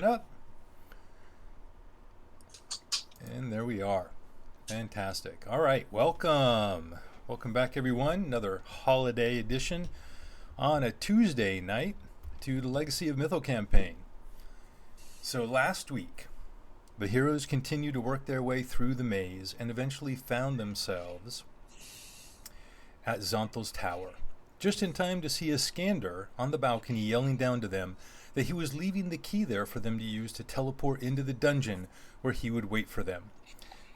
up. And there we are. Fantastic. All right, welcome. Welcome back, everyone. Another holiday edition on a Tuesday night to the Legacy of Mythal campaign. So last week, the heroes continued to work their way through the maze and eventually found themselves at Zonthal's tower, just in time to see Iskander on the balcony yelling down to them that he was leaving the key there for them to use to teleport into the dungeon where he would wait for them.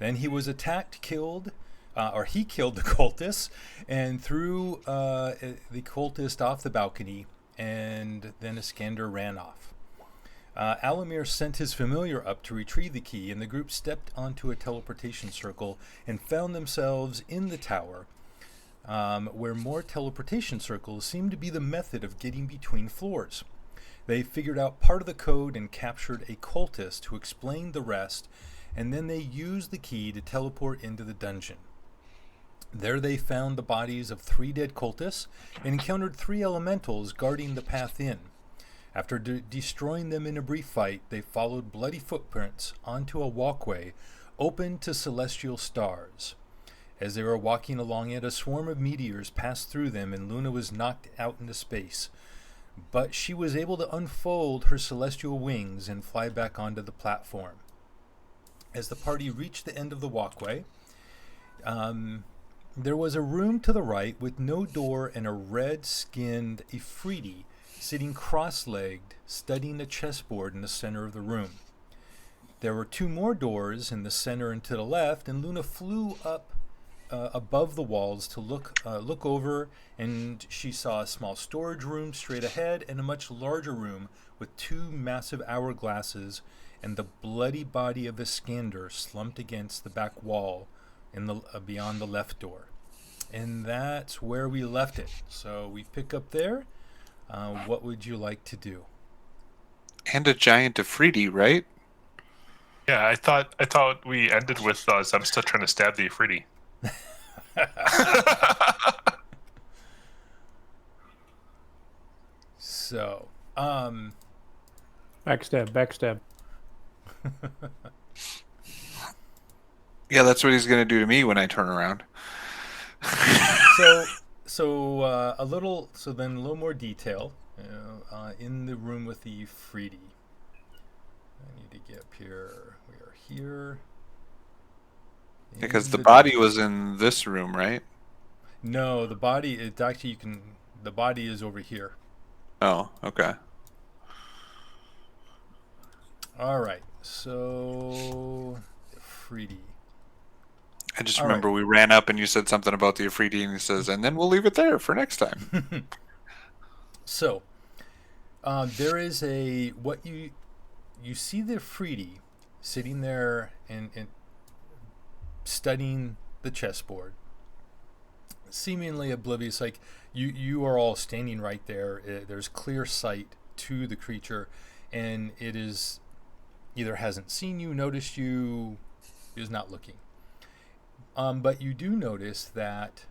Then he was attacked, he killed the cultist and threw the cultist off the balcony, and then Iskander ran off. Alamir sent his familiar up to retrieve the key, and the group stepped onto a teleportation circle and found themselves in the tower, where more teleportation circles seemed to be the method of getting between floors. They figured out part of the code and captured a cultist who explained the rest, and then they used the key to teleport into the dungeon. There they found the bodies of 3 dead cultists and encountered 3 elementals guarding the path in. After destroying them in a brief fight, they followed bloody footprints onto a walkway open to celestial stars. As they were walking along it, a swarm of meteors passed through them, and Luna was knocked out into space. But she was able to unfold her celestial wings and fly back onto the platform. As the party reached the end of the walkway, there was a room to the right with no door and a red-skinned efreeti sitting cross-legged, studying a chessboard in the center of the room. There were 2 more doors in the center and to the left, and Luna flew up above the walls to look over, and she saw a small storage room straight ahead and a much larger room with 2 massive hourglasses and the bloody body of Iskander slumped against the back wall in the beyond the left door. And that's where we left it. So we pick up there. What would you like to do? And a giant efreeti, right? Yeah, I thought we ended with Zemsta trying to stab the efreeti. So, Backstab. Yeah, that's what he's going to do to me when I turn around. So a little more detail in the room with the efreeti. I need to get up here. We are here. Because the body was in this room, right? No, the body. It's actually the body is over here. Oh, okay. All right. So, efreeti. I just remember we ran up and you said something about the efreeti, and he says, and then we'll leave it there for next time. So, there is what you see the efreeti sitting there and studying the chessboard, seemingly oblivious. Like you are all standing right there. There's clear sight to the creature, and it is either hasn't seen you, noticed you, is not looking. But you do notice that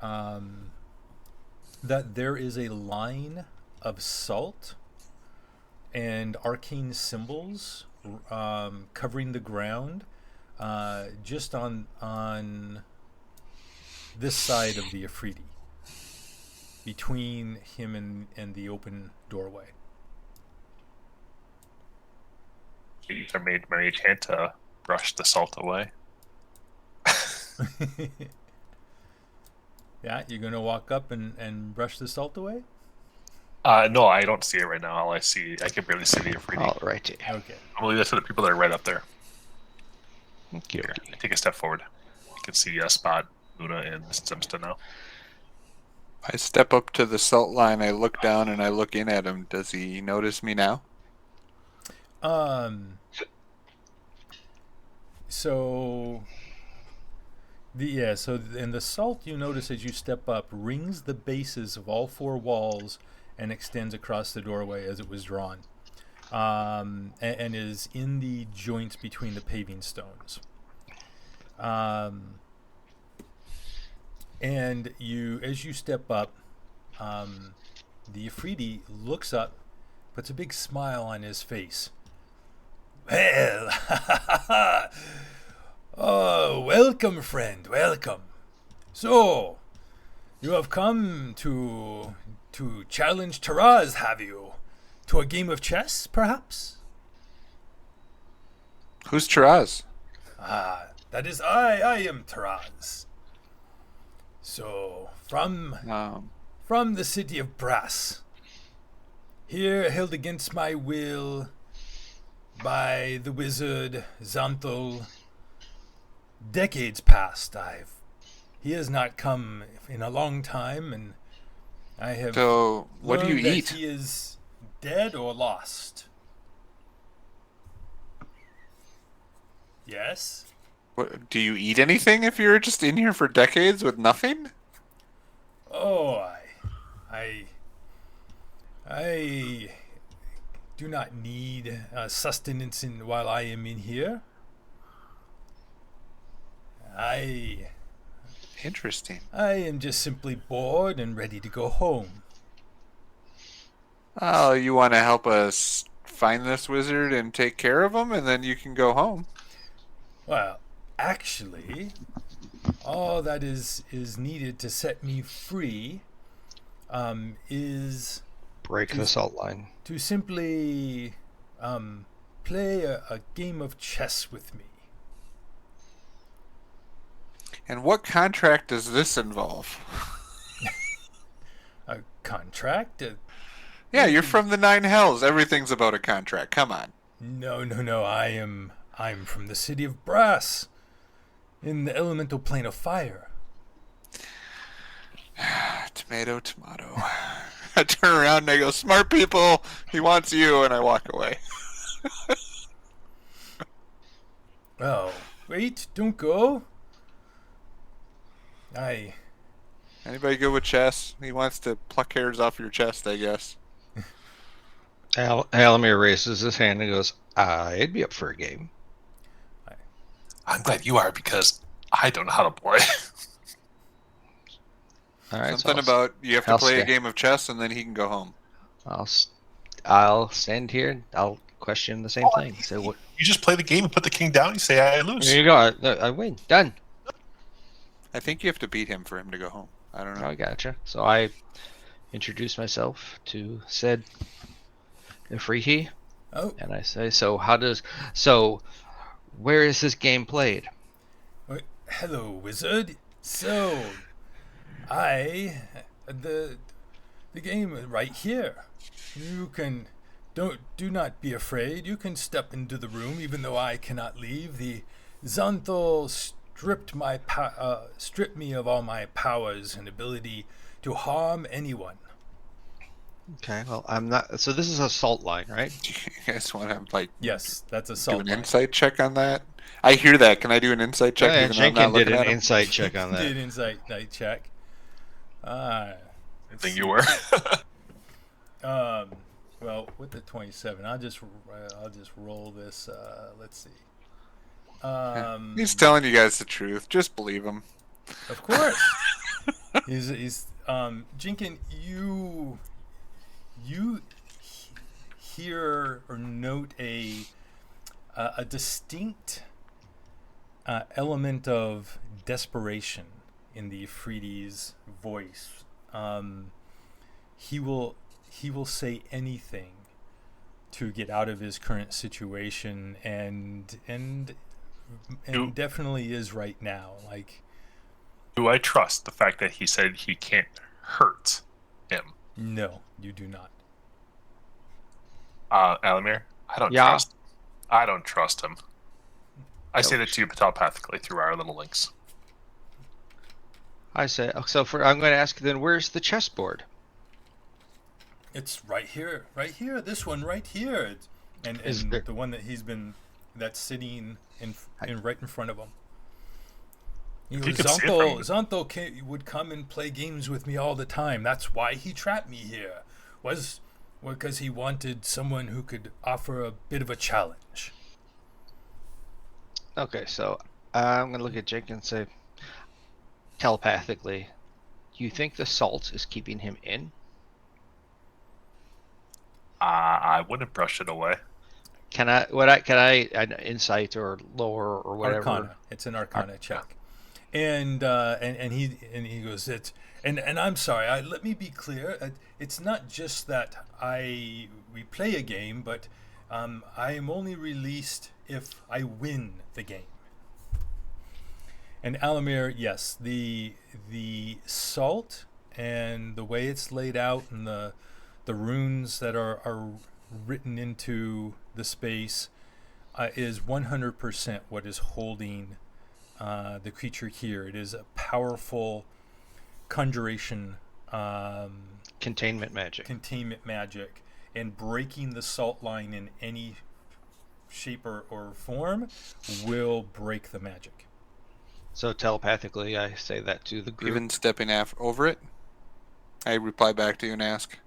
that there is a line of salt and arcane symbols covering the ground, just on this side of the efreeti, between him and the open doorway. I made Mary Hand to brush the salt away. Yeah, you're gonna walk up and brush the salt away? No, I don't see it right now. All I can barely see the efreeti. All righty. Okay. I'll leave that to the people that are right up there. Okay. Here, take a step forward. You can see Spot, Luna, and Zemsta now. I step up to the salt line, I look down, and I look in at him. Does he notice me now? So the salt, you notice as you step up, rings the bases of all 4 walls and extends across the doorway as it was drawn, and is in the joints between the paving stones. And as you step up, the efreeti looks up, puts a big smile on his face, Well, oh, welcome, friend, welcome. So, you have come to challenge Taraz, have you? To a game of chess, perhaps? Who's Taraz? Ah, that is I am Taraz. So, from the city of Brass, here held against my will by the wizard Xanthal. Decades past, he has not come in a long time, and I have So, what do you learned that eat? he is dead or lost. Yes? What, do you eat anything if you're just in here for decades with nothing? Oh, I do not need sustenance while I am in here. I Interesting. am just simply bored and ready to go home. Oh, you want to help us find this wizard and take care of him, and then you can go home. Well, actually, all that is needed to set me free is Break the salt line. to simply play a game of chess with me. And what contract does this involve? A contract? Yeah, you're from the Nine Hells. Everything's about a contract. Come on. No. I'm from the city of Brass, in the elemental plane of fire. Tomato, tomato. I turn around and I go, smart people, he wants you, and I walk away. Oh, wait, don't go. Anybody good with chess? He wants to pluck hairs off your chest, I guess. Alamir raises his hand and goes, I'd be up for a game. I'm glad you are because I don't know how to play. All right, Something so about you have to I'll play a stay. game of chess and then he can go home. I'll stand here. And I'll question the same thing. Say what? You just play the game and put the king down. You say I lose. There you go. I win. Done. I think you have to beat him for him to go home. I don't know. I gotcha. So I introduce myself to said efreeti, Oh, and I say, where is this game played? hello, wizard. So, the game right here. You can do not be afraid. You can step into the room, even though I cannot leave. The Xanthal stripped me of all my powers and ability to harm anyone. Okay, well, I'm not. So this is a salt line, right? Do you guys want to Yes, that's a do salt an line. insight check on that? I hear that. Can I do an insight check? Yeah, even though I'm not Jenkins did looking an at him? insight check on that. Did insight check. I think you were. Well, with the 27, I'll just roll this. Let's see. He's telling you guys the truth. Just believe him. Of course. he's Jinkin, you hear or note a distinct element of desperation in the efreeti's voice. He will say anything to get out of his current situation, and definitely is right now. Like, Do I trust the fact that he said he can't hurt him? no, you do not. Alamir, I don't trust him. I say that to you telepathically through our little links. I say, I'm going to ask then, where's the chessboard? It's right here. This one right here. And the one that that's sitting right in front of him. Xanthal would come and play games with me all the time. That's why he trapped me here. Was because he wanted someone who could offer a bit of a challenge. Okay, so I'm going to look at Jake and say, telepathically, do you think the salt is keeping him in? I wouldn't brush it away. Can I an insight or lower or whatever? Arcana. It's an Arcana check. And he goes, it's and I'm sorry. Let me be clear. It's not just that we play a game, but I am only released if I win the game. And Alamir, yes, the salt and the way it's laid out and the runes that are written into the space is 100% what is holding the creature here. It is a powerful conjuration, containment magic. And breaking the salt line in any shape or form will break the magic. So telepathically, I say that to the group. Even stepping over it, I reply back to you and ask.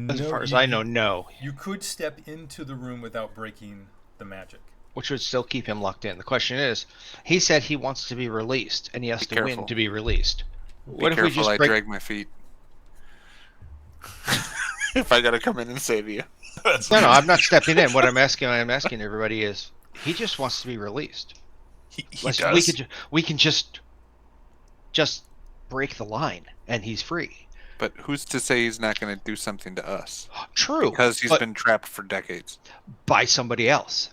As far as I know, no. You could step into the room without breaking the magic, which would still keep him locked in. The question is, he said he wants to be released, and he has to win to be released. What if we just drag my feet? If I gotta come in and save you. No, I'm not stepping in. What I'm asking everybody is, he just wants to be released. He does. We can just break the line, and he's free. But who's to say he's not going to do something to us? True. Because he's been trapped for decades. By somebody else.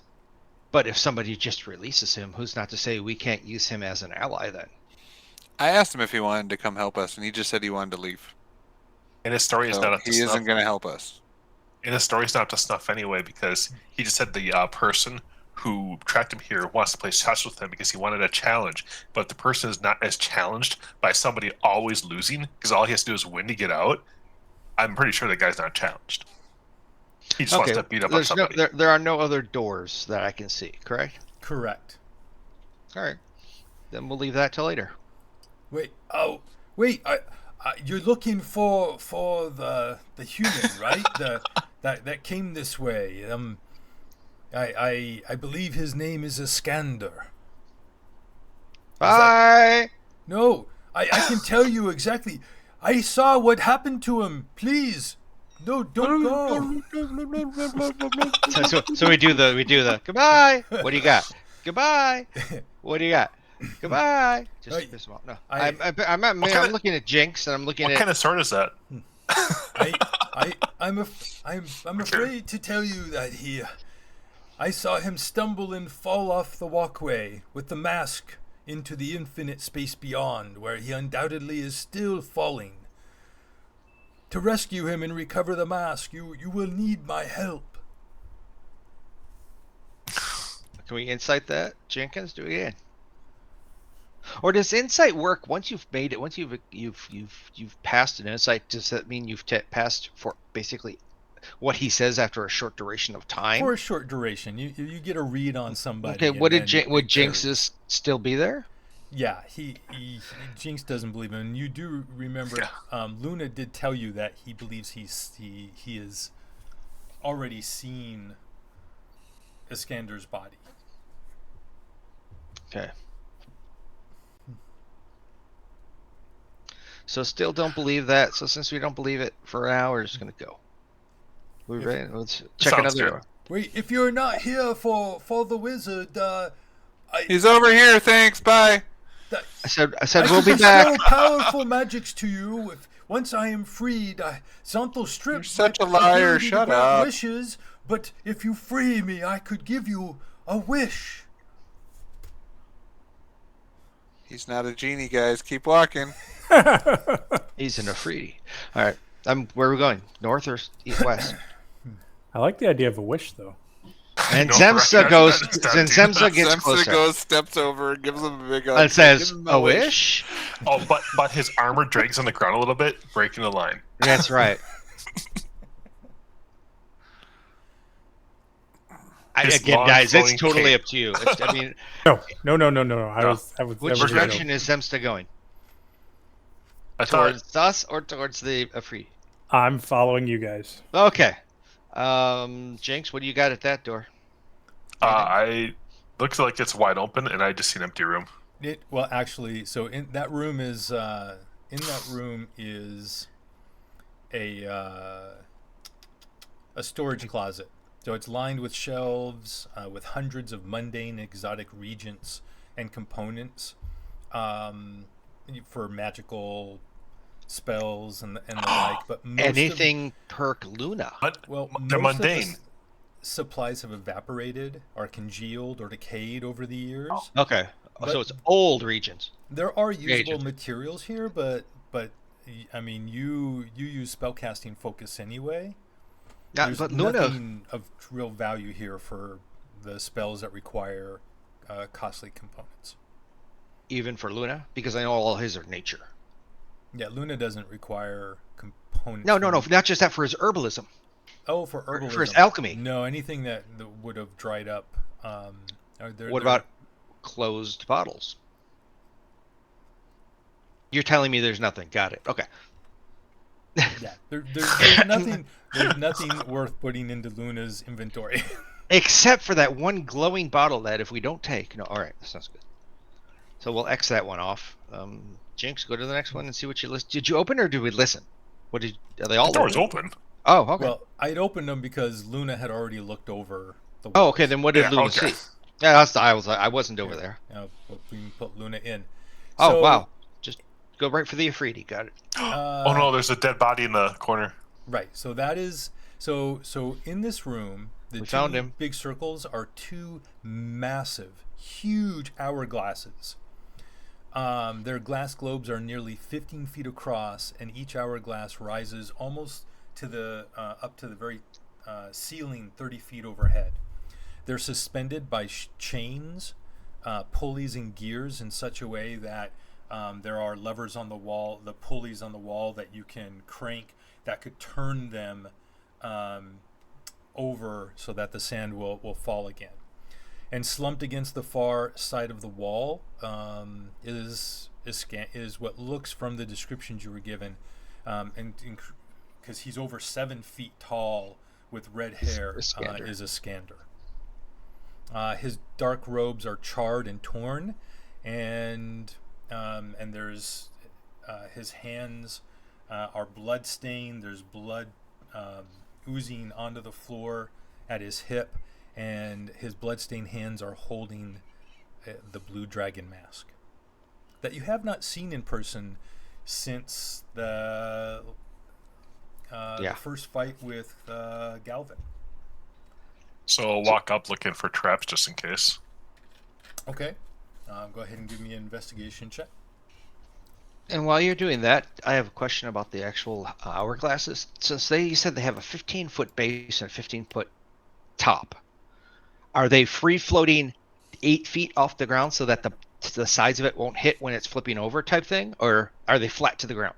But if somebody just releases him, who's not to say we can't use him as an ally then? I asked him if he wanted to come help us, and he just said he wanted to leave. And his story is not up to snuff. He isn't going to help us. And his story's not up to snuff anyway, because he just said the person who tracked him here wants to play chess with him because he wanted a challenge. But the person is not as challenged by somebody always losing, because all he has to do is win to get out. I'm pretty sure the guy's not challenged. He just wants to beat up on somebody. There are no other doors that I can see, correct? Correct. All right. Then we'll leave that till later. Wait. You're looking for the human, right? that came this way. I believe his name is Iskander. Bye. No, I can tell you exactly. I saw what happened to him. Please, no, don't go. So we do the goodbye. What do you got? Goodbye. What do you got? Goodbye. Just piss him off. No, I'm looking at Jinx, and I'm looking at. What kind of sword is that? I'm afraid to tell you that I saw him stumble and fall off the walkway with the mask into the infinite space beyond, where he undoubtedly is still falling. To rescue him and recover the mask, you will need my help. Can we insight that, Jenkins? Do it again. Or does insight work once you've made it? Once you've passed an insight, does that mean you've passed for basically what he says after a short duration of time? For a short duration, you get a read on somebody. Okay, would Jinx still be there? Yeah, Jinx doesn't believe him. And you do remember, Luna did tell you that he believes he is already seen Iskander's body. Okay. So still don't believe that. So since we don't believe it for now, we're just gonna go. We ready? Let's check another door. Wait, if you're not here for the wizard, he's over here. Thanks. Bye. I said we'll be back. I powerful magics to you. Once I am freed, Xanthal stripped. You're such a liar. Shut up. Wishes, but if you free me, I could give you a wish. He's not a genie, guys. Keep walking. He's an efreeti. All right. Where are we going? North or west? I like the idea of a wish, though. And Zemsta goes. And Zemsta gets closer. Zemsta goes, steps over, gives him a big hug. And says, "A wish." Oh, but his armor drags on the ground a little bit, breaking the line. That's right. Again, guys, it's totally up to you. I mean, no. I was. Which direction is Zemsta going? Towards us or towards the efreeti? I'm following you guys. Okay. Jinx, what do you got at that door? I looks like it's wide open, and I just see an empty room. Well, actually, so in that room is a storage closet So it's lined with shelves with hundreds of mundane, exotic regents and components for magical spells and the like. But Anything perk Luna. But well, they're most of the mundane. supplies have evaporated, are congealed, or decayed over the years. Okay. But- So it's old regions. There are usable Agents. materials here, but I mean, you use spellcasting focus anyway. There's But Luna, nothing of real value here for the spells that require costly components. even for Luna, because I know all his are nature. Yeah, Luna doesn't require components. No, from- not just that, for his herbalism. Oh, for herbalism. For his alchemy. No, anything that would have dried up. What about closed bottles? You're telling me there's nothing. Got it. Okay. Yeah, there's nothing. There's nothing worth putting into Luna's inventory. Except for that one glowing bottle that if we don't take. No, all right. That sounds good. So we'll X that one off. Jinx, go to the next one and see what you list. Did you open or did we listen? What did? Are they all The door's open. Oh, okay. Well, I'd opened them because Luna had already looked over the. Oh, walls. okay. Then what did Yeah, Luna okay. see? Yeah, I wasn't over there. But we can put Luna in. Oh, So, wow. Just go right for the efreeti. Got it. Oh no, there's a dead body in the corner. Right. So that is so in this room, the We two found him. big circles are two massive, huge hourglasses. Their glass globes are nearly 15 feet across, and each hourglass rises almost to the up to the very ceiling, 30 feet overhead. They're suspended by chains, pulleys, and gears in such a way that there are levers on the wall, the pulleys on the wall that you can crank that could turn them over so that the sand will fall again. And slumped against the far side of the wall is what looks from the descriptions you were given, and because he's over 7 feet tall with red hair, Scander. is a Scander. His dark robes are charred and torn, and there's his hands are blood stained. There's blood oozing onto the floor at his hip, and his blood-stained hands are holding the blue dragon mask that you have not seen in person since the first fight with Galvin. So I'll walk up looking for traps just in case. Okay, go ahead and give me an investigation check. And while you're doing that, I have a question about the actual hourglasses. Since you said they have a 15-foot base and a 15-foot top, are they free floating 8 feet off the ground so that the sides of it won't hit when it's flipping over type thing, or are they flat to the ground?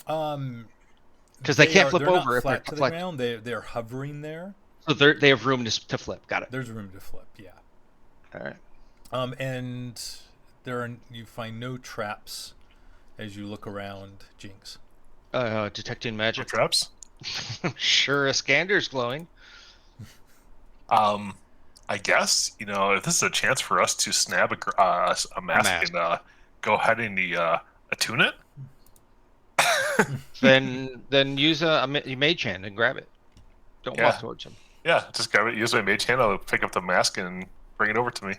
Because they can't flip they're over not if flat they're to the ground. They're hovering there. So they have room to flip. Got it. There's room to flip. Yeah. All right. And you find no traps as you look around, Jinx. Detecting No magic. traps. Sure, a Scander's glowing. I guess if this is a chance for us to snab a mask and go ahead and attune it. then use a mage hand and grab it. Don't walk Yeah. towards him. Yeah, just grab it. Use my mage hand. I'll pick up the mask and bring it over to me.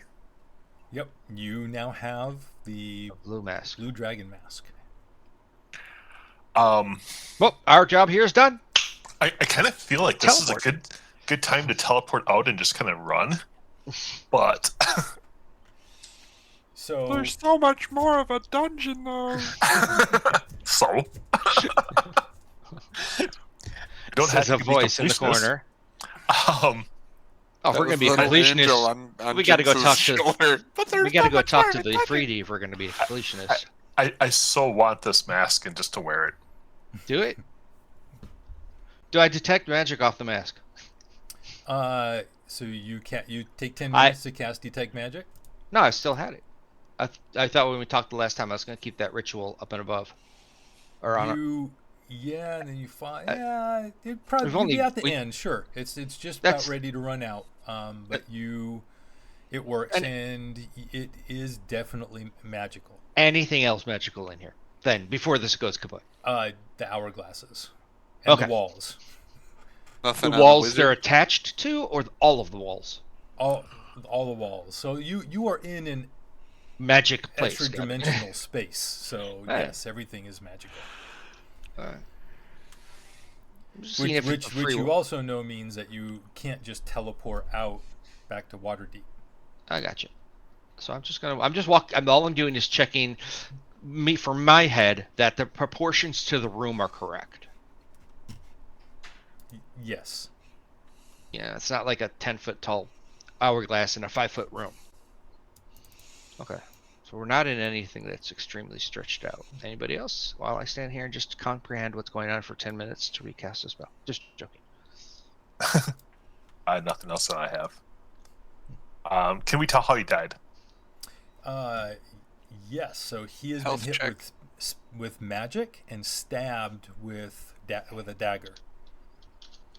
Yep. You now have the Blue mask. blue dragon mask. Well, our job here is done. I kind of feel like this is a Teleport. good time to teleport out and just kind of run, but So There's so much more of a dungeon, though. so don't Says have a to be voice in the completionist. corner. Um, Oh, if we're gonna be a Little angel completionist. on we gotta go Jinx's talk to- shoulder. But there's We got to so go much talk more to of a the dungeon. efreeti if we're gonna be a completionist. I so want this mask and just to wear it. Do it. Do I detect magic off the mask? so you take 10 I- minutes to cast detect magic. No, I still had it. I thought when we talked the last time I was gonna keep that ritual up and above. Or on. Yeah, and then you find I- it probably We've you'd only- be at the we- end. Sure, it's just That's- about ready to run out. But it works, And- and it is definitely magical. Anything else magical in here? Then before this goes kaput. The hourglasses and Okay. the walls. Nothing The on walls the they're wizard. attached to, or all of the walls? all the walls. So you are in an Magic place. extra got it. dimensional space. So Right. yes, everything is magical. Alright. I'm just seeing Which if it's a free. you also know means that you can't just teleport out back to Waterdeep. I got you. So I'm just gonna. I'm just walk. All I'm doing is checking me from my head that the proportions to the room are correct. Yes. Yeah, it's not like a 10-foot tall hourglass in a 5-foot room. Okay. So we're not in anything that's extremely stretched out. Anybody else? While I stand here and just comprehend what's going on for 10 minutes to recast a spell. Just joking. I have nothing else that I have. Can we tell how he died? Yes. So he has Health been hit check. with magic and stabbed with a dagger.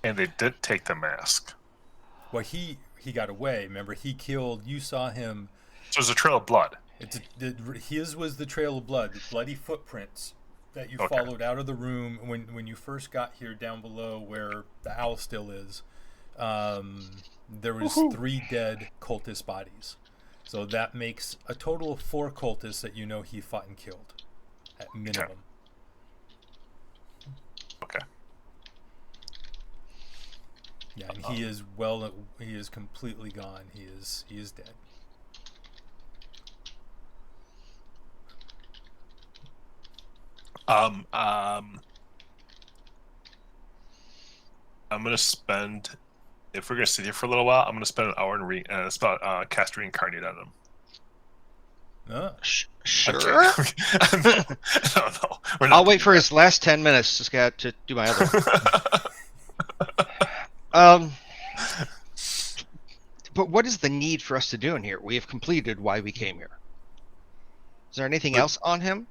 And they did take the mask. Well, he got away. Remember, he killed. You saw him. So there's a trail of blood. His was the trail of blood, the bloody footprints that you Okay. followed out of the room when you first got here down below where the owl still is. There was 3 dead cultist bodies. So that makes a total of 4 cultists that you know he fought and killed at minimum. Okay. Yeah, and he is completely gone. He is dead. I'm gonna spend. If we're gonna sit here for a little while, I'm gonna spend an hour and cast reincarnate on him. Sure. No. We're not I'll wait doing for his last 10 minutes to do my other. But what is the need for us to do in here? We have completed why we came here. Is there anything else on him?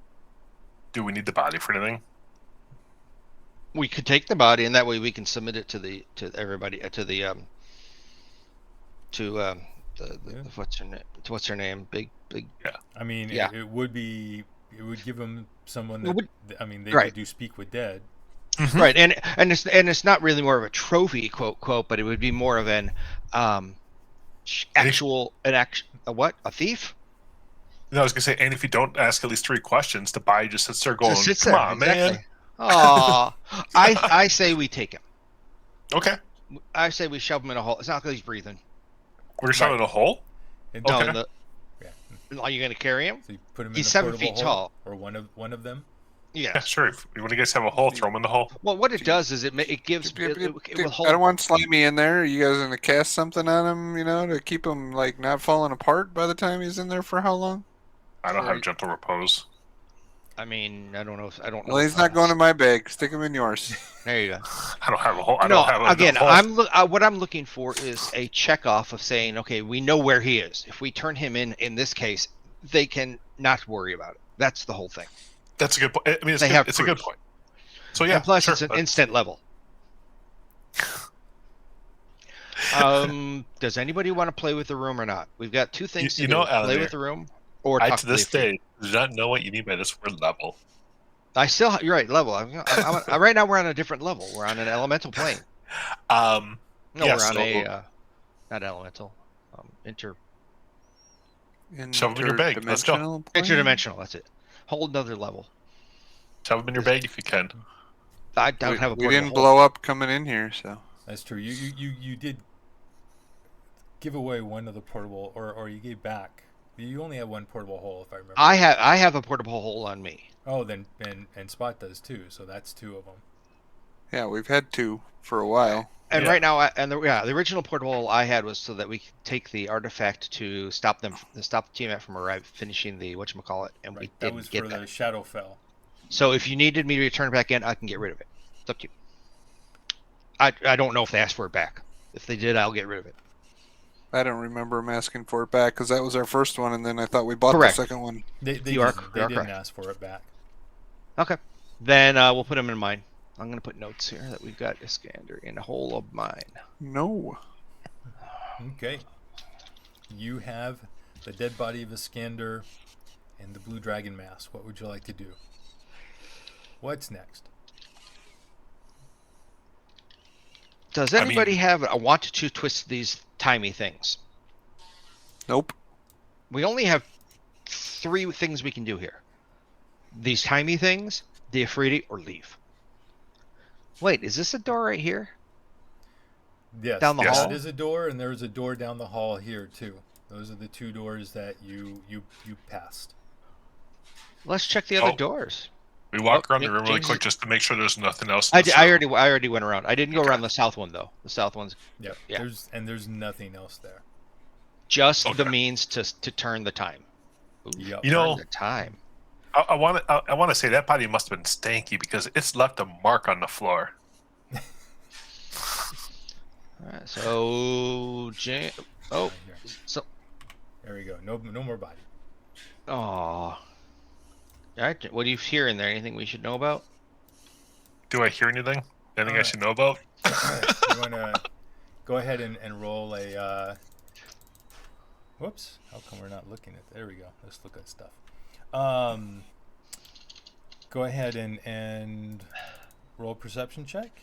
Do we need the body for anything? We could take the body, and that way we can submit it to everybody the what's her name? Big. I mean, Yeah. it would give him someone It would- that, I mean, they right. could do speak with dead. Right, and it's not really more of a trophy quote, but it would be more of an a thief? No, I was gonna say, and if you don't ask at least 3 questions, the body just sits there going, Just sits "Come there, on, exactly. man." Aw, I say we take him. Okay, I say we shove him in a hole. It's not because he's breathing. we're shot in a hole. And No, Okay. are you going to carry him? So you put him He's in 7 the portable feet hole, tall. or one of them. Yeah, Yeah. sure. If you guys have a hole, throw them in the hole. Well, what it does is it gives it will I hold. don't want Slimy in there. Are you guys gonna cast something on him, to keep him like not falling apart by the time he's in there for how long? I don't For- have gentle repose. I mean, I don't know. Well, he's not going in my bag. Stick him in yours. There you go. I don't have a hole. Again, hole. what I'm looking for is a check off of saying, okay, we know where he is. If we turn him in this case, they can not worry about it. That's the whole thing. That's a good point. I mean, They have it's a good proof. point. So yeah, And plus, sure. it's an instant level. Does anybody want to play with the room or not? We've got 2 things to do: play Alan, with the room or I talk to this the efreeti. day do not know what you mean by this word level. You're right. Level. Right now we're on a different level. We're on an elemental plane. No, Yeah, we're on so- not elemental. Inter Shove 'em in your bag. Let's go. Interdimensional plane? interdimensional. That's it. Whole another level. Shove them in your bag if you can. I don't have a We portable didn't hole. blow up coming in here, so That's true. You did give away one of the portable, or you gave back. You only have one portable hole, if I remember. I have a portable hole on me. Oh, then and Spot does too. So that's 2 of them. yeah, we've had 2 for a while. And Yeah. right now, the original portable hole I had was so that we could take the artifact to stop the Tiamat from finishing the whatchamacallit, and we Right. That didn't was get for that. the Shadowfell. So if you needed me to return back in, I can get rid of it. It's up to you. I don't know if they asked for it back. If they did, I'll get rid of it. I don't remember him asking for it back because that was our first one, and then I thought we bought Correct. the second one. They You are didn't correct. ask for it back. Okay. Then we'll put them in mine. I'm going to put notes here that we've got Iskander in a hole of mine. No. Okay. You have the dead body of Iskander and the blue dragon mask. What would you like to do? What's next? Does I anybody mean- have a want to twist these timey things? Nope. We only have 3 things we can do here. These timey things, the efreeti, or leave. Wait, is this a door right here? Yes, Down the Yes. hall? that is a door, and there's a door down the hall here too. Those are the 2 doors that you passed. Let's check the other Oh. doors. We walk Oh, around the room really James quick is- just to make sure there's nothing else. In this I room. already went around. I didn't go Okay. around the south one though. The south one's Yep. Yeah. There's nothing else there. just the Okay. means to turn the time. Ooh, Yep. You know- turn the time. I want to say that body must have been stanky because it's left a mark on the floor. All right, so oh, Right here. so There we go. No more body. oh. All right, what do you hear in there? Anything we should know about? Do I hear anything? Anything I Alright. should know about? You want to go ahead and roll a. Whoops! How come we're not looking at? There we go. Let's look at stuff. Go ahead and roll a perception check.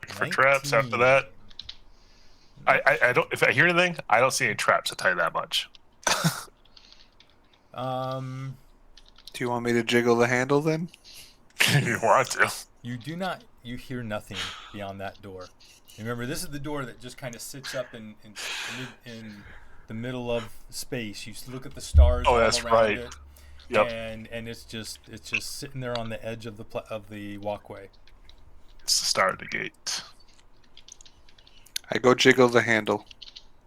For traps after that. I don't. If I hear anything, I don't see any traps. I'll tell you that much. Do you want me to jiggle the handle then? You want to? You do not. You hear nothing beyond that door. Remember, this is the door that just kind of sits up in the middle of space. You look at the stars Oh, all that's around right. it, Yep. and it's just sitting there on the edge of the walkway. It's the start of the gate. I go jiggle the handle.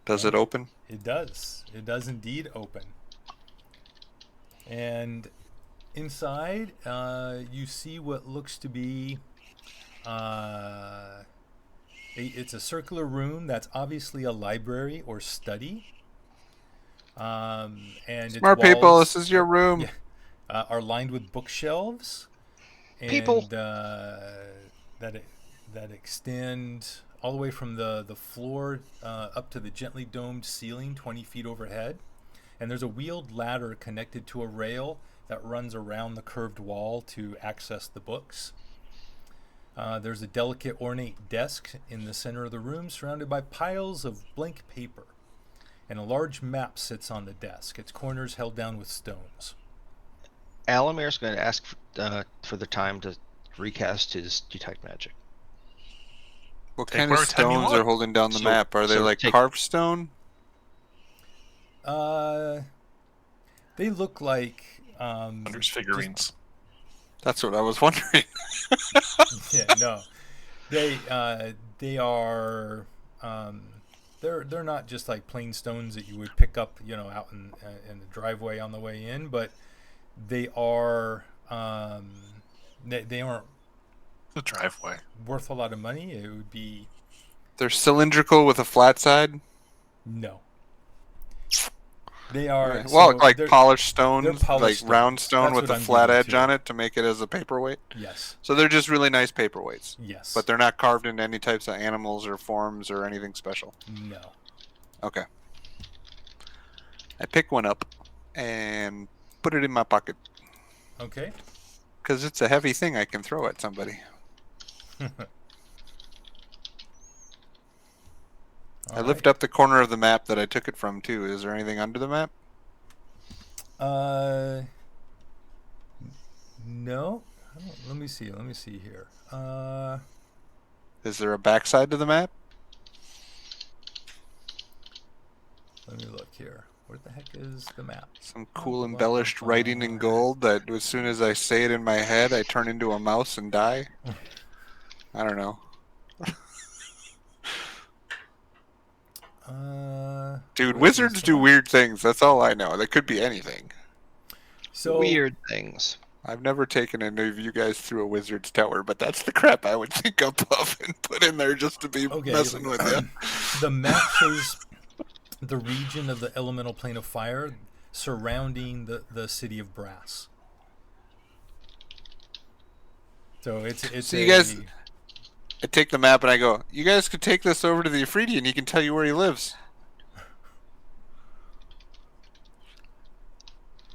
Does it open? It does. It does indeed open. And inside, you see what looks to be. It's a circular room that's obviously a library or study. And its Smart people, walls this is your room. Yeah. Are lined with bookshelves. And, People. that extend all the way from the floor up to the gently domed ceiling 20 feet overhead. And there's a wheeled ladder connected to a rail that runs around the curved wall to access the books. There's a delicate ornate desk in the center of the room surrounded by piles of blank paper. And a large map sits on the desk, its corners held down with stones. Alamir's going to ask for the time to recast his detect magic. What Take kind of whatever time you stones want. are holding down the So- map? Are they so like take- carved stone? They look like Hunter's figurines. That's what I was wondering. yeah, no, they are they're not just like plain stones that you would pick up, out in the driveway on the way in, but they are they aren't The driveway. worth a lot of money. It would be They're cylindrical with a flat side. no. They are Well, so like they're- polished stones, they're polished like round stones. stone That's with what a I'm flat getting edge to. on it to make it as a paperweight. Yes, So they're just really nice paperweights, yes, but they're not carved into any types of animals or forms or anything special. no. Okay. I pick one up and put it in my pocket Okay. because it's a heavy thing I can throw at somebody. I lift up the corner of the map that I took it from too. Is there anything under the map? No. Let me see. Let me see here. Is there a backside to the map? Let me look here. Where the heck is the map? Some cool embellished writing in gold that as soon as I say it in my head, I turn into a mouse and die? I don't know. Dude, where wizards is the do map? weird things. That's all I know. That could be anything. So Weird things. I've never taken any of you guys through a wizard's tower, but that's the crap I would think up of and put in there just to be Okay. messing with you. The map shows the region of the elemental plane of fire surrounding the city of Brass. So it's So you guys- I take the map and I go, you guys could take this over to the efreeti and he can tell you where he lives.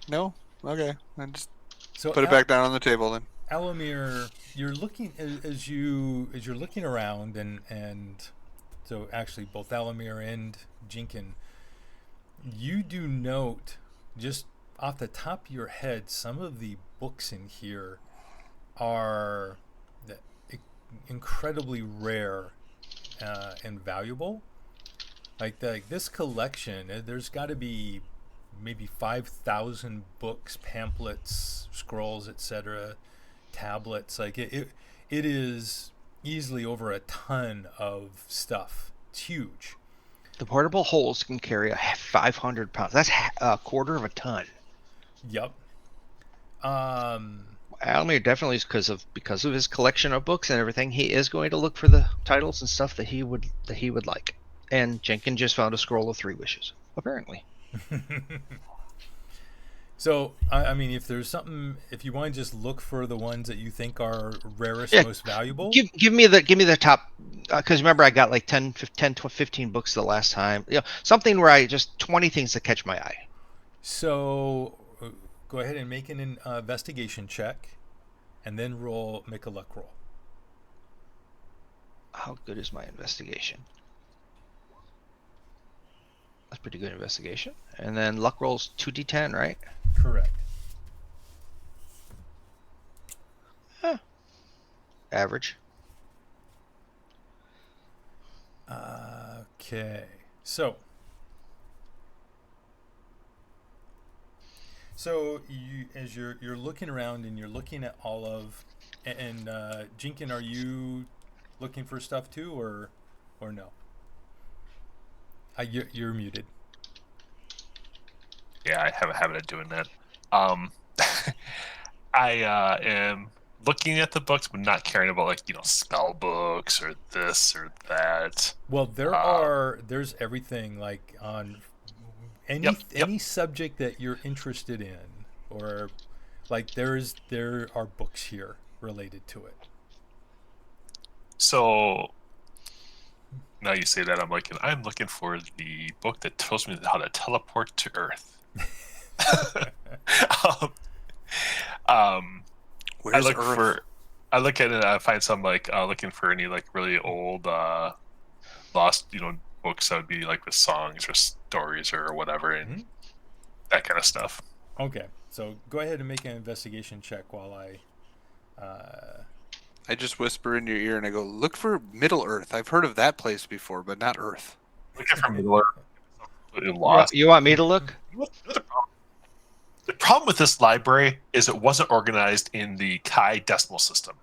No? Okay. I just so put it back down on the table then. Alamir, you're looking as you're looking around, and so actually both Alamir and Jinkin, you do note just off the top of your head some of the books in here are incredibly rare and valuable. Like this collection, there's got to be maybe 5,000 books, pamphlets, scrolls, etc., tablets. Like it is easily over a ton of stuff. It's huge. The portable holes can carry 500 pounds. That's a quarter of a ton. Yep. Almir definitely is because of his collection of books and everything. He is going to look for the titles and stuff that he would like. And Jenkins just found a scroll of 3 wishes, apparently. So, I mean, if there's something, if you want to just look for the ones that you think are rarest, Yeah. most valuable. Give me the top, because remember I got like 10, 15 books the last time. Something where I just 20 things that catch my eye. So, go ahead and make an investigation check, and then make a luck roll. How good is my investigation? That's pretty good investigation. And then luck rolls 2d10, right? Correct. Average. Okay. So you, as you're looking around and you're looking at all of, and Jinkin, are you looking for stuff too, or no? You're muted. Yeah, I have a habit of doing that. I am looking at the books, but not caring about spell books or this or that. Well, there's everything like on any subject that you're interested in, or like there are books here related to it. So now you say that, I'm looking for the book that tells me how to teleport to Earth. Where's Earth? I look at it. I find some looking for any really old lost books that would be like with songs or stories or whatever, and that kind of stuff. Okay, so go ahead and make an investigation check while I just whisper in your ear and I go, look for Middle Earth. I've heard of that place before, but not Earth. Looking for Middle Earth. Completely lost. You want me to look? The problem with this library is it wasn't organized in the Chi decimal system.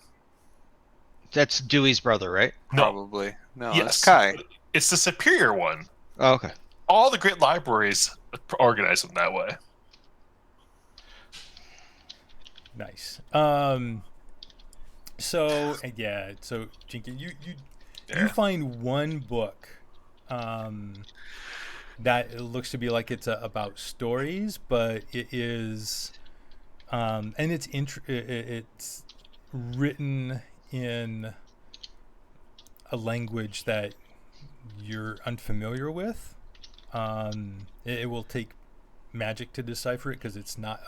That's Dewey's brother, right? Probably. No, Yes. it's Kai. It's the superior one. Oh, okay. All the great libraries organize them that way. nice. So Jinky, you find one book that it looks to be like it's about stories, but it is and it's written in a language that you're unfamiliar with. It will take magic to decipher it because it's not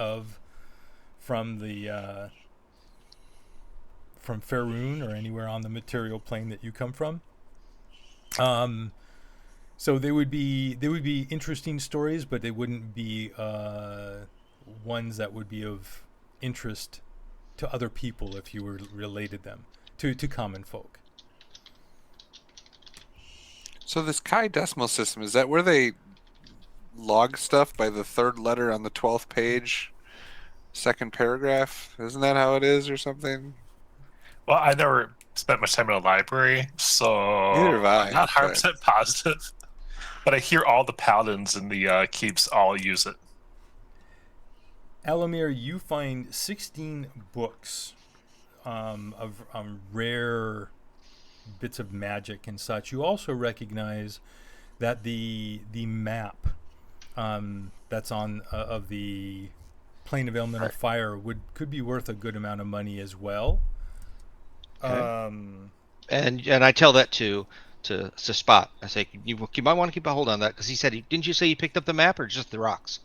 from Faerun or anywhere on the material plane that you come from. So they would be interesting stories, but they wouldn't be ones that would be of interest to other people if you were related them to common folk. So this Chi decimal system, is that where they log stuff by the 3rd letter on the 12th page, 2nd paragraph? Isn't that how it is or something? Well, I never spent much time in a library, so Neither have I, I'm not 100% positive. But I hear all the paladins in the keeps all use it. Alamir, you find 16 books of rare bits of magic and such. You also recognize that the map that's on of the plane of elemental fire could be worth a good amount of money as well. Okay. And I tell that to Spot. I say you might want to keep a hold on that because he said didn't you say you picked up the map or just the rocks?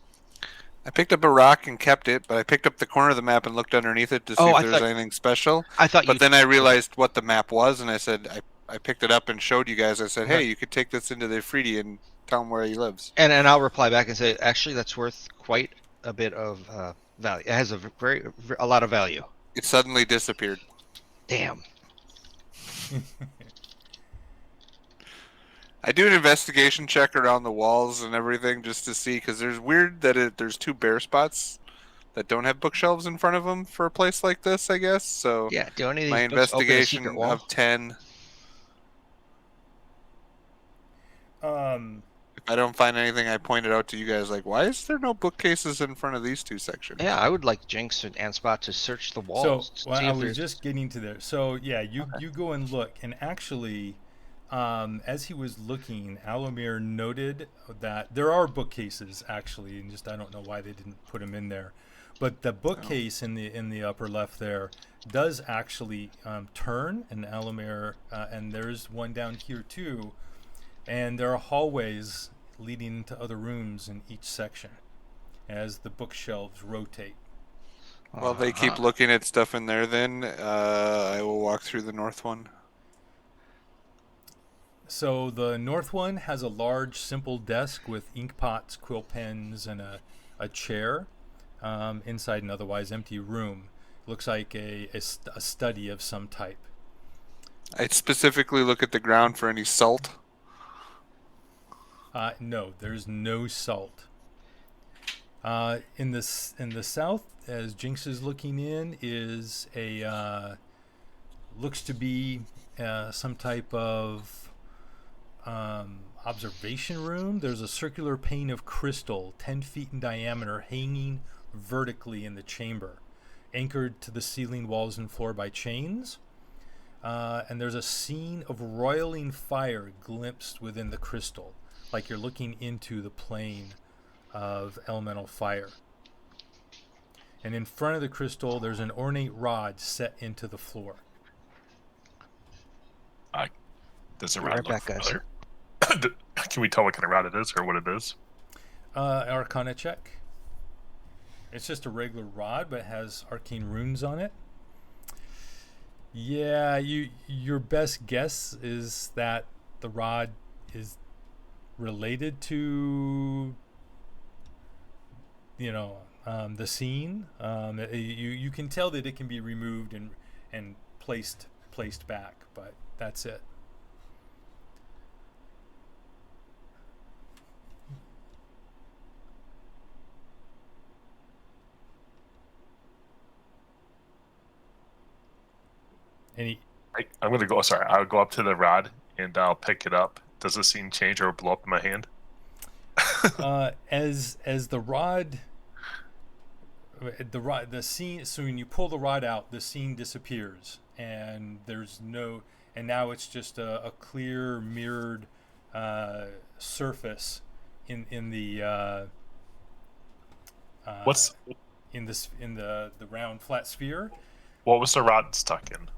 I picked up a rock and kept it, but I picked up the corner of the map and looked underneath it to see Oh, if I there was thought anything special. I thought you. But then I realized what the map was, and I said I picked it up and showed you guys. I said, Okay. hey, you could take this into the efreeti and tell him where he lives. And I'll reply back and say, actually, that's worth quite a bit of value. It has a lot of value. It suddenly disappeared. Damn. I do an investigation check around the walls and everything just to see, because there's weird that there's 2 bare spots that don't have bookshelves in front of them for a place like this, I guess. So Yeah. Do any of my these books open a secret investigation wall? of 10. If I don't find anything, I point it out to you guys. Like, why is there no bookcases in front of these 2 sections? Yeah, I would like Jinx and Spot to search the walls. So to well, see I if was there's... just getting to there. So yeah, you go and look, and actually, as he was looking, Alomir noted that there are bookcases actually, and just I don't know why they didn't put them in there, but the bookcase in the upper left there does actually turn, and Alomir, and there's one down here too, and there are hallways leading to other rooms in each section as the bookshelves rotate. While they keep looking at stuff in there, then I will walk through the north one. So the north one has a large, simple desk with ink pots, quill pens, and a chair inside an otherwise empty room. Looks like a study of some type. I specifically look at the ground for any salt. No, there's no salt. In the south, as Jinx is looking in, is a looks to be some type of observation room. There's a circular pane of crystal 10 feet in diameter hanging vertically in the chamber, anchored to the ceiling, walls, and floor by chains. And there's a scene of roiling fire glimpsed within the crystal, like you're looking into the plane of elemental fire. And in front of the crystal, there's an ornate rod set into the floor. Does the Be rod right look back, guys. familiar? Can we tell what kind of rod it is or what it is? Arcana check. It's just a regular rod, but it has arcane runes on it. Yeah, your best guess is that the rod is related to, the scene. You can tell that it can be removed and placed back, but that's it. I'm gonna go. Sorry, I'll go up to the rod and I'll pick it up. Does the scene change or blow up in my hand? As the rod, the scene. So when you pull the rod out, the scene disappears, and now it's just a clear mirrored surface in the What's in the round flat sphere. what was the rod stuck in?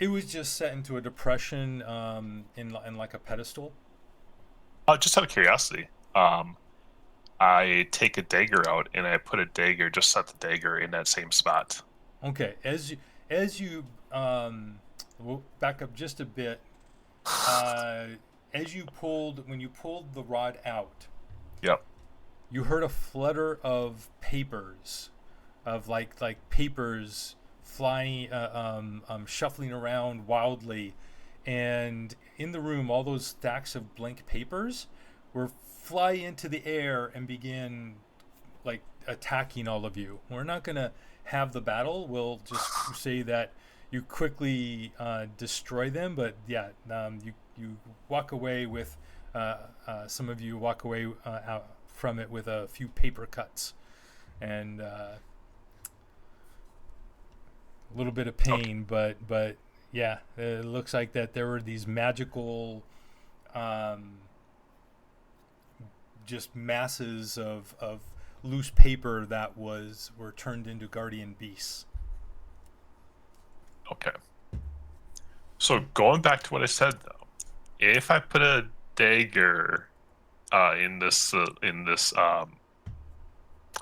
It was just set into a depression in like a pedestal. Just out of curiosity, I take a dagger out and I put a dagger, just set the dagger in that same spot. Okay, as you we'll back up just a bit. When you pulled the rod out, Yep. you heard a flutter of papers, of like papers flying, shuffling around wildly, and in the room, all those stacks of blank papers were fly into the air and begin like attacking all of you. We're not gonna have the battle. We'll just say that you quickly destroy them. But yeah, you walk away with some of you walk away out from it with a few paper cuts and a little bit of pain. Okay. But yeah, it looks like that there were these magical just masses of loose paper that were turned into guardian beasts. Okay. So going back to what I said though, if I put a dagger in this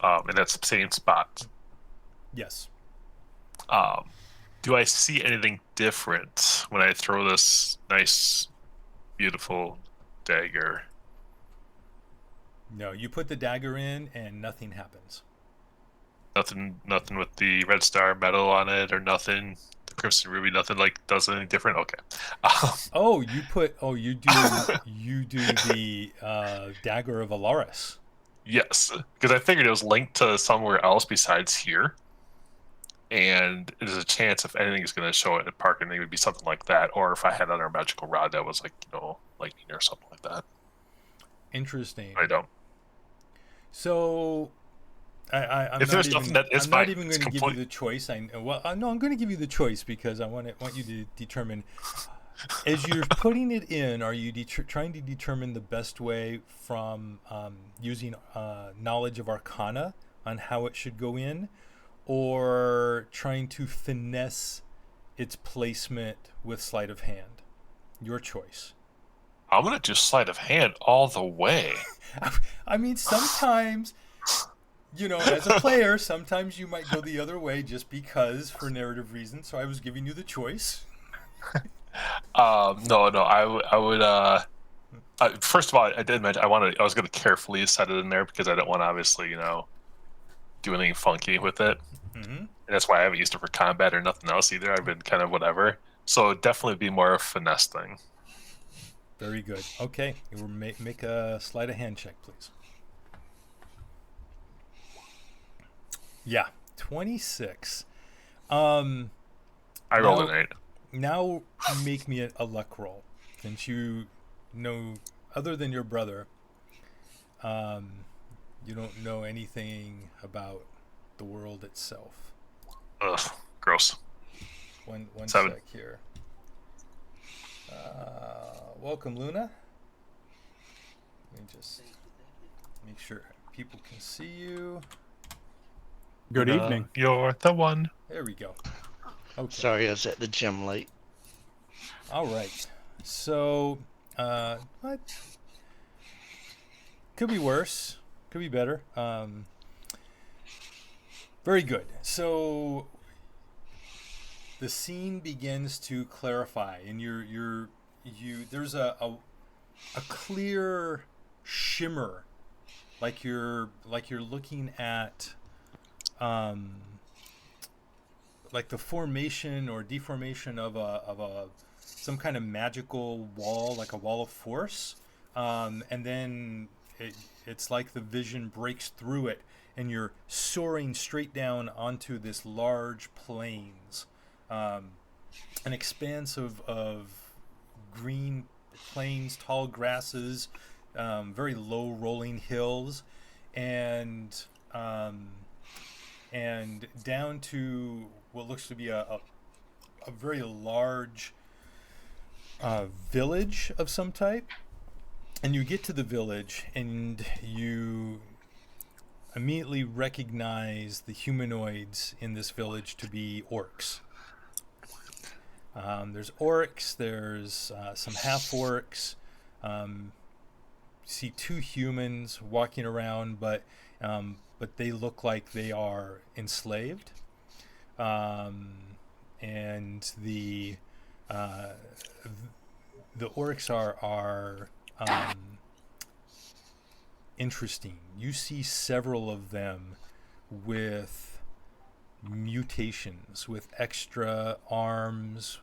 in that same spot. Yes. Do I see anything different when I throw this nice, beautiful dagger? No, you put the dagger in and nothing happens. Nothing with the red star medal on it, or nothing. The crimson ruby, nothing like does anything different. Okay. Oh, you do the dagger of Alaris. Yes, because I figured it was linked to somewhere else besides here, and there's a chance if anything is going to show it at Park, and it would be something like that, or if I had another magical rod that was like lightning or something like that. Interesting. I don't. So, I'm If not there's even, nothing that is I'm fine, not even it's going to give you complete. the choice. No, I'm going to give you the choice because I want you to determine. As you're putting it in, are you trying to determine the best way from using knowledge of Arcana on how it should go in, or trying to finesse its placement with sleight of hand? Your choice. I'm gonna do sleight of hand all the way. I mean, sometimes, as a player, sometimes you might go the other way just because for narrative reasons. So I was giving you the choice. No, I would. First of all, I did mention I was gonna carefully set it in there because I don't want to obviously, do anything funky with it. Mm-hmm. And that's why I haven't used it for combat or nothing else either. I've been kind of whatever. So it'd definitely be more a finesse thing. Very good. Okay, you make a sleight of hand check, please. Yeah, 26. Um, I rolled now, an 8. now make me a luck roll, since you know, other than your brother, you don't know anything about the world itself. Ugh, gross. One 7. sec here. Welcome, Luna. Let me just make sure people can see you. Good evening. You're the one. There we go. Okay. Sorry, I was at the gym late. All right. So, what? Could be worse. Could be better. Very good. So, the scene begins to clarify, and there's a clear shimmer, like you're looking at, like the formation or deformation of a some kind of magical wall, like a wall of force, and then it's like the vision breaks through it, and you're soaring straight down onto this large plains, an expanse of green plains, tall grasses, very low rolling hills, and down to what looks to be a very large village of some type. And you get to the village, and you immediately recognize the humanoids in this village to be orcs. There's orcs, there's some half orcs. See two humans walking around, but they look like they are enslaved. And the orcs are interesting. You see several of them with mutations, with extra arms,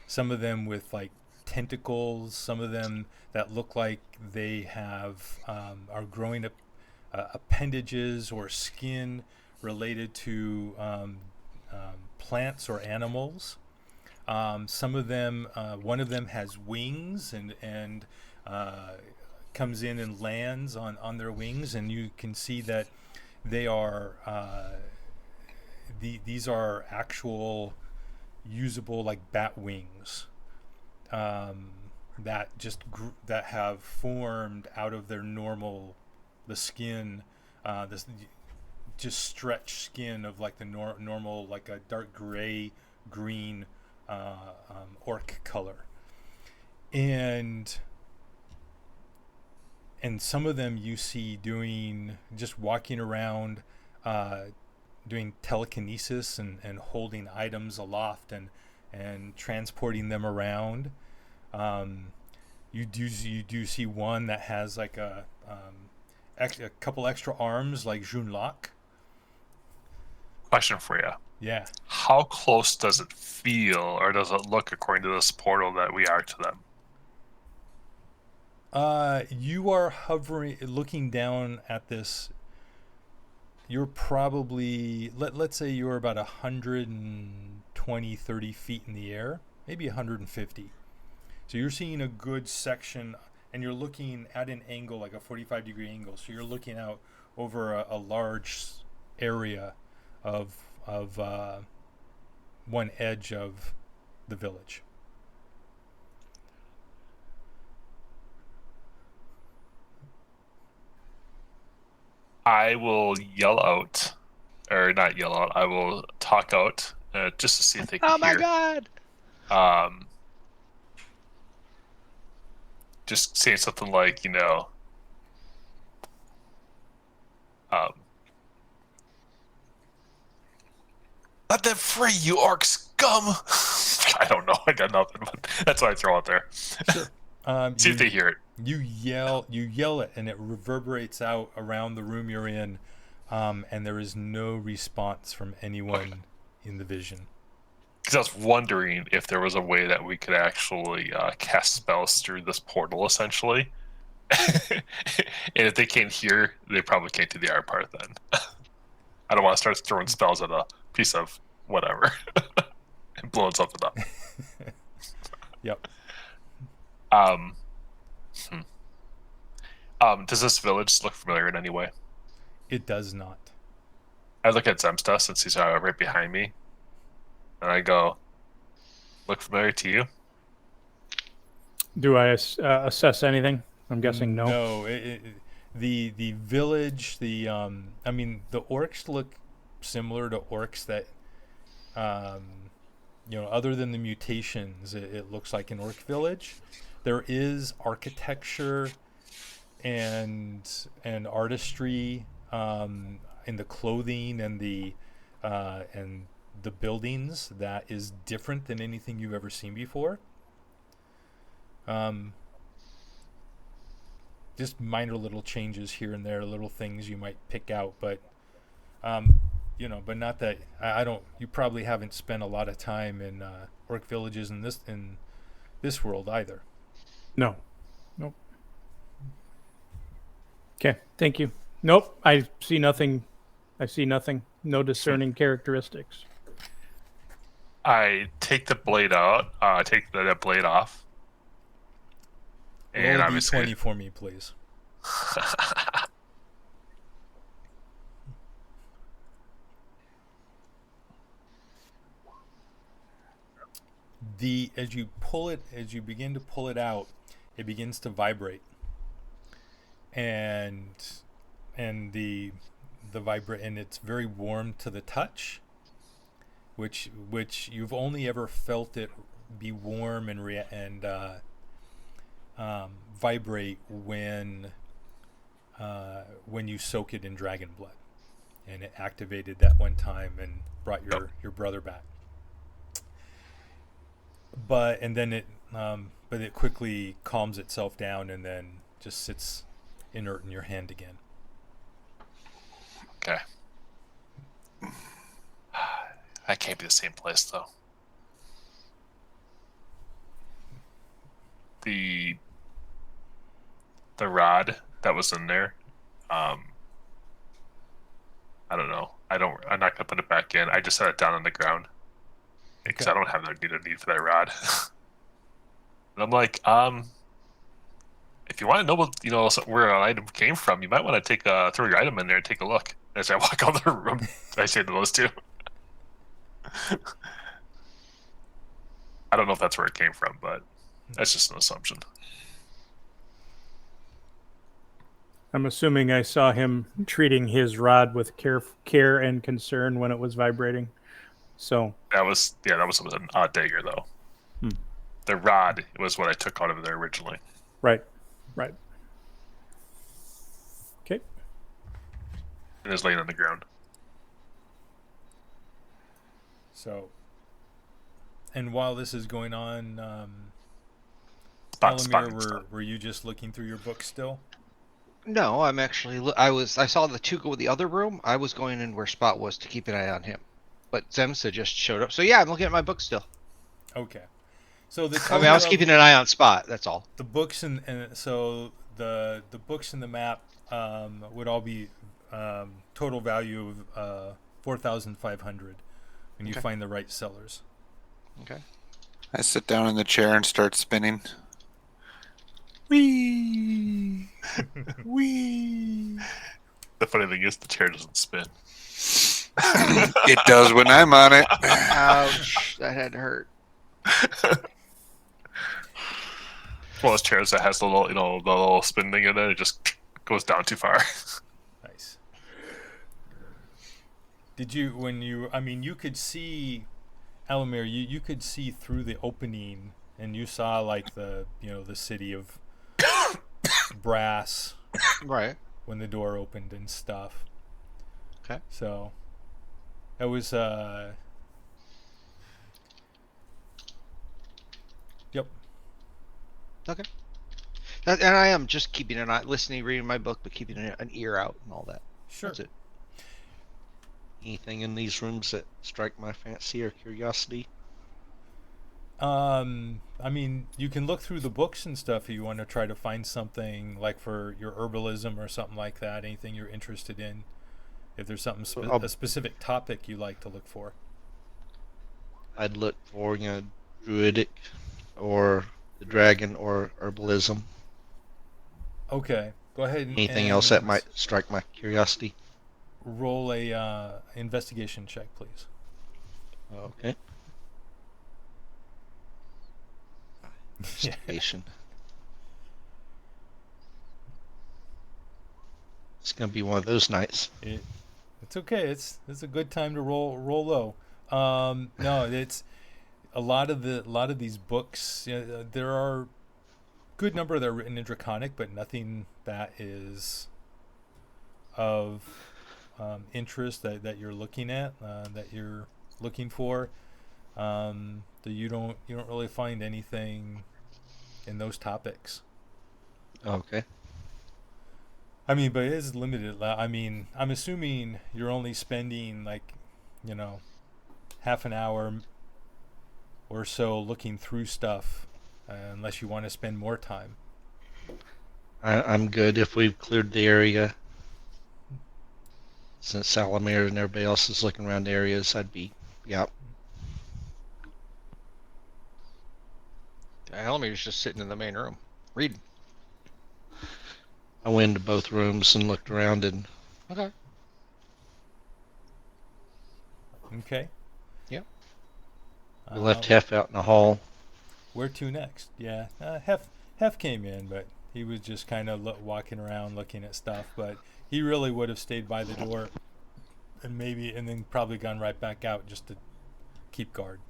some of them with like tentacles, some of them that look like they have are growing up appendages or skin related to plants or animals. Some of them, one of them has wings and comes in and lands on their wings, and you can see that they are these are actual usable like bat wings that that have formed out of their the skin, this just stretched skin of like the normal, like a dark gray green orc color, and and some of them you see just walking around, doing telekinesis and holding items aloft and transporting them around. You do see one that has like a couple extra arms like Junlok. Question for you. Yeah. How close does it feel, or does it look, according to this portal, that we are to them? You are hovering, looking down at this. You're probably, let's say you're about 120, 30 feet in the air, maybe 150. So you're seeing a good section, and you're looking at an angle, like a 45-degree angle. So you're looking out over a large area of one edge of the village. I will yell out, or not yell out. I will talk out just to see if they can Oh my hear. god! Just saying something like, let them free, you orc scum! I don't know. I got nothing, but that's what I throw out there. Sure. See if they hear it. You yell it, and it reverberates out around the room you're in, and there is no response from anyone in the vision. Because I was wondering if there was a way that we could actually cast spells through this portal, essentially. And if they can't hear, they probably can't do the art part then. I don't want to start throwing spells at a piece of whatever and blowing something up. Yep. Does this village look familiar in any way? It does not. I look at Zemsta since he's right behind me, and I go, look familiar to you? Do I assess anything? I'm guessing no. No. The village, the orcs look similar to orcs that, other than the mutations, it looks like an orc village. There is architecture and artistry in the clothing and the buildings that is different than anything you've ever seen before. Just minor little changes here and there, little things you might pick out, but but not that I don't. You probably haven't spent a lot of time in orc villages in this world either. No. Nope. Okay, thank you. Nope, I see nothing. No discerning characteristics. I take the blade out. Take the blade off. Roll a d20 for me, please. As you begin to pull it out, it begins to vibrate, and the vibrate, and it's very warm to the touch, which you've only ever felt it be warm and vibrate when you soak it in dragon blood, and it activated that one time and brought your brother back. But it quickly calms itself down and then just sits inert in your hand again. Okay. That can't be the same place, though. The rod that was in there, I don't know. I'm not gonna put it back in. I just set it down on the ground because I don't have the need for that rod. And I'm like, if you want to know what where an item came from, you might want to throw your item in there and take a look. As I walk out the room, I say to those two. I don't know if that's where it came from, but that's just an assumption. I'm assuming I saw him treating his rod with care and concern when it was vibrating. So that was an odd dagger, though. The rod was what I took out of there originally. Right. and is laying on the ground. So, and while this is going on, Spot Elamir, and stuff. were you just looking through your book still? No, I'm actually. I saw the two go in the other room. I was going in where Spot was to keep an eye on him, but Zemsa just showed up. So yeah, I'm looking at my book still. Okay. So the I mean, I was total keeping of an eye on Spot. That's all. the books and so the books and the map would all be total value of 4,500 when you Okay. find the right sellers. Okay. I sit down in the chair and start spinning. Whee! Whee! The funny thing is, the chair doesn't spin. It does when I'm on it. Ouch! That had to hurt. It's one of those chairs that has the little, the little spin thing in it. It just goes down too far. Nice. Did you when you? I mean, you could see Elamir. You could see through the opening, and you saw like the the city of brass Right. when the door opened and stuff. Okay. So it was yep. Okay. And I am just keeping an eye, listening, reading my book, but keeping an ear out and all that. Sure. That's it. Anything in these rooms that strike my fancy or curiosity? I mean, you can look through the books and stuff if you want to try to find something like for your herbalism or something like that, anything you're interested in. If there's something a specific topic you like to look for. I'd look for, druidic or the dragon or herbalism. Okay, go ahead and Anything else that might strike my curiosity? roll a investigation check, please. Okay. Investigation. It's gonna be one of those nights. It's okay. It's a good time to roll low. No, it's a lot of these books. There are a good number that are written in Draconic, but nothing that is of interest that you're looking at, that you're looking for. That you don't really find anything in those topics. Okay. I mean, but it is limited. I mean, I'm assuming you're only spending like, half an hour or so looking through stuff, unless you want to spend more time. I'm good if we've cleared the area. Since Salamir and everybody else is looking around areas, I'd be, yeah. Elamir's just sitting in the main room, reading. I went into both rooms and looked around, and Okay. Okay. Yep. we left Hef out in the hall. Where to next? Yeah, Hef came in, but he was just kind of walking around looking at stuff. But he really would have stayed by the door, and then probably gone right back out just to keep guard.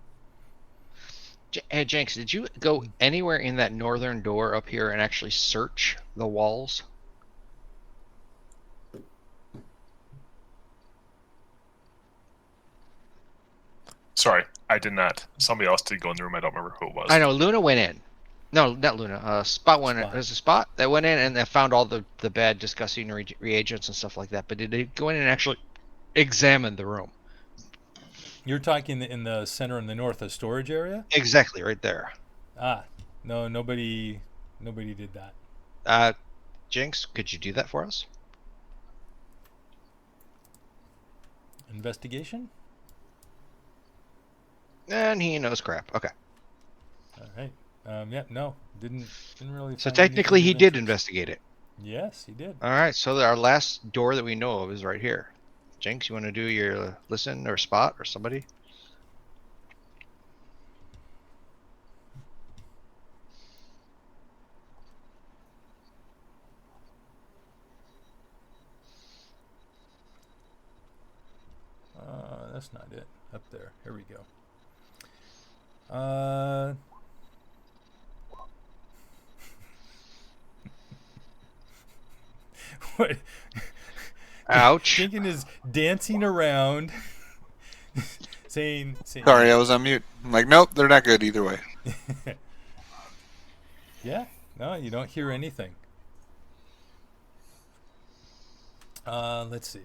Hey, Jenks, did you go anywhere in that northern door up here and actually search the walls? Sorry, I did not. Somebody else did go in the room. I don't remember who it was. I know Luna went in. No, not Luna. Spot went in. Spot. There's a Spot that went in and they found all the bad, disgusting reagents and stuff like that. But did they go in and actually examine the room? You're talking in the center and the north of storage area? Exactly, right there. No, nobody did that. Jinx, could you do that for us? Investigation? And he knows crap. Okay. All right. Yeah, no, didn't really. So find technically, he anything of did interest. investigate it. Yes, he did. All right. So our last door that we know of is right here. Jinx, you want to do your listen or Spot or somebody? That's not it. Up there. Here we go. What? Ouch. Jenkins is dancing around, saying. Sorry, I was on mute. I'm like, nope, they're not good either way. Yeah, no, you don't hear anything. Let's see.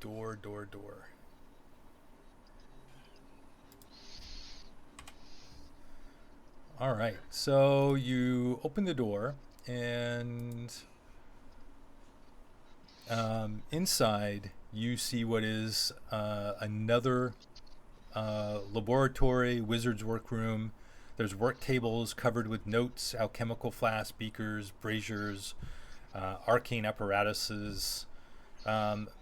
Door. All right, so you open the door, and inside you see what is another laboratory, wizard's workroom. There's work tables covered with notes, alchemical flasks, beakers, braziers, arcane apparatuses.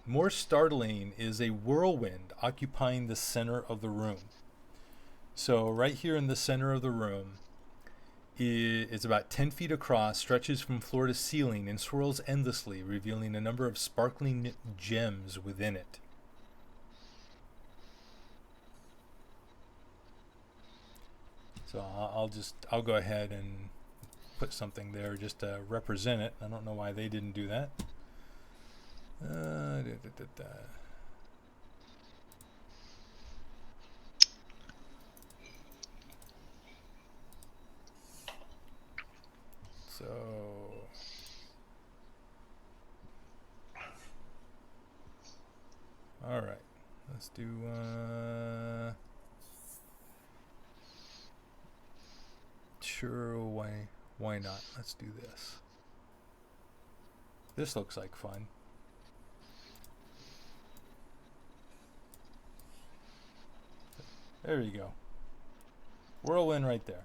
More startling is a whirlwind occupying the center of the room. So right here in the center of the room, it's about 10 feet across, stretches from floor to ceiling, and swirls endlessly, revealing a number of sparkling gems within it. So I'll go ahead and put something there just to represent it. I don't know why they didn't do that. So all right, let's do sure, why not? Let's do this. This looks like fun. There you go. Whirlwind right there.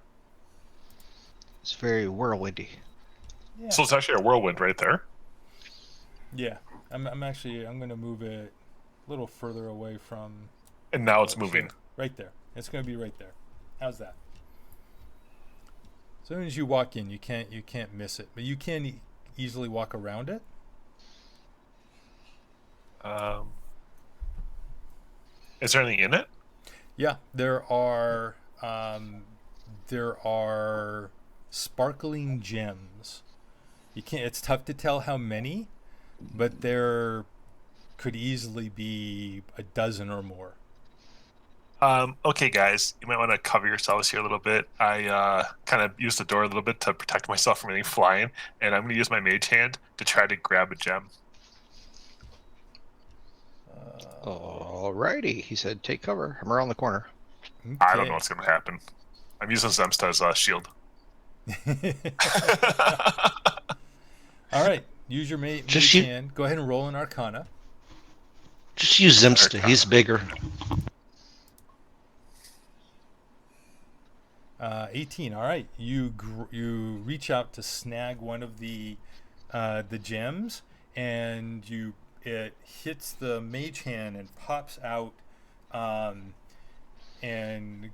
It's very whirlwindy. Yeah. So it's actually a whirlwind right there. Yeah. I'm going to move it a little further away from. And now it's Sure. moving. Right there. It's going to be right there. How's that? As soon as you walk in, you can't miss it, but you can easily walk around it. Is there anything in it? Yeah, there are sparkling gems. You can't. It's tough to tell how many, but there could easily be a dozen or more. Okay, guys, you might want to cover yourselves here a little bit. I kind of used the door a little bit to protect myself from anything flying, and I'm going to use my mage hand to try to grab a gem. Alrighty, he said, take cover. I'm around the corner. I don't know what's going to happen. I'm using Zemsta as a shield. All right, use your mage hand. Go ahead and roll an Arcana. Just use Zemsta. He's bigger. 18. All right, you reach out to snag one of the gems, and it hits the mage hand and pops out, and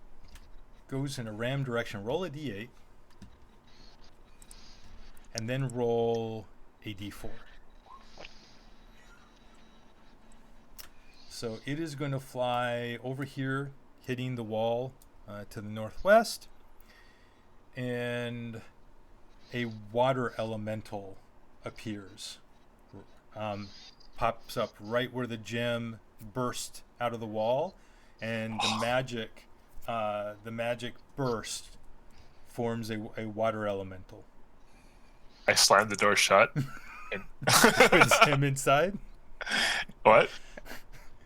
goes in a ram direction. Roll a d8, and then roll a d4. So it is going to fly over here, hitting the wall to the northwest, and a water elemental appears. Pops up right where the gem burst out of the wall, and the magic burst forms a water elemental. I slammed the door shut. And Is him inside? What?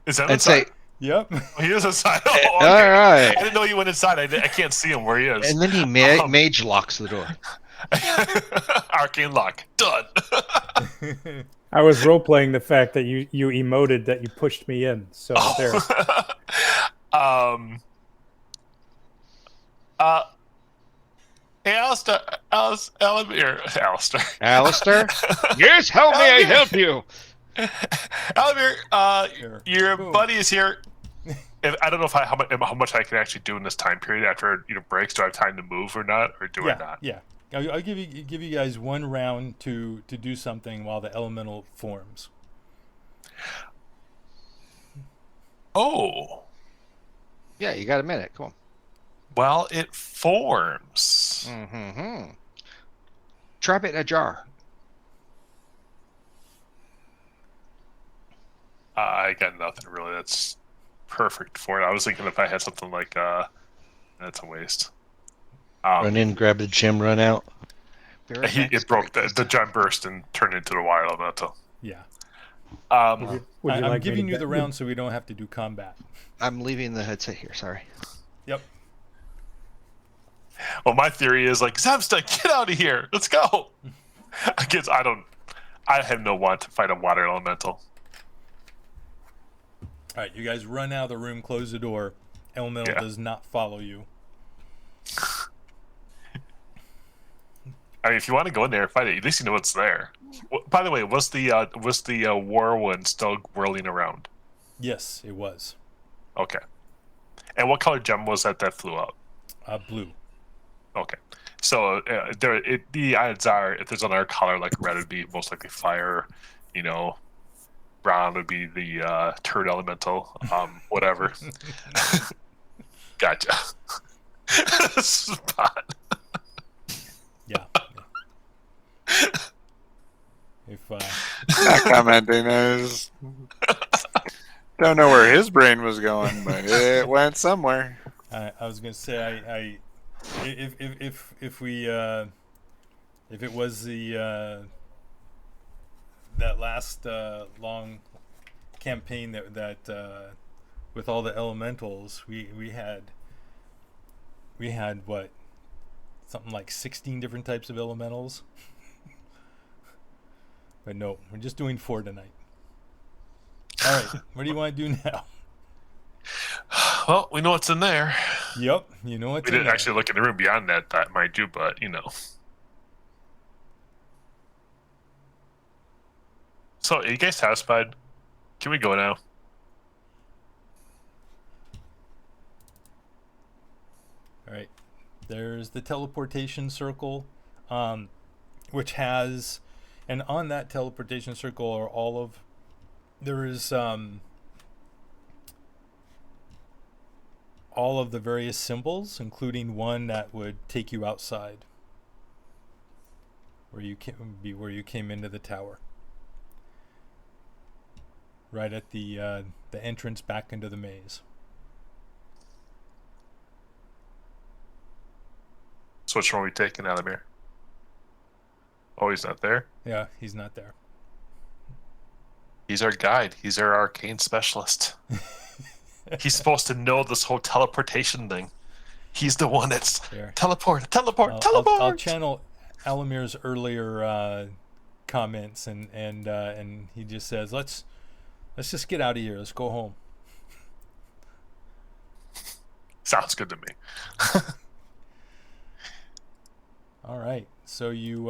Is that I'd inside? say, Yep. He is inside. Oh, okay. all right. I didn't know he went inside. I can't see him where he is. And then he mage locks the door. Arcane lock. Done. I was role playing the fact that you emoted that you pushed me in. So there. Hey, Alistair. Alistair. Alistair? Yes, how may I help you? Alamir, your Boom. buddy is here. I don't know how much I can actually do in this time period after breaks. Do I have time to move or not, or do I not? Yeah. I'll give you guys one round to do something while the elemental forms. Oh, Yeah, you got a minute. Come on. well, it forms. Mm-hmm. Trap it in a jar. I got nothing really. That's perfect for it. I was thinking if I had something like that's a waste. Run in, grab the gem, run out. It broke the gem burst and turned into the wire elemental. Yeah. Would you I'm like me giving to you the bet- round so we don't have to do combat. I'm leaving the headset here. Sorry. Yep. Well, my theory is like, Zamsta, get out of here. Let's go. I have no want to fight a water elemental. All right, you guys run out of the room, close the door. Elemental Yeah. does not follow you. I mean, if you want to go in there and fight it, at least you know what's there. By the way, was the whirlwind still whirling around? Yes, it was. Okay. And what color gem was that flew out? Blue. Okay. So the odds are, if there's another color like red, would be most likely fire. Brown would be the turd elemental. Whatever. Gotcha. Spot. Yeah. If Not commenting. I just don't know where his brain was going, but it went somewhere. I was gonna say if it was the that last long campaign that with all the elementals we had what, something like 16 different types of elementals. But no, we're just doing 4 tonight. All right, what do you want to do now? Well, we know what's in there. Yep, you know what's We in didn't there. actually look in the room beyond that might do, but So, are you guys satisfied? Can we go now? All right, there's the teleportation circle, which has, and on that teleportation circle are there is all of the various symbols, including one that would take you outside, where you came into the tower, right at the entrance back into the maze. So which one are we taking out of here? Oh, he's not there? Yeah, he's not there. He's our guide. He's our arcane specialist. He's supposed to know this whole teleportation thing. He's the one that's There. teleport. I'll channel Alamir's earlier comments, and he just says, let's just get out of here. Let's go home. Sounds good to me. All right, so you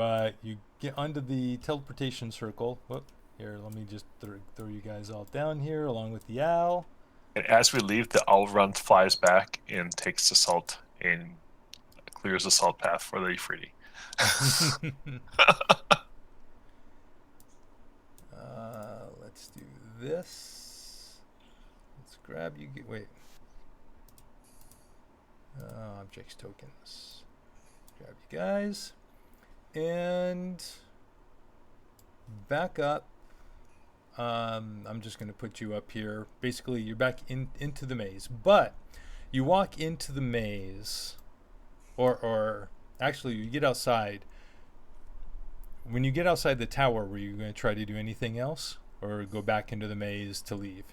get onto the teleportation circle. Whoop, here, let me just throw you guys all down here along with the owl. And as we leave, the owl flies back and takes the salt and clears the salt path for the efreeti. Let's do this. Let's grab you. Wait. Objects tokens. Grab you guys. And back up. I'm just going to put you up here. Basically, you're back into the maze. But you walk into the maze, or actually, you get outside. When you get outside the tower, were you going to try to do anything else, or go back into the maze to leave?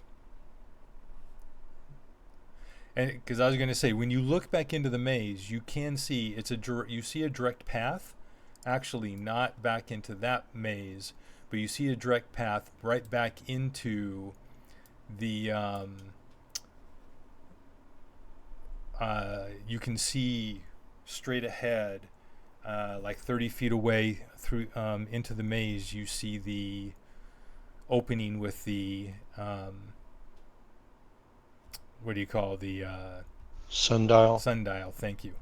And because I was going to say, when you look back into the maze, you can see you see a direct path. Actually, not back into that maze, but you see a direct path right back into the. You can see straight ahead, like 30 feet away through into the maze. You see the opening with the what do you call the Sundial. sundial? Thank you.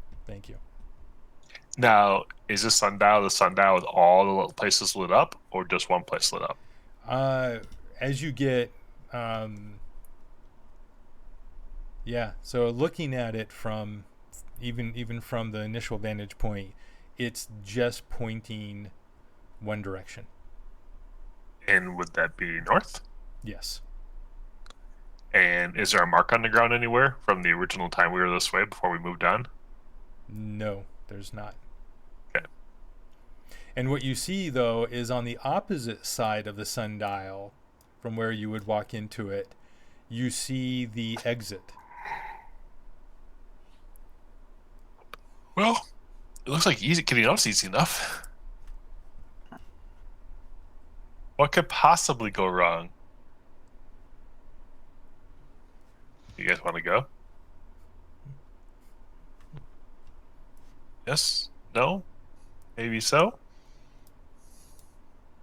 Now, is this the sundial with all the little places lit up, or just one place lit up? As you get, yeah. So looking at it from even from the initial vantage point, it's just pointing one direction. And would that be north? Yes. And is there a mark on the ground anywhere from the original time we were this way before we moved on? No, there's not. Okay. And what you see, though, is on the opposite side of the sundial, from where you would walk into it, you see the exit. Well, it looks like getting out's easy enough. What could possibly go wrong? You guys want to go? Yes? No? Maybe so?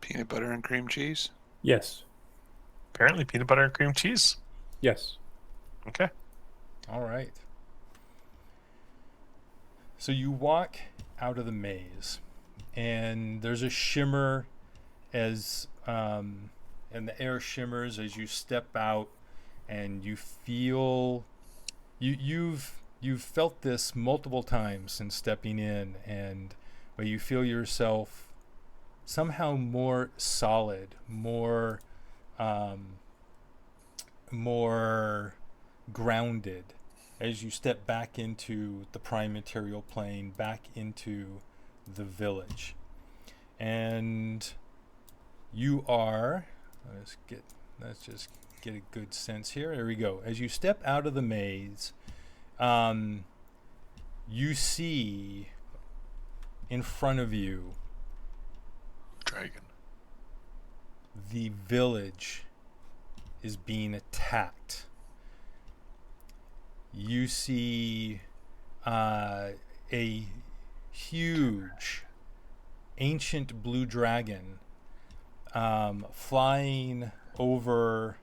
Peanut butter and cream cheese. Yes. Apparently peanut butter and cream cheese. Yes. Okay. All right. So you walk out of the maze, and there's a shimmer as and the air shimmers as you step out, and you feel you've felt this multiple times since stepping in, but you feel yourself somehow more solid, more grounded as you step back into the prime material plane, back into the village. And you are, let's just get a good sense here. There we go. As you step out of the maze, you see in front of you Dragon. the village is being attacked. You see a huge ancient blue dragon flying over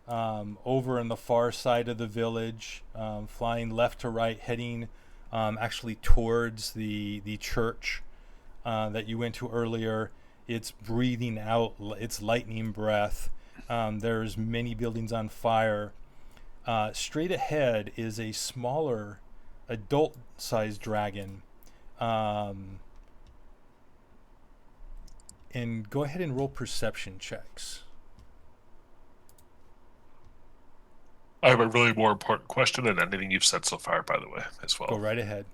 in the far side of the village, flying left to right, heading actually towards the church that you went to earlier. It's breathing out its lightning breath. There's many buildings on fire. Straight ahead is a smaller adult-sized dragon. And go ahead and roll perception checks. I have a really more important question than anything you've said so far, by the way, as well. Go right ahead.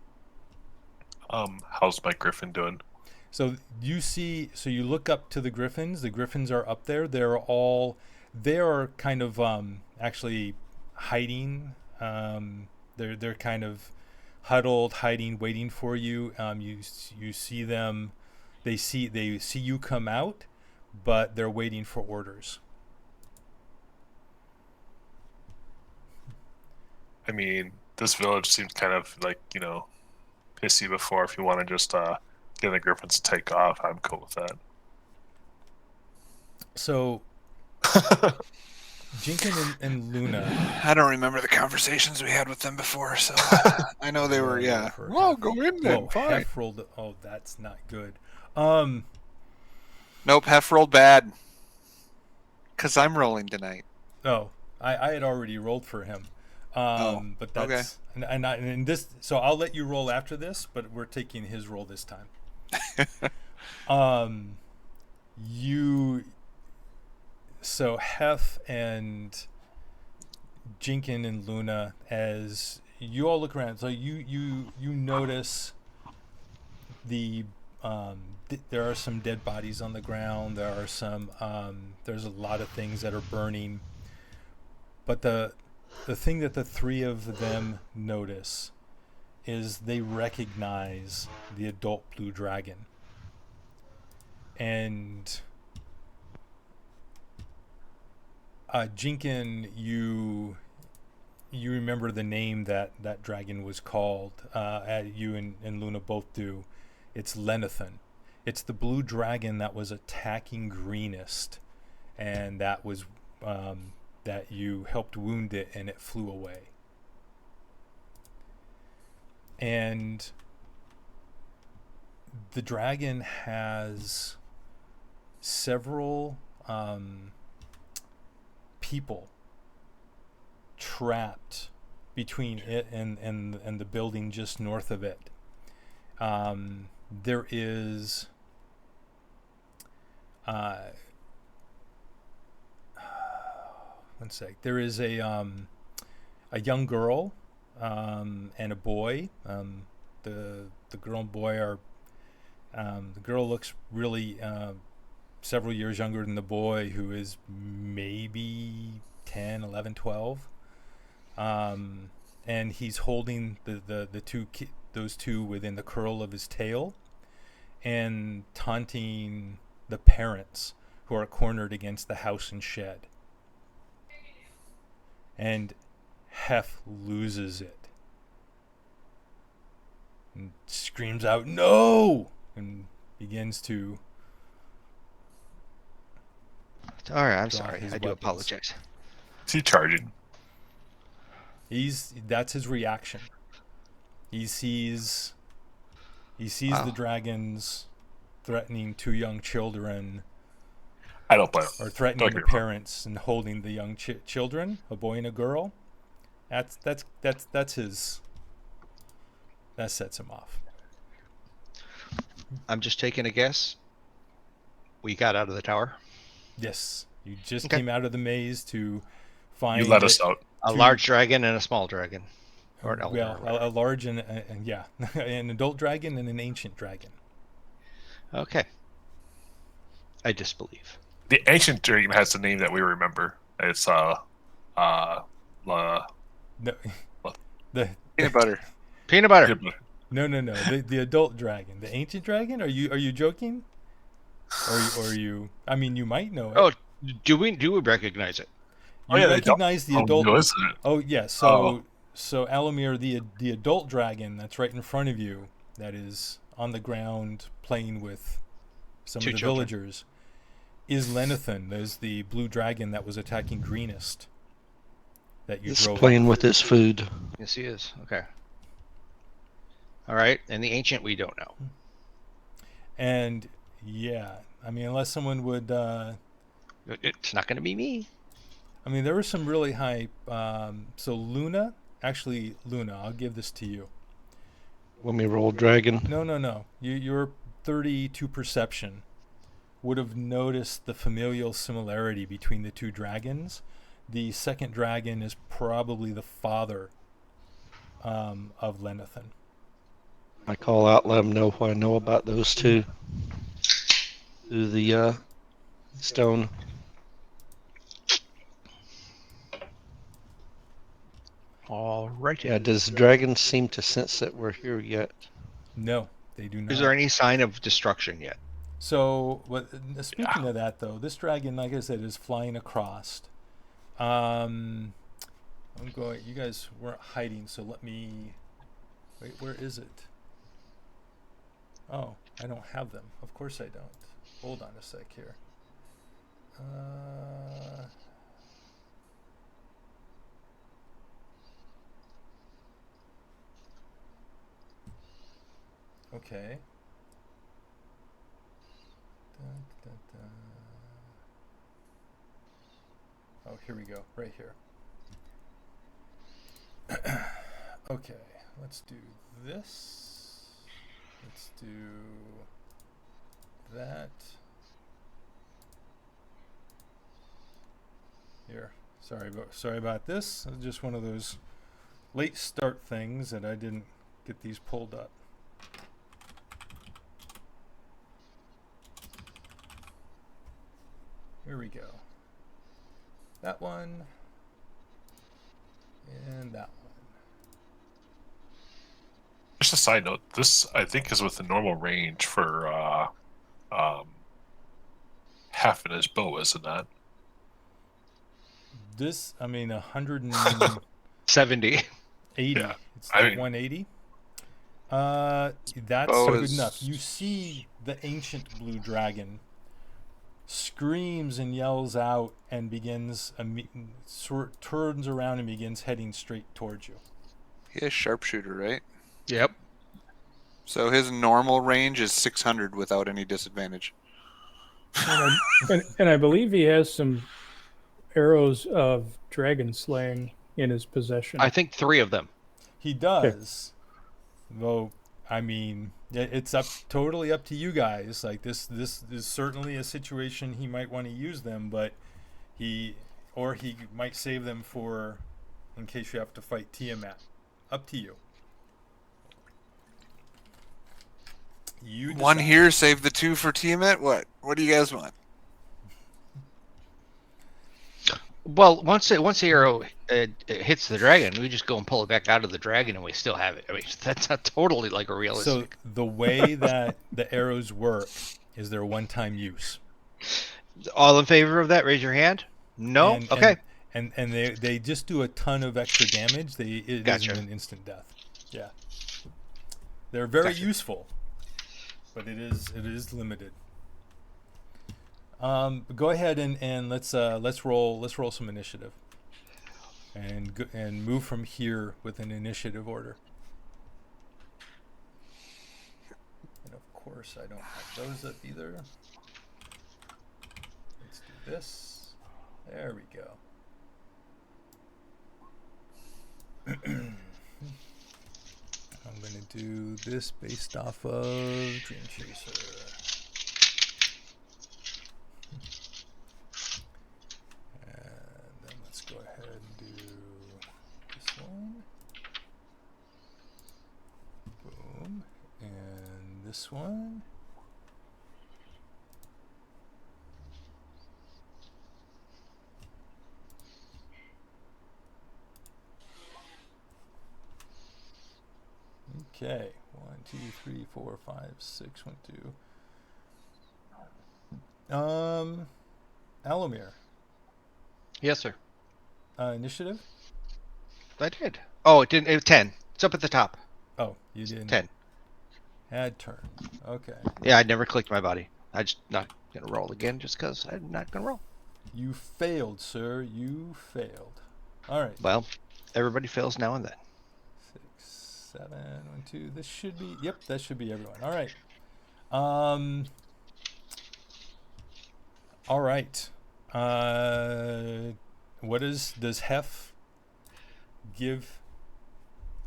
How's my griffin doing? So you look up to the griffins. The griffins are up there. They are kind of actually hiding. They're kind of huddled, hiding, waiting for you. You see them. They see you come out, but they're waiting for orders. I mean, this village seems kind of like, pissy before. If you want to just get the griffins to take off, I'm cool with that. So Jinkin and Luna. I don't remember the conversations we had with them before, so I know they were, yeah. For Well, go in then, fine. Hef rolled. Oh, that's not good. Nope, Hef rolled bad. Because I'm rolling tonight. Oh, I had already rolled for him. But that's okay. and this. So I'll let you roll after this, but we're taking his roll this time. So Hef and Jinkin and Luna, as you all look around, so you notice there are some dead bodies on the ground. There are some there's a lot of things that are burning. But the thing that the three of them notice is they recognize the adult blue dragon. And Jinkin, you remember the name that dragon was called. You and Luna both do. It's Lenathan. It's the blue dragon that was attacking Greenest, and that was that you helped wound it, and it flew away. And the dragon has several people trapped between it and the building just north of it. There is one sec. There is a young girl and a boy. The girl and boy are the girl looks really several years younger than the boy, who is maybe 10, 11, 12. And he's holding those two within the curl of his tail and taunting the parents who are cornered against the house and shed. And Hef loses it and screams out, "No!" and begins to All right, I'm draw sorry. his I do weapons. apologize. Is he charging? That's his reaction. He sees Wow. the dragons threatening two young children, I don't blame him. or threatening Don't the get me wrong. parents and holding the young children, a boy and a girl. That's his. That sets him off. I'm just taking a guess. We got out of the tower. Yes, you just Okay. came out of the maze to find You let us out. A Two- large dragon and a small dragon. Or an elder. well, or whatever. a large and yeah, an adult dragon and an ancient dragon. Okay. I disbelieve. The ancient dragon has the name that we remember. It's No, the Peanut butter. Peanut butter. no. The adult dragon, the ancient dragon. Are you joking? Or are you? I mean, you might know it. Oh, do we recognize it? You yeah, they recognize the adult. No, isn't it? Oh yeah, so Alamir, the adult dragon that's right in front of you, that is on the ground playing with some Two of the children. villagers, is Lenathan. There's the blue dragon that was attacking Greenest that you It's drove. playing with his food. Yes, he is. Okay. All right. And the ancient we don't know. And yeah, I mean, unless someone would, It's not going to be me. I mean, there was some really high. So Luna, I'll give this to you. When we roll dragon, No. Your 32 perception would have noticed the familial similarity between the two dragons. The second dragon is probably the father of Lenathan. I call out, let him know what I know about those two. Through the stone. All right. Yeah, does dragon seem to sense that we're here yet? No, they do not. Is there any sign of destruction yet? So, speaking of that, though, this dragon, like I said, is flying across. I'm going. You guys weren't hiding, so let me. Wait, where is it? Oh, I don't have them. Of course I don't. Hold on a sec here. Okay. Dun, dun, dun. Oh, here we go. Right here. Okay, let's do this. Let's do that. Here. Sorry about this. It's just one of those late start things that I didn't get these pulled up. Here we go. That one. And that one. Just a side note, this I think is with the normal range for half in his bow, isn't that? This, I mean, 180. 70. Yeah. It's I like mean- 180. That's bow good is- enough. You see the ancient blue dragon screams and yells out and begins turns around and begins heading straight towards you. He is sharpshooter, right? Yep. So his normal range is 600 without any disadvantage. And I believe he has some arrows of dragon slaying in his possession. I think 3 of them. He does. Though, I mean, it's totally up to you guys. Like this is certainly a situation he might want to use them, but he or he might save them for in case you have to fight Tiamat. Up to you. You One decide. here, save the 2 for Tiamat. What? What do you guys want? Well, once the arrow hits the dragon, we just go and pull it back out of the dragon, and we still have it. I mean, that's not totally like a So realistic. the way that the arrows work is their one-time use. All in favor of that? Raise your hand. No. And, Okay. And they just do a ton of extra damage. It Gotcha. isn't an instant death. Yeah. They're very Gotcha. useful, but it is limited. Go ahead and let's roll some initiative, and move from here with an initiative order. And of course, I don't have those up either. Let's do this. There we go. I'm going to do this based off of Dream Chaser. And then let's go ahead and do this one. Boom. And this one. Okay, 1, 2, 3, 4, 5, 6, 1, 2. Alomir, Yes, sir. initiative? I did. Oh, it didn't. It was 10. It's up at the top. Oh, you didn't. 10. Add turn. Okay. Yeah, I never clicked my body. I just not gonna roll again just because I'm not gonna roll. You failed, sir. You failed. All right. Well, everybody fails now and then. 6, 7, 1, 2. This should be. Yep, that should be everyone. All right. All right. What does Hef give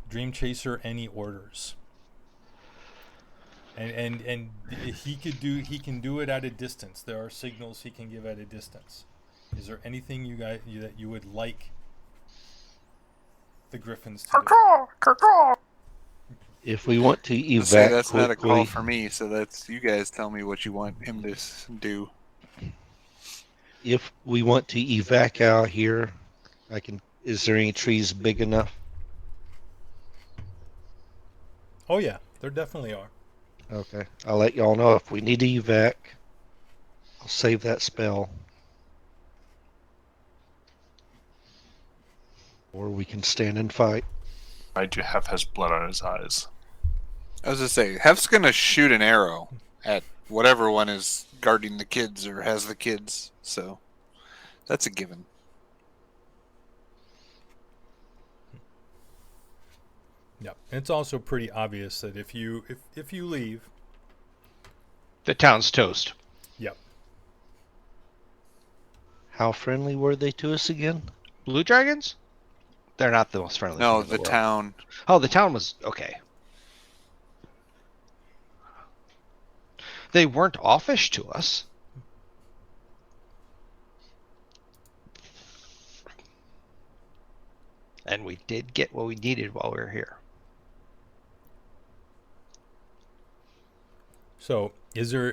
Dream Chaser any orders? And he can do it at a distance. There are signals he can give at a distance. Is there anything that you would like the Griffins to do? If we want to Let's say evac that's not a call quickly, for me, so that's you guys tell me what you want him to do. if we want to evac out here, I can. Is there any trees big enough? Oh yeah, there definitely are. Okay, I'll let y'all know if we need to evac. I'll save that spell, or we can stand and fight. I do have has blood on his eyes. I was gonna say, Hef's gonna shoot an arrow at whatever one is guarding the kids or has the kids, so that's a given. Yep. And it's also pretty obvious that if you leave, The town's toast. yep. How friendly were they to us again? Blue dragons? They're not the most friendly. No, thing in the world. town. Oh, the town was okay. They weren't offish to us. And we did get what we needed while we were here. So is there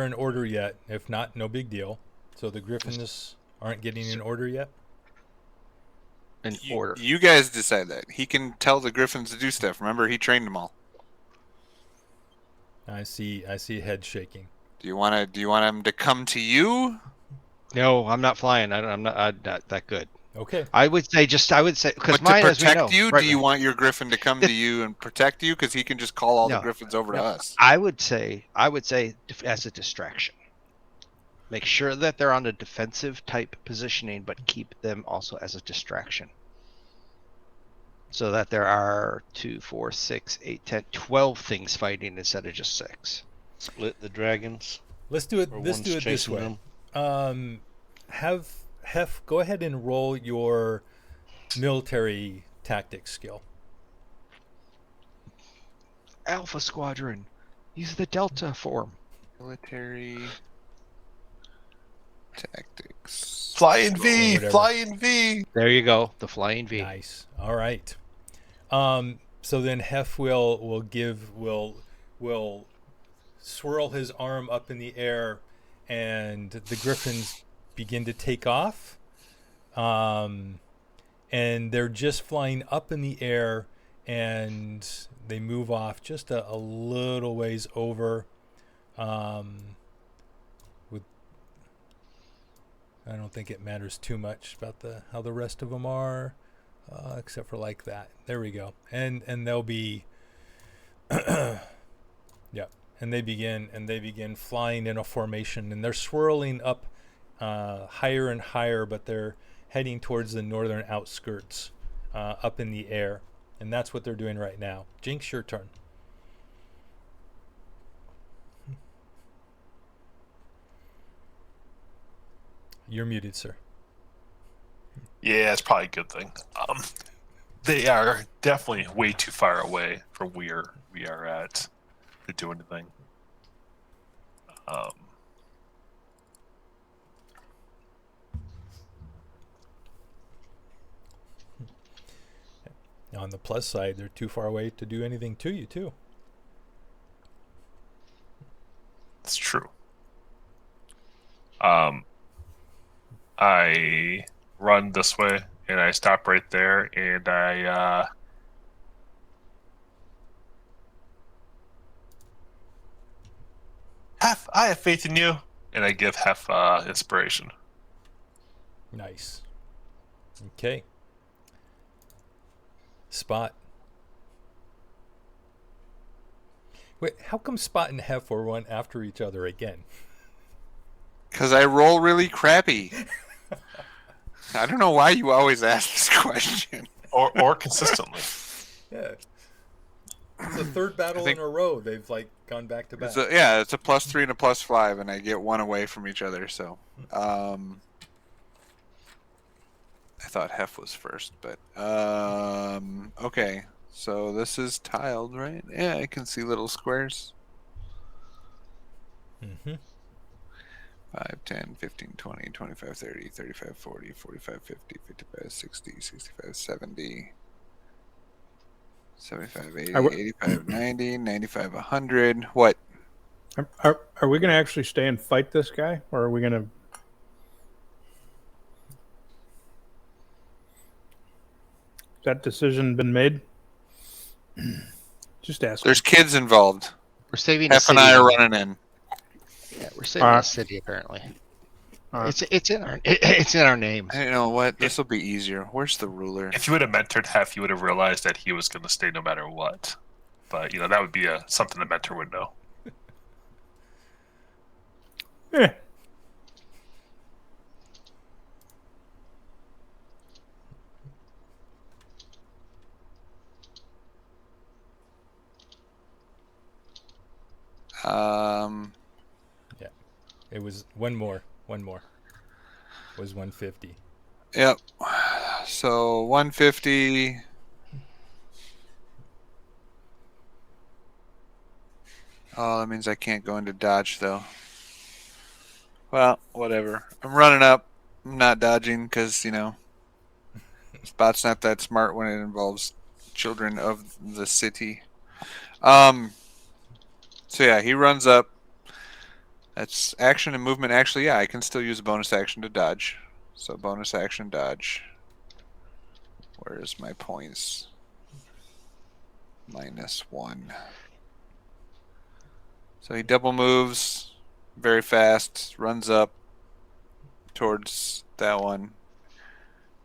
an order yet? If not, no big deal. So the Griffins aren't getting an order yet? In order. You guys decide that. He can tell the Griffins to do stuff. Remember, he trained them all. I see head shaking. Do you want him to come to you? No, I'm not flying. I'm not that good. Okay. I would say because But mine, to as we know, protect you, right, do you want your Griffin to come to you and protect you? Because he can just call all the No. Griffins over to us. I would say as a distraction. Make sure that they're on a defensive type positioning, but keep them also as a distraction. So that there are 2, 4, 6, 8, 10, 12 things fighting instead of just 6. Split the dragons. Let's do it. Or Let's one's do it this chasing way. them. Have Hef go ahead and roll your military tactics skill. Alpha Squadron. Use the Delta form. Military. Tactics. Flying Or V, whatever. flying V. There you go. The flying V. Nice. All right. So then Hef will swirl his arm up in the air, and the griffins begin to take off. And they're just flying up in the air, and they move off just a little ways over. With I don't think it matters too much about how the rest of them are, except for like that. There we go. And they'll be, yeah. And they begin flying in a formation, and they're swirling up higher and higher, but they're heading towards the northern outskirts, up in the air, and that's what they're doing right now. Jinx, your turn. You're muted, sir. Yeah, it's probably a good thing. They are definitely way too far away from where we are at to do anything. On the plus side, they're too far away to do anything to you, too. It's true. I run this way, and I stop right there, and I have faith in you, and I give Hef inspiration. Nice. Okay. Spot. Wait, how come Spot and Hef were one after each other again? Because I roll really crappy. I don't know why you always ask this question. Or consistently. Yeah. It's the third battle in a row. They've gone back to back. It's a +3 and a +5, and I get one away from each other. So, I thought Hef was first, but okay. So this is tiled, right? Yeah, I can see little squares. Mm-hmm. 5, 10, 15, 20, 25, 30, 35, 40, 45, 50, 55, 60, 65, 70, 75, 80, 85, 90, 95, 100. What? Are we going to actually stay and fight this guy, or are we going to? Has that decision been made? Just ask. There's kids involved. We're saving Hef the city. and I are running in. Yeah, we're saving the city apparently. It's in our names. You know what? This will be easier. Where's the ruler? If you would have mentored Hef, you would have realized that he was going to stay no matter what. But that would be something the mentor would know. Yeah. Yeah. It was one more. It was 150. Yep. So 150. Oh, that means I can't go into dodge though. Well, whatever. I'm running up. I'm not dodging because Spot's not that smart when it involves children of the city. So yeah, he runs up. That's action and movement. Actually, yeah, I can still use a bonus action to dodge. So bonus action dodge. Where's my points? -1. So he double moves very fast, runs up towards that one,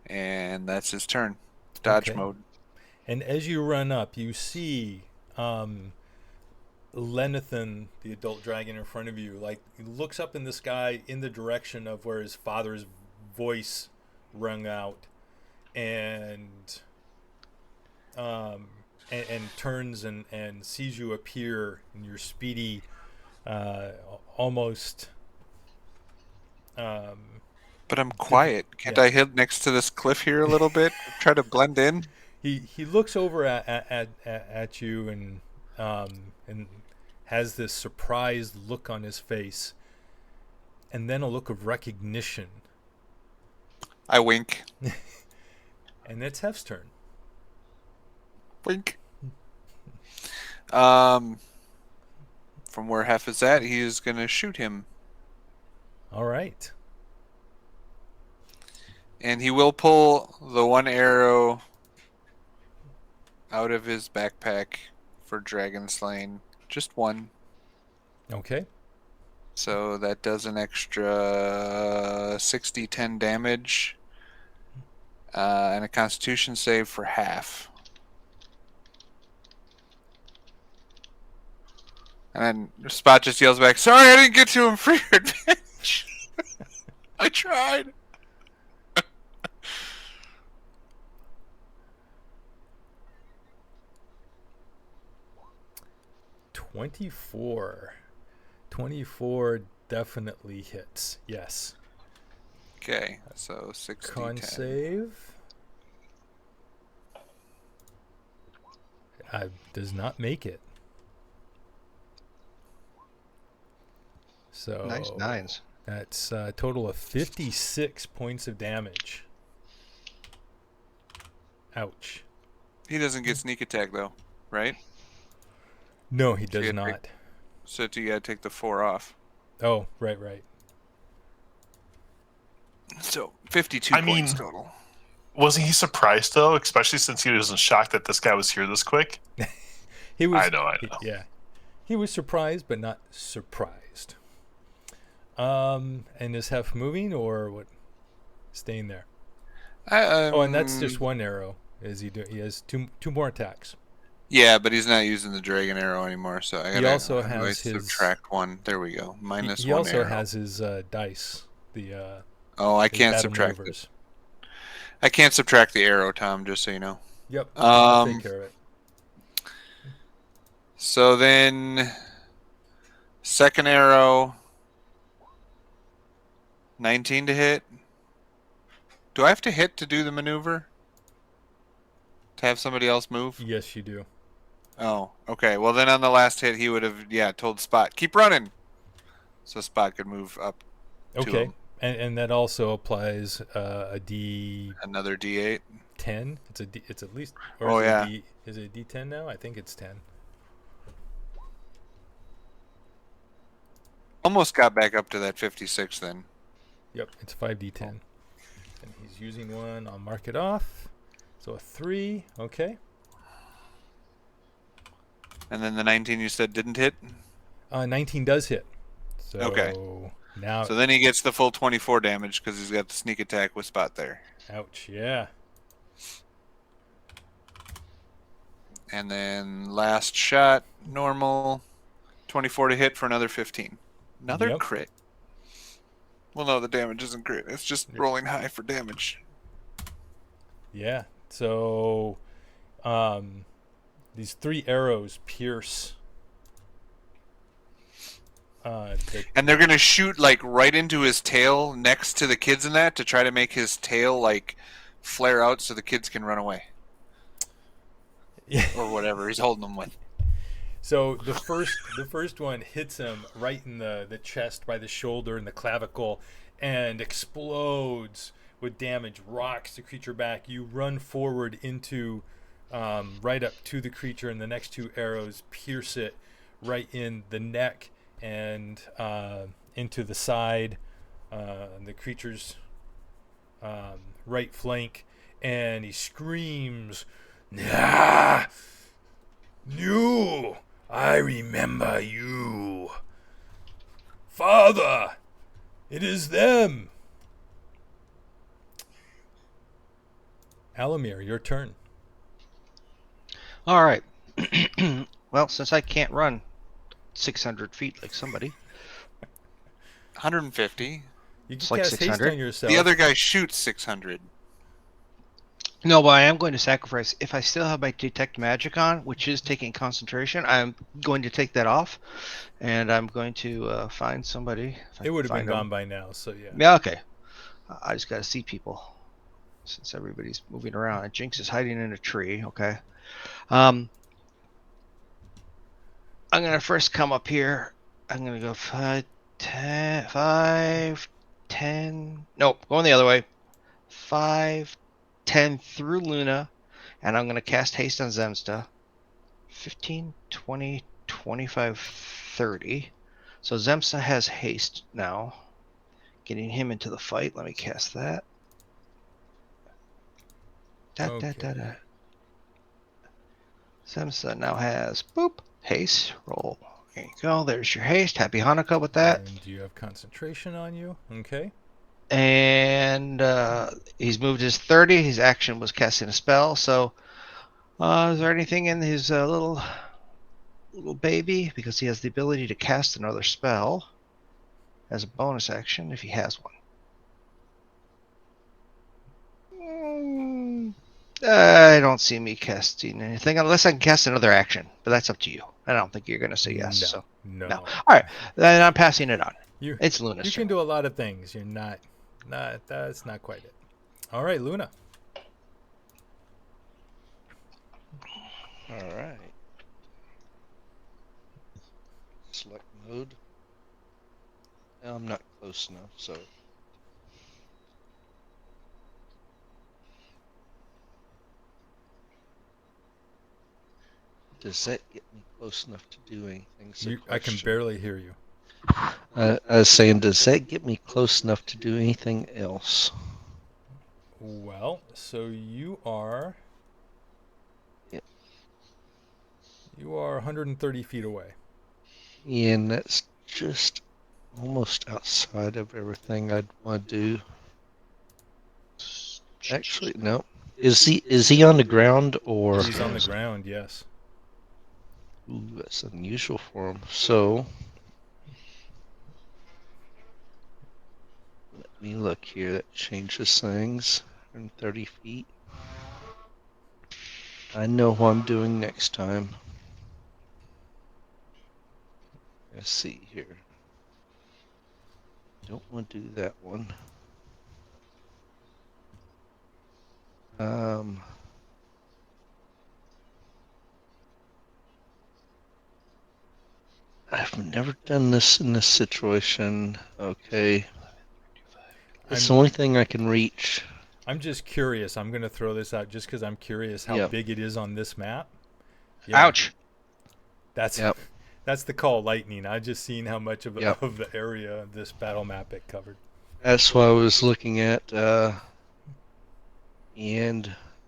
and that's his turn. Dodge mode. And as you run up, you see Lenathan, the adult dragon in front of you, he looks up in the sky in the direction of where his father's voice rung out, and turns and sees you appear in your speedy, almost. But I'm quiet. Can't I hit next to this cliff here a little bit? Try to blend in. He looks over at you and has this surprised look on his face, and then a look of recognition. I wink. And it's Hef's turn. Wink. From where Hef is at, he is going to shoot him. All right. And he will pull the one arrow out of his backpack for dragon slaying. Just one. Okay. So that does an extra 60-10 damage. And a constitution save for half. And then Spot just yells back, "Sorry, I didn't get to him for your advantage." I tried. $24. 24 definitely hits. Yes. Okay, so 60. Con 10. save. Does not make it. So Nice nines. that's a total of 56 points of damage. Ouch. He doesn't get sneak attack though, right? No, he does you not. So you gotta take the 4 off. Oh, right. So 52 I points mean- total. Wasn't he surprised though, especially since he was in shock that this guy was here this quick? He was. I know. Yeah, he was surprised, but not surprised. And is Hef moving or what? Staying there. Oh, and that's just one arrow. Is he do? He has two more attacks. Yeah, but he's not using the dragon arrow anymore, so I gotta also how do I has his- subtract one. There we go. Minus He one also arrow. has his dice. The Oh, I his can't battle subtract it. maneuvers. I can't subtract the arrow, Tom, just so you know. Yep. I'll take Um, care of it. So then, second arrow, 19 to hit. Do I have to hit to do the maneuver? To have somebody else move? Yes, you do. Oh, okay. Well, then on the last hit, he would have, told Spot, keep running. So Spot could move up to Okay. him. And that also applies a D10. Another D8. It's a D. It's at least. Or Oh, is yeah. It a D, is it a D10 now? I think it's 10. Almost got back up to that 56 then. Yep, it's 5D10. And he's using one. I'll mark it off. So a 3. Okay. And then the 19 you said didn't hit? 19 does hit. So Okay. now, So then he gets the full 24 damage because he's got the sneak attack with Spot there. ouch. Yeah. And then last shot, normal, 24 to hit for another 15. Another Yep. crit. Well, no, the damage isn't crit. It's just rolling high for damage. Yeah. So these 3 arrows pierce. And they're going to shoot like right into his tail next to the kids in that to try to make his tail like flare out so the kids can run away. Or whatever he's holding them with. So the first one hits him right in the chest by the shoulder and the clavicle and explodes with damage, rocks the creature back. You run forward into right up to the creature, and the next 2 arrows pierce it right in the neck and into the side, the creature's right flank, and he screams, "Ah! You! I remember you! Father! It is them!" Alamir, your turn. All right. Well, since I can't run 600 feet like somebody, 150. You can It's like cast haste 600. on yourself. The other guy shoots 600. no, but I am going to sacrifice. If I still have my detect magic on, which is taking concentration, I'm going to take that off, and I'm going to find somebody. If I It would have can been find them. gone by now, so yeah. Yeah, okay. I just got to see people since everybody's moving around. And Jinx is hiding in a tree. Okay. I'm gonna first come up here. I'm gonna go 5, 10, 5, 10. Nope, going the other way. 5, 10 through Luna, and I'm going to cast haste on Zemsta. 15, 20, 25, 30. So Zemsta has haste now. Getting him into the fight. Let me cast that. Okay. Zemsta now has boop haste. Roll. There you go. There's your haste. Happy Hanukkah with that. And do you have concentration on you? Okay. And he's moved his 30. His action was casting a spell. So, is there anything in his little baby? Because he has the ability to cast another spell as a bonus action if he has one. I don't see me casting anything unless I can cast another action, but that's up to you. I don't think you're going to say yes. So No. no. All right, then I'm passing it on. You It's Luna's you turn. can do a lot of things. You're not. That's not quite it. All right, Luna. All right. Select mode. I'm not close enough, so. Does that get me close enough to do anything? I can barely hear you. I was saying, does that get me close enough to do anything else? Well, so you are. Yep. You are 130 feet away. And that's just almost outside of everything I'd want to do. Actually, no. Is he on the ground or? He's on the ground. Yes. Ooh, that's unusual for him. So let me look here. That changes things. 130 feet. I know what I'm doing next time. Let's see here. Don't want to do that one. I've never done this in this situation. Okay. It's the only thing I can reach. I'm just curious. I'm going to throw this out just because I'm curious how Yep. big it is on this map. Yeah. Ouch. That's Yep. That's the call lightning. I just seen how much of, Yep. of the area of this battle map it covered. That's what I was looking at. And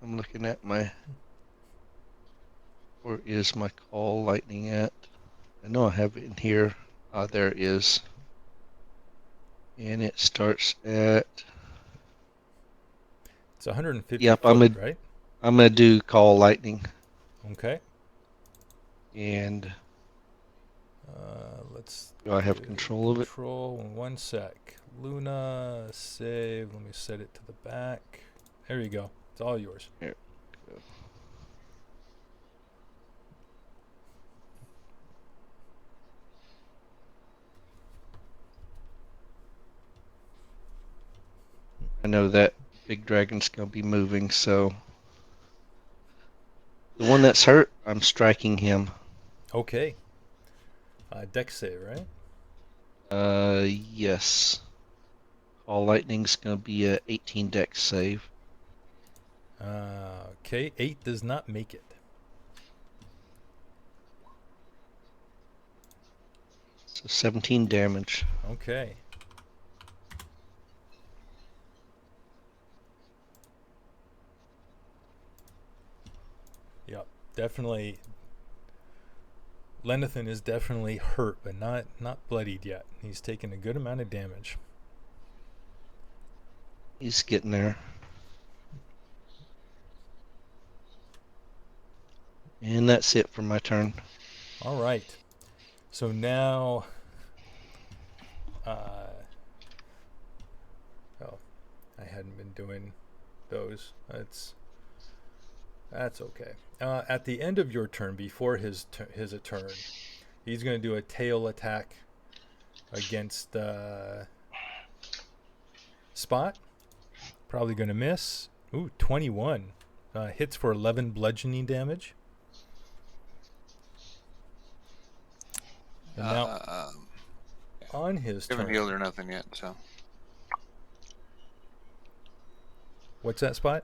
I'm looking at my. Where is my call lightning at? I know I have it in here. There it is. And it starts at. It's 150 Yep, foot, right? I'm gonna do call lightning. Okay. And let's. do I have control of it? Control. 1 sec. Luna, save. Let me set it to the back. There you go. It's all yours. Here we go. I know that big dragon's gonna be moving, so the one that's hurt, I'm striking him. Okay. Dex save, right? Yes. All lightning's gonna be a 18 dex save. Okay. 8 does not make it. So 17 damage. Okay. Yep. Definitely. Lenathan is definitely hurt, but not bloodied yet. He's taken a good amount of damage. He's getting there. And that's it for my turn. All right. So now, I hadn't been doing those. That's okay. At the end of your turn, before his turn, he's going to do a tail attack against Spot. Probably going to miss. Ooh, 21. Hits for 11 bludgeoning damage. And now, on his We haven't turn. healed or nothing yet, so. What's that spot?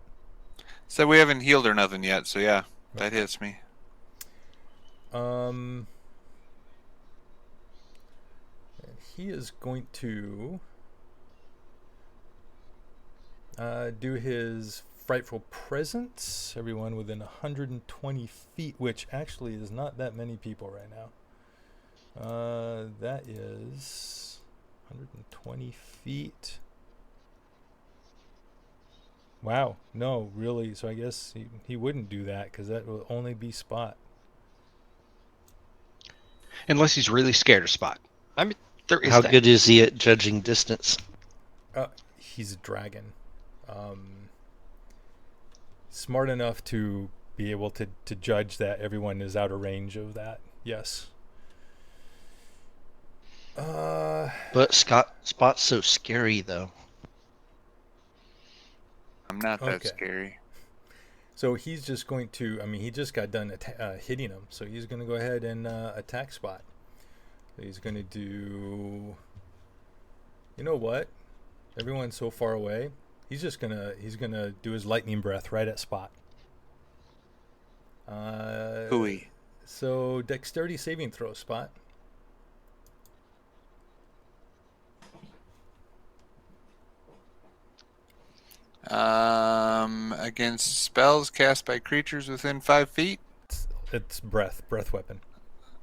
So we haven't healed or nothing yet, so yeah, that hits me. And he is going to do his frightful presence. Everyone within 120 feet, which actually is not that many people right now. That is 120 feet. Wow, no, really. So I guess he wouldn't do that because that will only be Spot. Unless he's really scared of Spot. I mean, there is How that. good is he at judging distance? He's a dragon. Smart enough to be able to judge that everyone is out of range of that. Yes. But Spot's so scary, though. I'm not that Okay. scary. So he's just going to, I mean, he just got done hitting him. So he's going to go ahead and attack Spot. So he's going to do, you know what? Everyone's so far away. He's going to do his lightning breath right at Spot. Hooey. So dexterity saving throw, Spot. Against spells cast by creatures within 5 feet. It's breath weapon.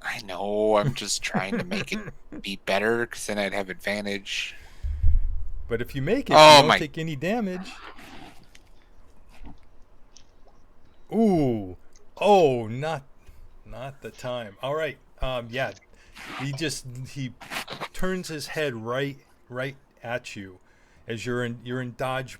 I know. I'm just trying to make it be better, because then I'd have advantage. But if you make it, Oh, you don't take any damage. Ooh. Oh, not the time. All right. Yeah. He turns his head right at you as you're in dodge,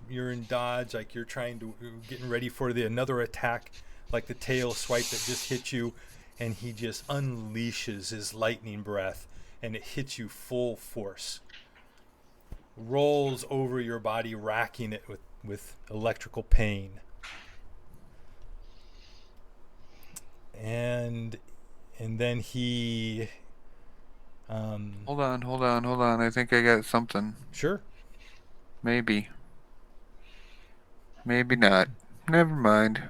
like you're getting ready for another attack, like the tail swipe that just hit you, and he just unleashes his lightning breath and it hits you full force. Rolls over your body, racking it with electrical pain. And then he Hold on. I think I got something. Sure. Maybe not. Never mind.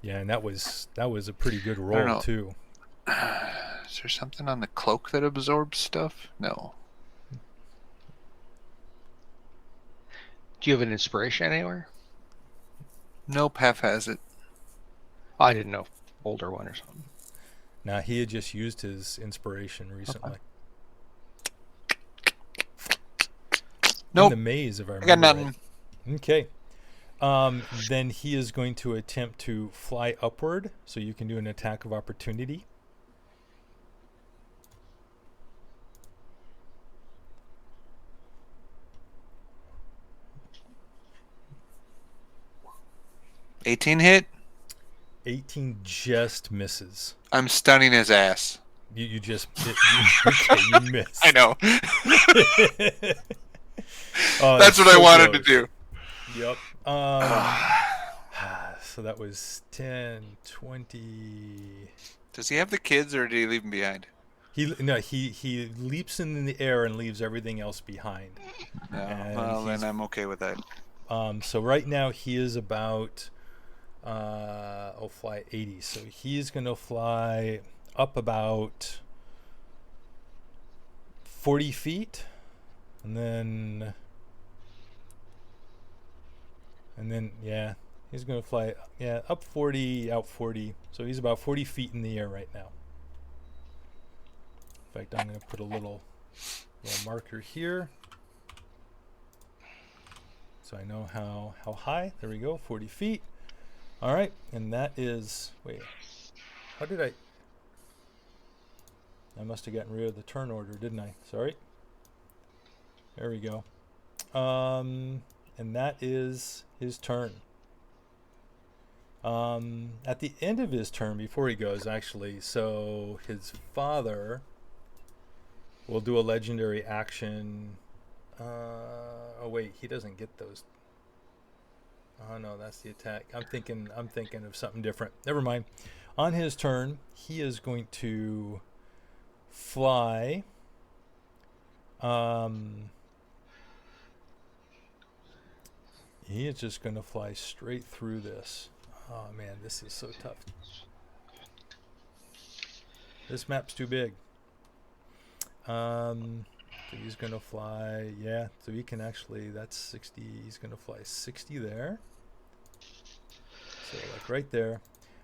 Yeah, and that was a pretty good don't roll know. too. Is there something on the cloak that absorbs stuff? No. Do you have an inspiration anywhere? Nope, half has it. I didn't know. Older one or something. Now he had just used his inspiration recently. Nope. In the maze, if I I remember. got nothing. Right. Okay. Then he is going to attempt to fly upward, so you can do an attack of opportunity. $18 hit? 18 just misses. I'm stunning his ass. You just okay, you missed. I know. Oh, That's what I so wanted close. to do. Yep. So that was 10, 20. Does he have the kids, or did he leave them behind? He leaps in the air and leaves everything else behind. No. And Well, then I'm okay with that. So right now he is about fly 80. So he's gonna fly up about 40 feet, and then yeah, he's gonna fly up 40, out 40. So he's about 40 feet in the air right now. In fact, I'm gonna put a little marker here, so I know how high. There we go, 40 feet. All right, and that is, wait, how did I must have gotten rid of the turn order, didn't I? Sorry. There we go. And that is his turn. At the end of his turn, before he goes, actually, so his father will do a legendary action. Oh wait, he doesn't get those. Oh no, that's the attack. I'm thinking of something different. Never mind. On his turn, he is going to fly. He is just going to fly straight through this. Oh man, this is so tough. This map's too big. So he's going to fly, yeah, so he can actually, that's 60, he's going to fly 60 there. So like right there.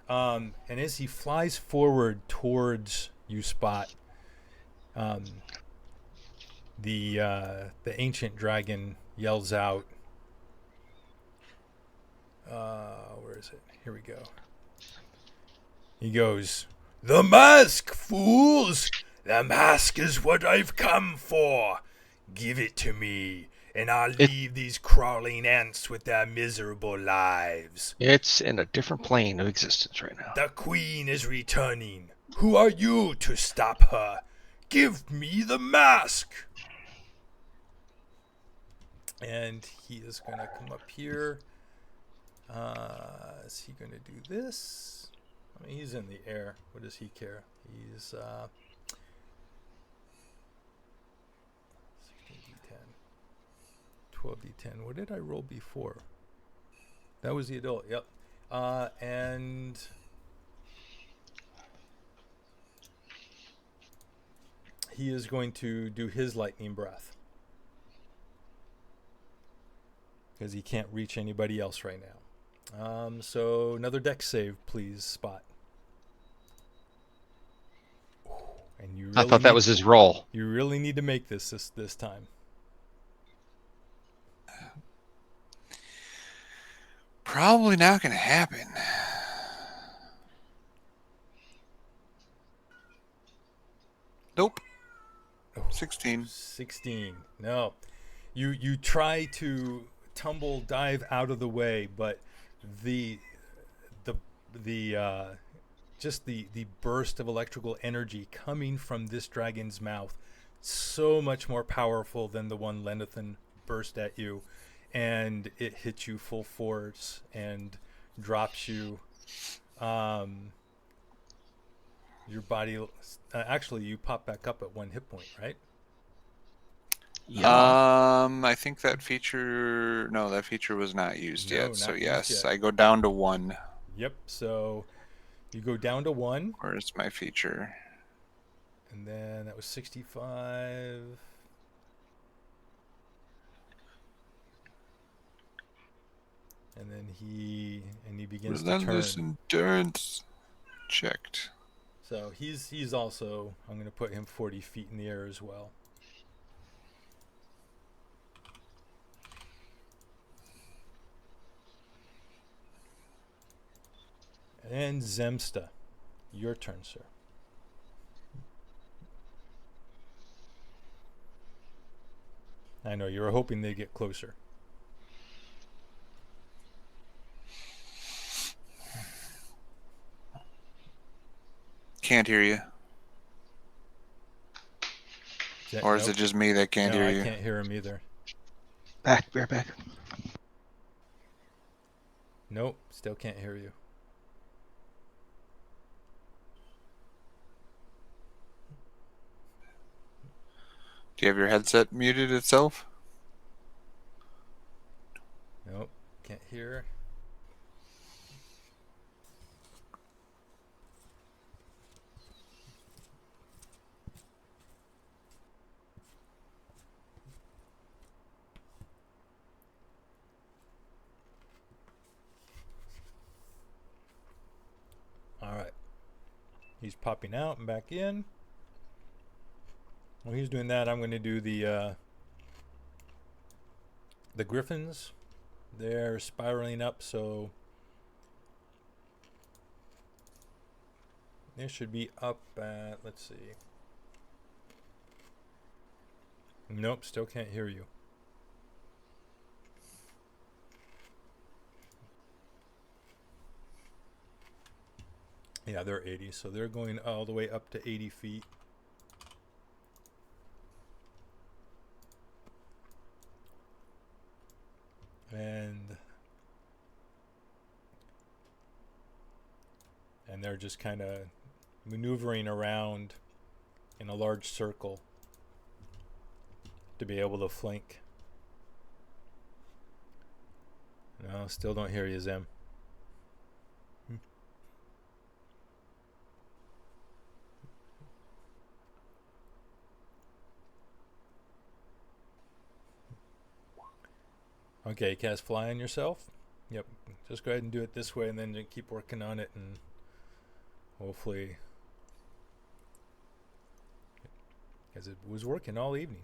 And as he flies forward towards you, Spot, the ancient dragon yells out, where is it? Here we go. He goes, "The mask, fools! The mask is what I've come for. Give it to me, and I'll leave these crawling ants with their miserable lives. It's in a different plane of existence right now. The queen is returning. Who are you to stop her? Give me the mask!" And he is going to come up here. Is he going to do this? I mean, he's in the air. What does he care? He's 16d10, 12d10. What did I roll before? That was the adult. Yep. And he is going to do his lightning breath because he can't reach anybody else right now. So another dex save, please, Spot. And you really I thought that was his role. You really need to make this time. Probably not going to happen. Nope. 16. 16. No. You try to tumble dive out of the way, but the just the burst of electrical energy coming from this dragon's mouth, so much more powerful than the one Lenathan burst at you, and it hits you full force and drops you. Your body actually, you pop back up at 1 hit point, right? Yeah. I think that feature was not used No, yet. not So used yes, yet. I go down to 1. Yep. So you go down to 1. Where's my feature? And then that was 65. And then he begins to Relentless turn. endurance checked. So he's also, I'm going to put him 40 feet in the air as well. And Zemsta, your turn, sir. I know you were hoping they get closer. Can't hear you. Or is Nope. it just me that can't No, hear I you? can't hear him either. Back, bear back. Nope, still can't hear you. Do you have your headset muted itself? Nope, can't hear. All right. He's popping out and back in. While he's doing that, I'm going to do the griffins. They're spiraling up, so they should be up at, let's see. Nope, still can't hear you. Yeah, they're 80, so they're going all the way up to 80 feet. And they're just kind of maneuvering around in a large circle to be able to flank. No, still don't hear you, Zem. Okay, cast fly on yourself. Yep, just go ahead and do it this way, and then keep working on it, and hopefully, because it was working all evening.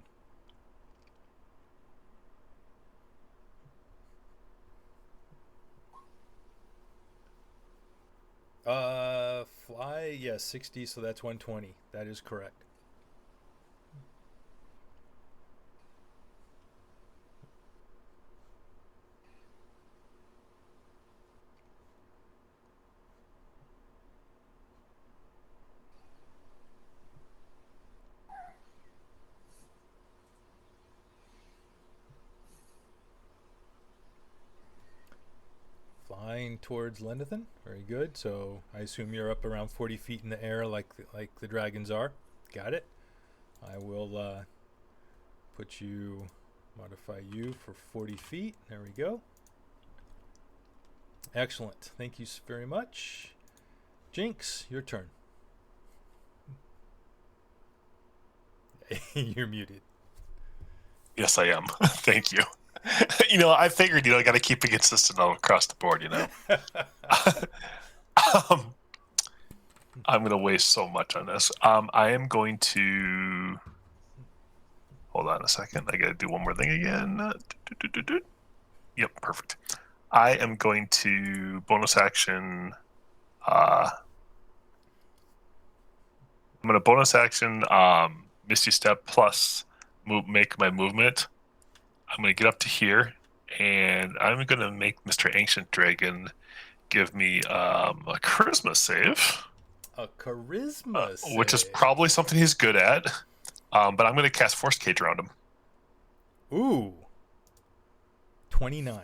Fly, yes, 60, so that's 120. That is correct. Flying towards Lendithan. Very good. So I assume you're up around 40 feet in the air like the dragons are. Got it. I will modify you for 40 feet. There we go. Excellent. Thank you very much. Jinx, your turn. You're muted. Yes, I am. Thank you. I figured, I got to keep it consistent all across the board, I'm going to waste so much on this. I am going to... Hold on a second. I got to do one more thing again. Yep, perfect. I am going to bonus action... I'm going to bonus action Misty Step plus make my movement. I'm going to get up to here, and I'm going to make Mr. Ancient Dragon give me a charisma save. A charisma save. Which is probably something he's good at. But I'm going to cast Force Cage around him. Ooh. 29.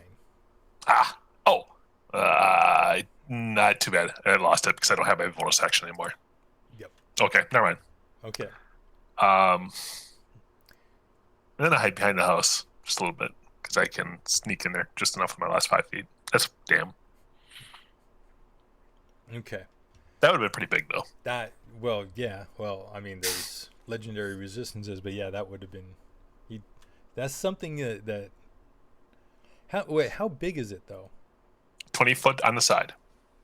Not too bad. I lost it because I don't have my bonus action anymore. Yep. Okay, never mind. Okay. And then I hide behind the house just a little bit because I can sneak in there just enough for my last 5 feet. That's damn. Okay. That would have been pretty big, though. Yeah. Well, I mean, there's legendary resistances, but yeah, that would have been... That's something that... How big is it, though? 20 foot on the side.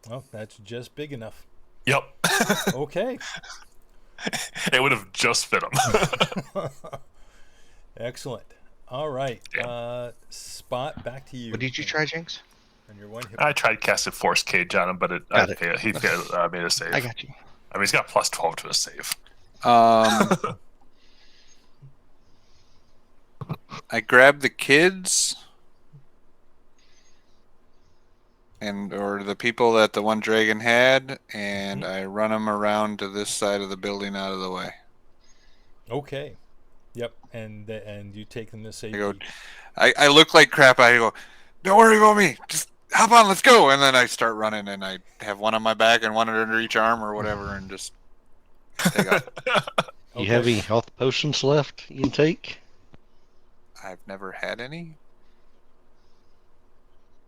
Well, that's just big enough. Yep. Okay. It would have just fit him. Excellent. All right. Spot, back to you. What did you try, Jinx? And your one hit. I tried casting Force Cage on him, but failed. He failed. Made a save. I got you. I mean, he's got plus 12 to a save. I grab the kids or the people that the one dragon had, and I run them around to this side of the building out of the way. Okay. Yep. And you take them to safety. I look like crap. I go, don't worry about me. Just hop on, let's go. And then I start running, and I have one on my back and one under each arm or whatever, and just take off. You have any health potions left you can take? I've never had any.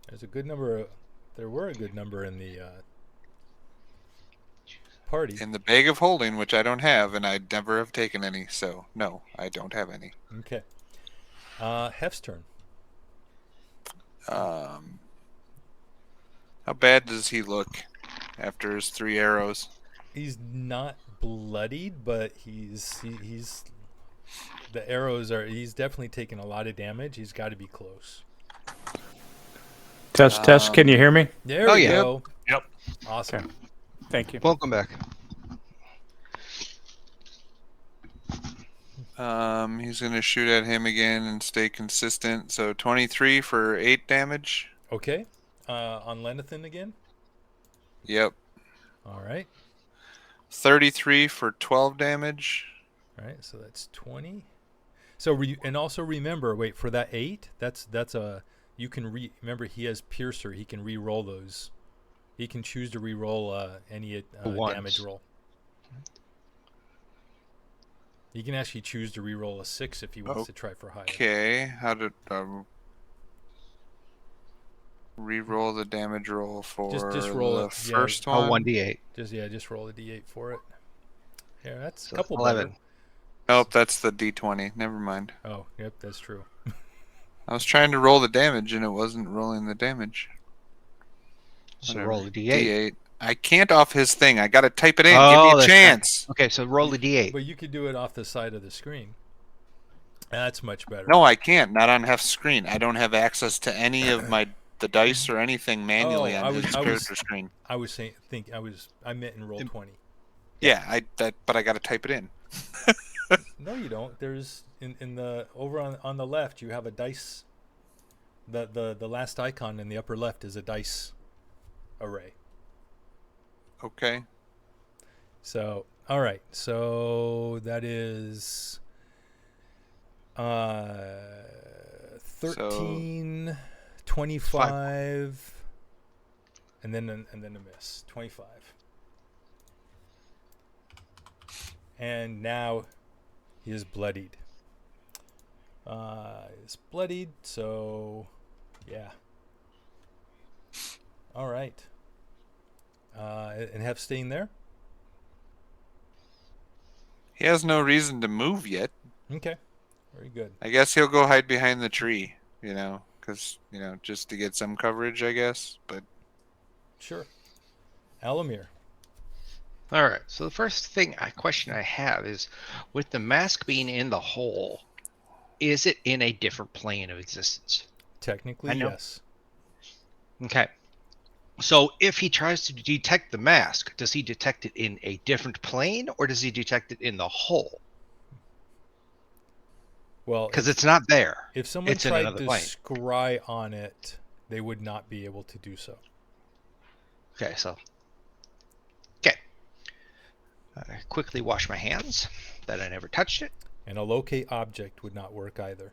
There were a good number in the party. In the bag of holding, which I don't have, and I never have taken any, so no, I don't have any. Okay. Hef's turn. How bad does he look after his 3 arrows? He's not bloodied, but he's the arrows are. He's definitely taken a lot of damage. He's got to be close. Test. Can you hear me? There we go. Yep. Awesome. Okay. Thank you. Welcome back. He's going to shoot at him again and stay consistent. So 23 for 8 damage. Okay. On Lendithan again. Yep. All right. 33 for 12 damage. All right. So that's 20. So and also remember, wait for that 8. That's a. You can remember he has Piercer. He can re-roll those. He can choose to re-roll any damage roll. He can actually choose to re-roll a 6 if he wants to try for higher. Okay, how to re-roll the damage roll for Just roll the it. first Oh, one? 1d8. Just roll a d8 for it. Yeah, that's So a couple 11. better. Nope, that's the d20. Never mind. Oh, yep, that's true. I was trying to roll the damage and it wasn't rolling the damage. So Whatever. roll a d8. D8. I can't off his thing. I gotta type it in. Give me Oh, a that's chance. Okay, so roll a d8. But you could do it off the side of the screen. That's much better. No, I can't. Not on Hef's screen. I don't have access to any of the dice or anything manually Oh, on his character screen. I was saying, I meant in roll 20. Yeah, but I gotta type it in. No, you don't. There's in the over on the left, you have a dice. The last icon in the upper left is a dice array. Okay. So, all right. So that is 13, 25, and then a miss. 25. And now he is bloodied. He's bloodied, so yeah. All right. And have staying there? He has no reason to move yet. Okay. Very good. I guess he'll go hide behind the tree, because, just to get some coverage, I guess. But Sure. Alamir. All right. So the first question I have is, with the mask being in the hole, is it in a different plane of existence? Technically, I know. yes. Okay. So if he tries to detect the mask, does he detect it in a different plane, or does he detect it in the hole? Well, Because it's not there. if someone It's in tried another to plane. scry on it, they would not be able to do so. Okay, so. Okay. I quickly wash my hands that I never touched it. And a locate object would not work either.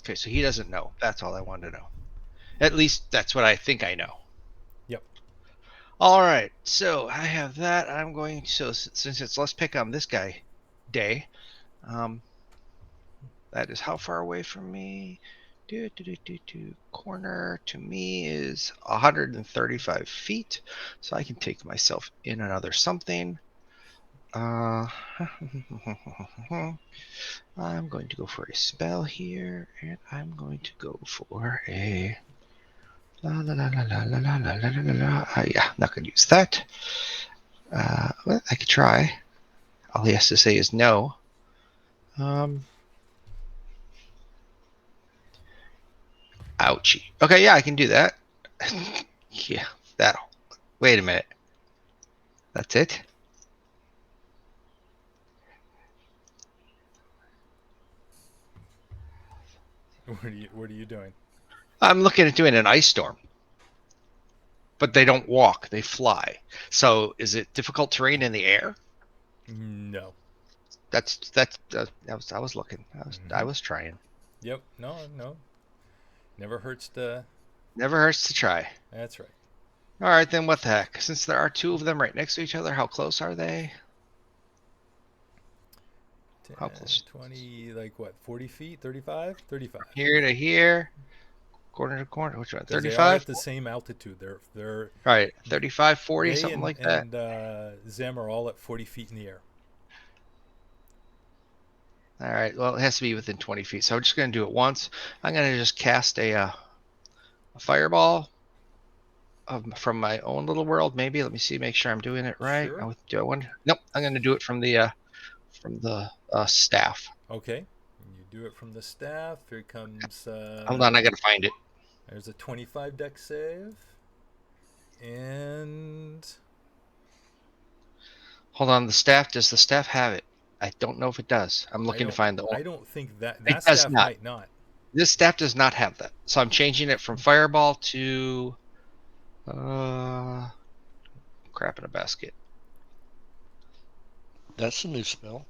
Okay, so he doesn't know. That's all I wanted to know. At least that's what I think I know. Yep. All right, so I have that. I'm going to, so since it's let's pick on this guy day, that is how far away from me? Corner to me is 135 feet, so I can take myself in another something. I'm going to go for a spell here, and I'm going to go for a la la la la la la la la la la la. Yeah, not going to use that. Well, I could try. All he has to say is no. Ouchie. Okay, yeah, I can do that. Yeah, that'll. Wait a minute. That's it? What are you doing? I'm looking at doing an ice storm. But they don't walk, they fly. So is it difficult terrain in the air? No. I was looking. I was trying. Yep. No. Never hurts to. Never hurts to try. That's right. All right, then what the heck? Since there are two of them right next to each other, how close are they? 10, How close? 20, like what, 40 feet? 35? 35. Here to here, corner to corner. Which one? 'Cause they are 35? at the same altitude. They're All right, 35, 40, they something and, like that. And Zem are all at 40 feet in the air. All right, well, it has to be within 20 feet. So I'm just going to do it once. I'm going to just cast a fireball from my own little world, maybe. Let me see, make sure I'm doing it right. Sure. Oh, do I want? Nope, I'm going to do it from the staff. Okay. And you do it from the staff. Here comes. Hold on, I got to find it. There's a 25 deck save. And. Hold on, the staff. Does the staff have it? I don't know if it does. I'm looking to find the. I don't think that It staff does not. might not. This staff does not have that. So I'm changing it from fireball to crap in a basket. That's a new spell.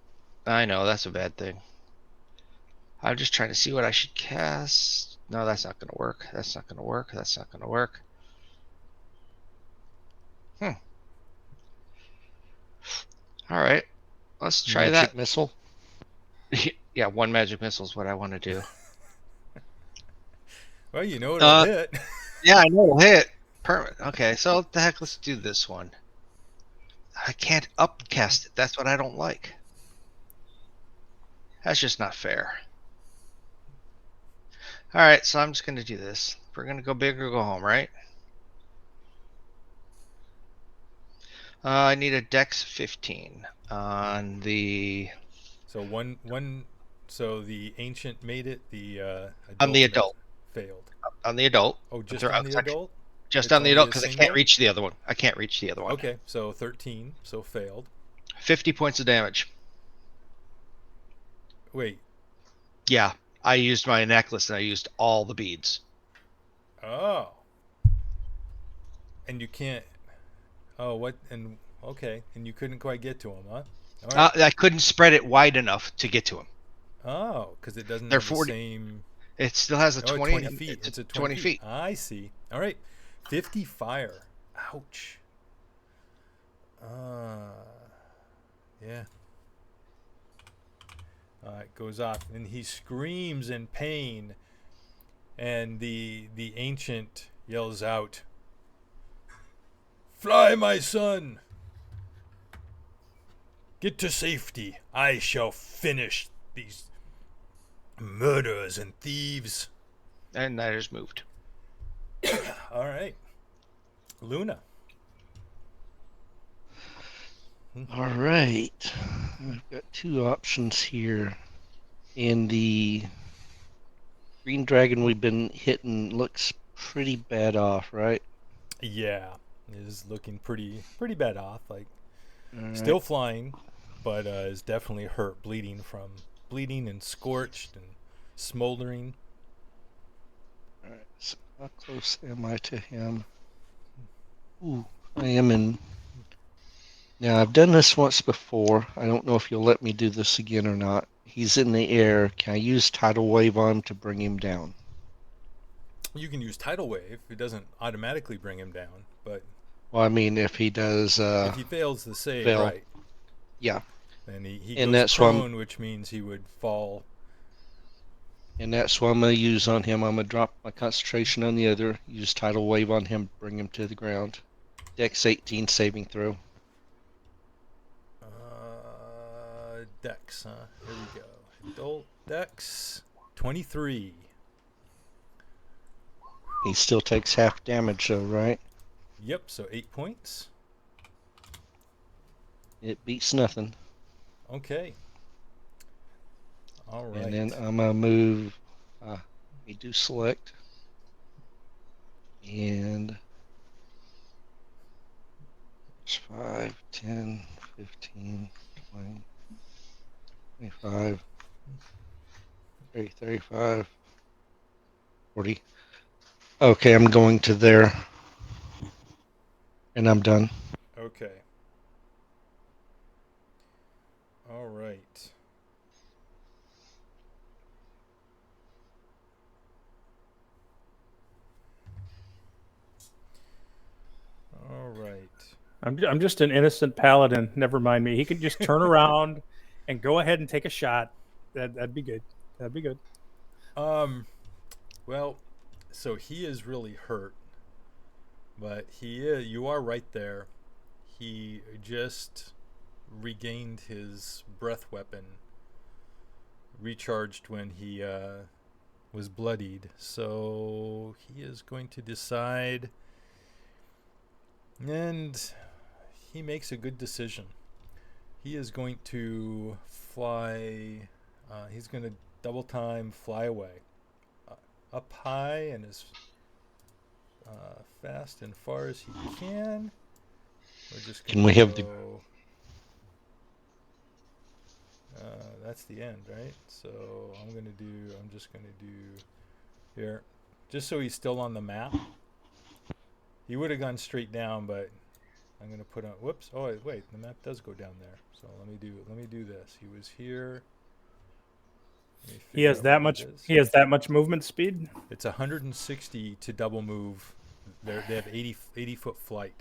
I know, that's a bad thing. I'm just trying to see what I should cast. No, that's not going to work. That's not going to work. That's not going to work. All right. Let's try Magic that. missile. Yeah, one magic missile is what I want to do. Well, you know it'll hit. Yeah, I know it'll hit. Permanent. Okay, so what the heck, let's do this one. I can't upcast it. That's what I don't like. That's just not fair. All right, so I'm just going to do this. We're going to go big or go home, right? I need a Dex 15 on the So one. So the ancient made it. The on the adult adult. failed. On the adult. Oh, just on the adult. Just It's on the only adult a because I single? can't reach the other one. I can't reach the other one. Okay, so 13. So failed. 50 points of damage. Wait. Yeah, I used my necklace and I used all the beads. Oh. And you can't. Oh, what? And okay, and you couldn't quite get to him, huh? All right. I couldn't spread it wide enough to get to him. Oh, because it doesn't They're have 40. the same. It still has a Oh, 20. 20 feet. It's a 20 feet. I see. All right. 50 fire. Ouch. Yeah. It goes off, and he screams in pain, and the ancient yells out, "Fly, my son! Get to safety. I shall finish these murderers and thieves." And that is moved. All right. Luna. All right. I've got two options here. And the green dragon we've been hitting looks pretty bad off, right? Yeah, is looking pretty bad off. Like All right. still flying, but is definitely hurt, bleeding and scorched and smoldering. All right. So how close am I to him? Ooh, I am in. Now, I've done this once before. I don't know if you'll let me do this again or not. He's in the air. Can I use Tidal Wave on him to bring him down? You can use tidal wave. It doesn't automatically bring him down, but Well, I mean, if he does, if he fails the save, fail. right? Yeah. Then he And goes that's why prone, which means he would fall. And that's what I'm going to use on him. I'm going to drop my concentration on the other, use Tidal Wave on him, bring him to the ground. Dex 18 saving throw. Dex, huh? Here we go. Adult Dex 23. He still takes half damage though, right? Yep, so 8 points. It beats nothing. Okay. All right. And then I'm going to move, we do select. And it's 5, 10, 15, 20, 25, 30, 35, 40. Okay, I'm going to there. And I'm done. Okay. All right. All right. I'm just an innocent paladin. Never mind me. He could just turn around and go ahead and take a shot. That'd be good. That'd be good. Well, so he is really hurt, but you are right there. He just regained his breath weapon, recharged when he was bloodied. So he is going to decide, and he makes a good decision. He is going to fly. He's going to double time, fly away, up high and as fast and far as he can. We're just Can we have the go. That's the end, right? So I'm just gonna do here, just so he's still on the map. He would have gone straight down, but I'm gonna put on. Whoops! Oh wait, the map does go down there. So let me do this. He was here. He has that much. He has that much movement speed. It's 160 to double move. They have 80 foot flight,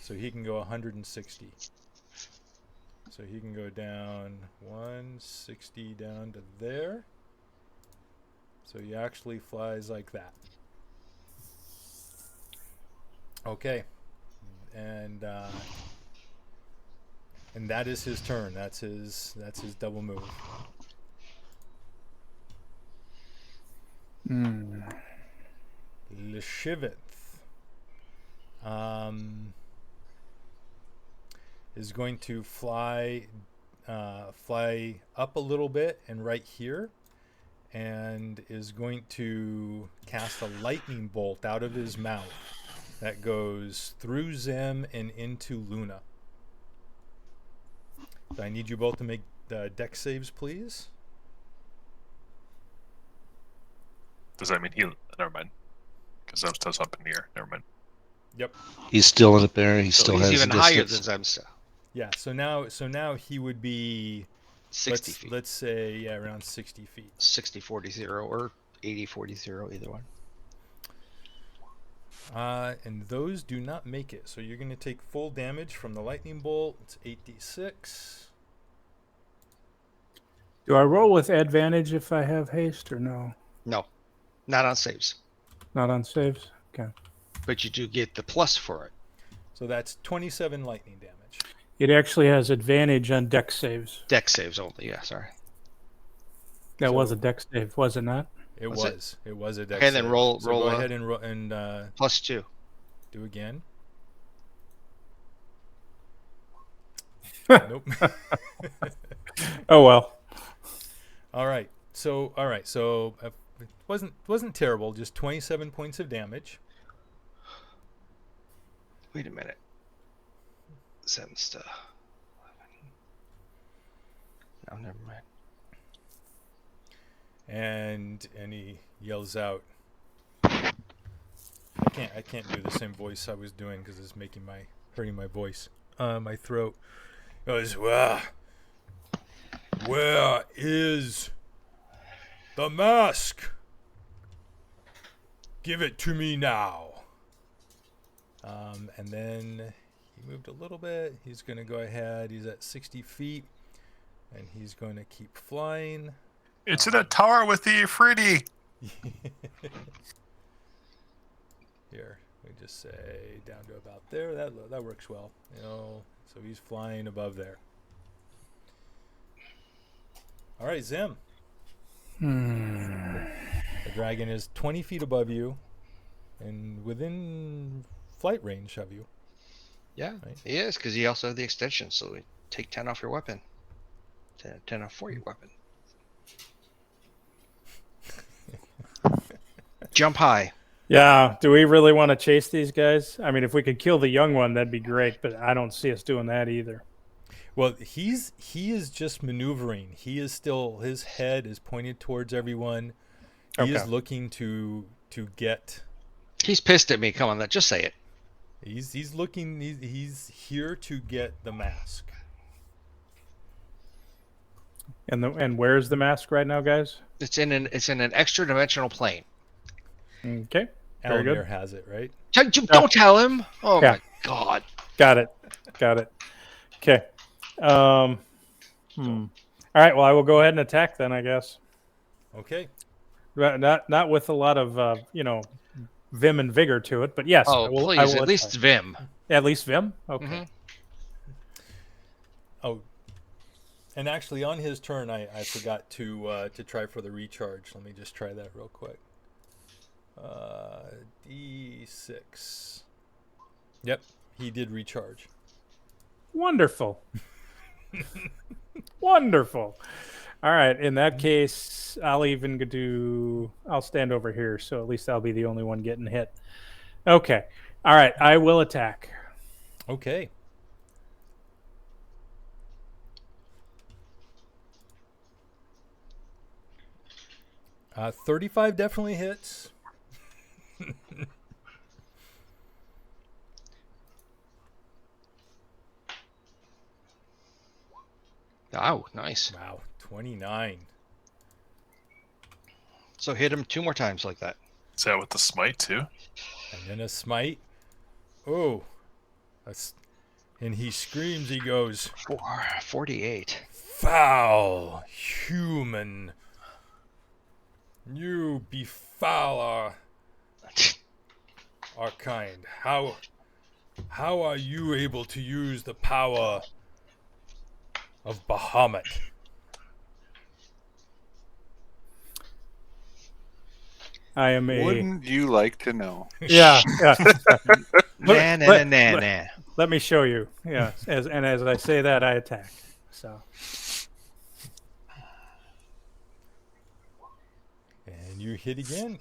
so he can go 160. So he can go down 160 down to there. So he actually flies like that. Okay. And that is his turn. That's his double move. Leshivith is going to fly up a little bit and right here, and is going to cast a lightning bolt out of his mouth that goes through Zim and into Luna. So I need you both to make dex saves, please. Does that mean he? Never mind. Because I'm still up in the air. Never mind. Yep. He's still in the bear. He So still he's has even the higher distance. than Zemsta. Yeah. So now he would be 60 feet. Let's say around 60 feet. 60, 40, 0 or 80, 40, 0, either one. And those do not make it. So you're going to take full damage from the lightning bolt. It's 8d6. Do I roll with advantage if I have haste or no? No, not on saves. Not on saves? Okay. But you do get the plus for it. So that's 27 lightning damage. It actually has advantage on dex saves. Dex saves only, yeah, sorry. That So- was a dex save, was it not? It Was it? was. It was a dex Okay, then save. roll- So roll go a- ahead and Plus 2. do again. Nope. Oh well. All right. So it wasn't terrible. Just 27 points of damage. Wait a minute. Zemsta. No, never mind. And he yells out. I can't do the same voice I was doing because it's hurting my voice, my throat. He goes, where is the mask? Give it to me now. And then he moved a little bit. He's going to go ahead. He's at 60 feet, and he's going to keep flying. It's in a tower with the efreeti. Here, we just say down to about there. That works well. So he's flying above there. All right, Zim. The dragon is 20 feet above you and within flight range of you. Yeah, Right. he is, because he also has the extension, so we take 10 off your weapon. 10 off for your weapon. Jump high. Yeah. Do we really want to chase these guys? I mean, if we could kill the young one, that'd be great, but I don't see us doing that either. Well, he is just maneuvering. He is still, his head is pointed towards everyone. He is Okay. looking to get. He's pissed at me. Come on, just say it. He's looking. He's here to get the mask. And where's the mask right now, guys? It's in an extra dimensional plane. Okay. Very good. Elmir has it, right? Don't tell him. Oh Yeah. my god. Got it. Okay. All right. Well, I will go ahead and attack then, I guess. Okay. Not with a lot of vim and vigor to it, but yes. Oh, I will please, at attack. least Vim. At least vim. Okay. Mhm. Oh, and actually, on his turn, I forgot to try for the recharge. Let me just try that real quick. D6. Yep, he did recharge. Wonderful. Wonderful. All right. In that case, I'll stand over here, so at least I'll be the only one getting hit. Okay. All right. I will attack. Okay. Uh, 35 definitely hits. Oh, nice. Wow, 29. So hit him 2 more times like that. Is that with the smite too? And then a smite. Oh, and he screams. He goes, 48. "Foul human! You befoul our kind. How are you able to use the power of Bahamut?" I am a Wouldn't you like to know? yeah. Nah. Let me show you. Yeah, as I say that, I attack. So And you hit again.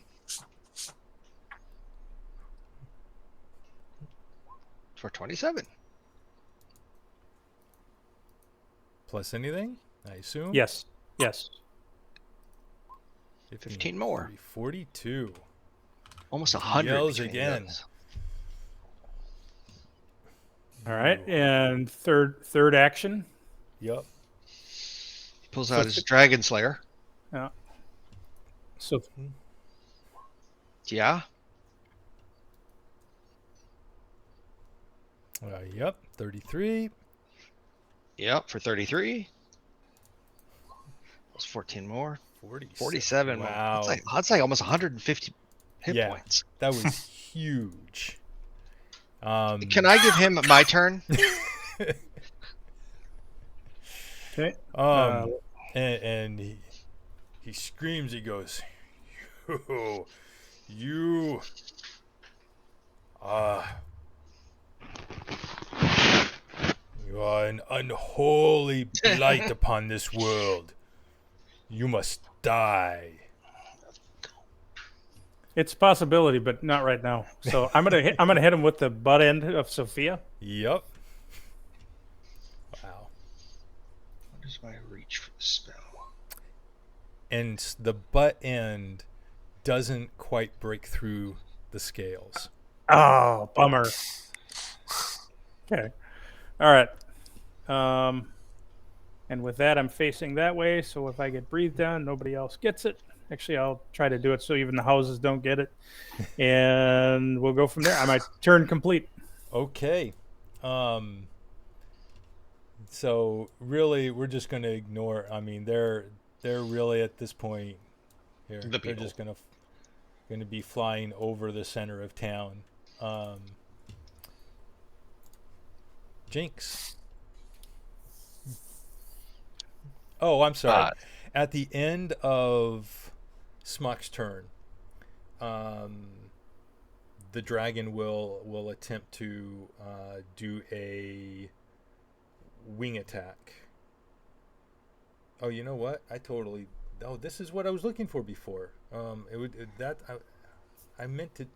For 27. Plus anything, I assume? yes. 15 more. 30, 42. Almost He 100. yells between again. those. All right, and third action. Yep. He pulls out his Dragon Slayer. So Yeah. Yep. 33. Yep, for 33. That's 14 more. 47 more. Wow. That's like almost 150 hit Yeah. points. That was huge. Can I give him my turn? okay. And he screams. He goes, "You you are an unholy blight upon this world. You must die." It's a possibility, but not right now. So I'm gonna hit him with the butt end of Sophia. Yep. Wow. What is my reach for the spell? And the butt end doesn't quite break through the scales. Oh, bummer. Okay. All right. And with that, I'm facing that way. So if I get breathed on, nobody else gets it. Actually, I'll try to do it so even the houses don't get it. And we'll go from there. I might turn complete. Okay. So really, we're just going to ignore. I mean, they're really at this point here. They're just going to be flying over the center of town. Jinx. Oh, I'm sorry. At the end of Smock's turn, the dragon will attempt to do a wing attack. Oh, you know what? This is what I was looking for before. I meant to.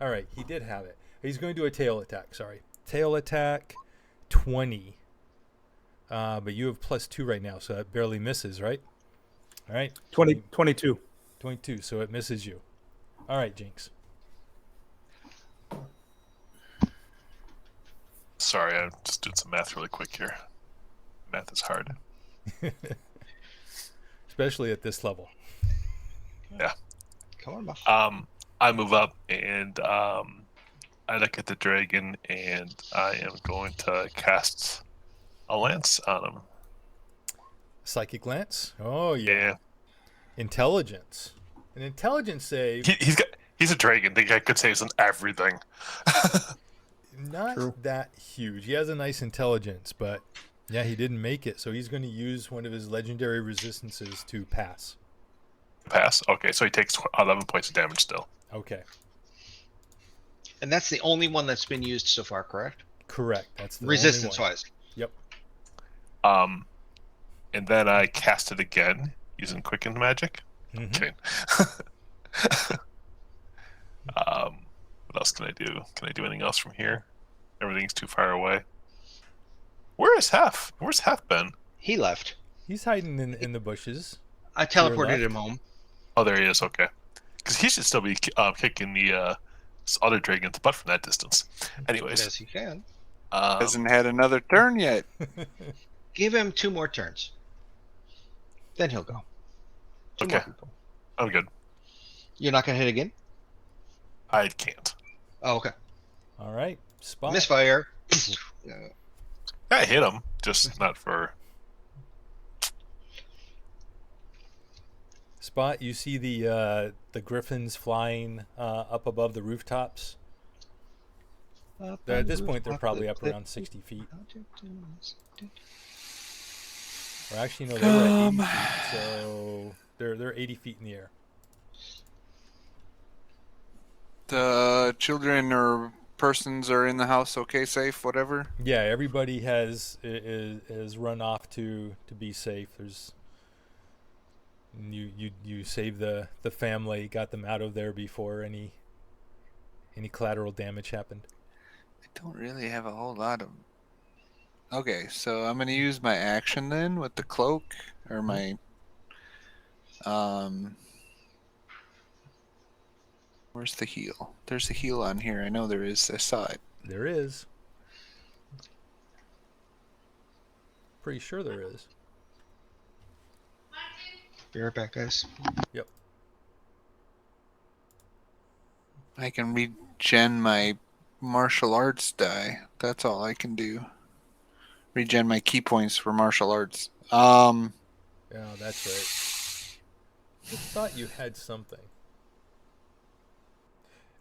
All right, he did have it. He's going to do a tail attack. Sorry, tail attack, 20. But you have +2 right now, so that barely misses, right? All right. 22. 22, so it misses you. All right, Jinx. Sorry, I'm just doing some math really quick here. Math is hard. Especially at this level. Yeah. Come on, Buff. I move up and I look at the dragon and I am going to cast a lance on him. Psychic Lance? Oh, yeah. Yeah. Intelligence. An intelligence save. He's a dragon. The guy could save on everything. Not True. that huge. He has a nice intelligence, but yeah, he didn't make it. So he's going to use one of his legendary resistances to pass. Pass. Okay, so he takes 11 points of damage still. Okay. And that's the only one that's been used so far, correct? Correct. That's the Resistance only one. wise. Yep. And then I cast it again using Quicken Magic. Mhm. Okay. What else can I do? Can I do anything else from here? Everything's too far away. Where is Hef? Where's Hef been? He left. He's hiding in the bushes. I your teleported left. him home. Oh, there he is. Okay. Because he should still be kicking the other dragon's butt from that distance. Anyways. Yes, he can. Hasn't had another turn yet. Give him 2 more turns. Then he'll go. Two more Okay. people. I'm good. You're not going to hit again? I can't. Oh, okay. All right. Spot. Misfire. I hit him, just not for. Spot, you see the griffins flying up above the rooftops. At this point, they're probably up around 60 feet. Or actually, no, they were at 80 feet, so they're 80 feet in the air. The children or persons are in the house, okay, safe, whatever. Yeah, everybody has run off to be safe. You saved the family, got them out of there before any collateral damage happened. I don't really have a whole lot of. Okay, so I'm gonna use my action then with the cloak or my. Where's the heal? There's a heal on here. I know there is. I saw it. There is. Pretty sure there is. Be right back, guys. Yep. I can regen my martial arts die. That's all I can do. Regen my key points for martial arts. Yeah, that's right. I thought you had something.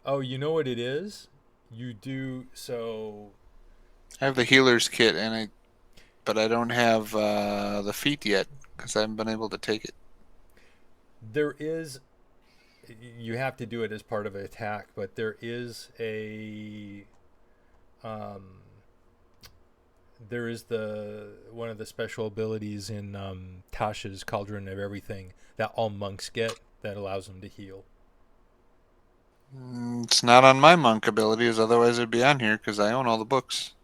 Oh, you know what it is? You do so. I have the healer's kit, but I don't have the feat yet because I haven't been able to take it. There is. You have to do it as part of an attack, but there is a. There is one of the special abilities in Tasha's Cauldron of Everything that all monks get that allows them to heal. It's not on my monk abilities, otherwise it'd be on here because I own all the books.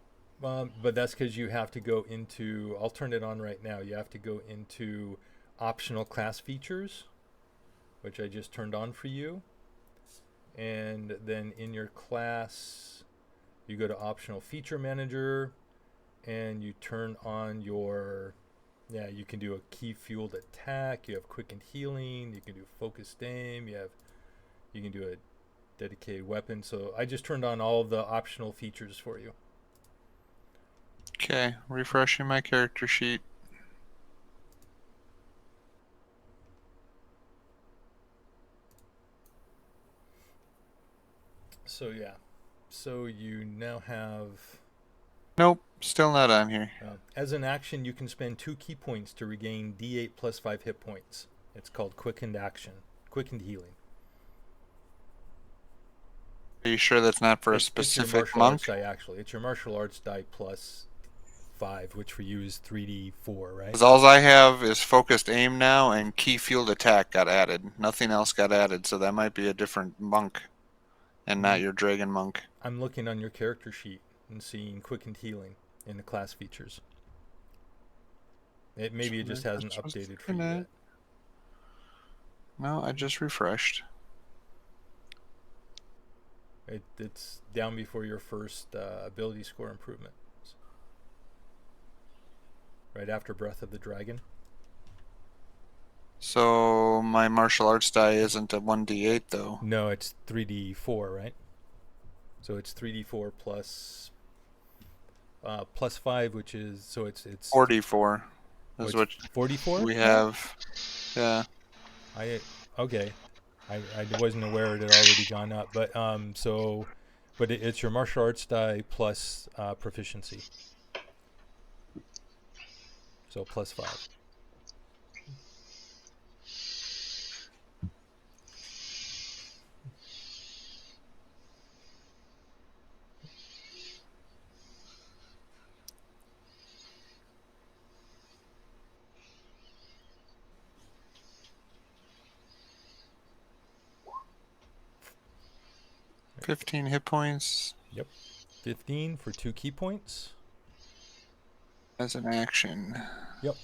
But that's because you have to go into. I'll turn it on right now. You have to go into optional class features, which I just turned on for you. And then in your class, you go to optional feature manager, and you turn on your. Yeah, you can do a key fueled attack. You have quickened healing. You can do focused aim. You can do a dedicated weapon. So I just turned on all of the optional features for you. Okay, refreshing my character sheet. So yeah, so you now have. Nope, still not on here. As an action, you can spend 2 key points to regain D8 plus 5 hit points. It's called quickened action, quickened healing. Are you sure that's not for a It's your specific martial monk? arts die, actually. It's your martial arts die plus 5, which for you is 3d4, right? Because all I have is focused aim now, and key fueled attack got added. Nothing else got added, so that might be a different monk, and not your dragon monk. I'm looking on your character sheet and seeing quickened healing in the class features. Maybe it just hasn't updated for you yet. No, I just refreshed. It's down before your first ability score improvement. Right after Breath of the Dragon. So my martial arts die isn't a 1d8 though. No, it's 3d4, right? So it's 3d4 plus 5, which is so it's 44. Is what 44? we have. Yeah. Okay. I wasn't aware it had already gone up, but it's your martial arts die plus proficiency. So plus 5. Right. 15 hit points. Yep. 15 for 2 key points. As an action. Yep.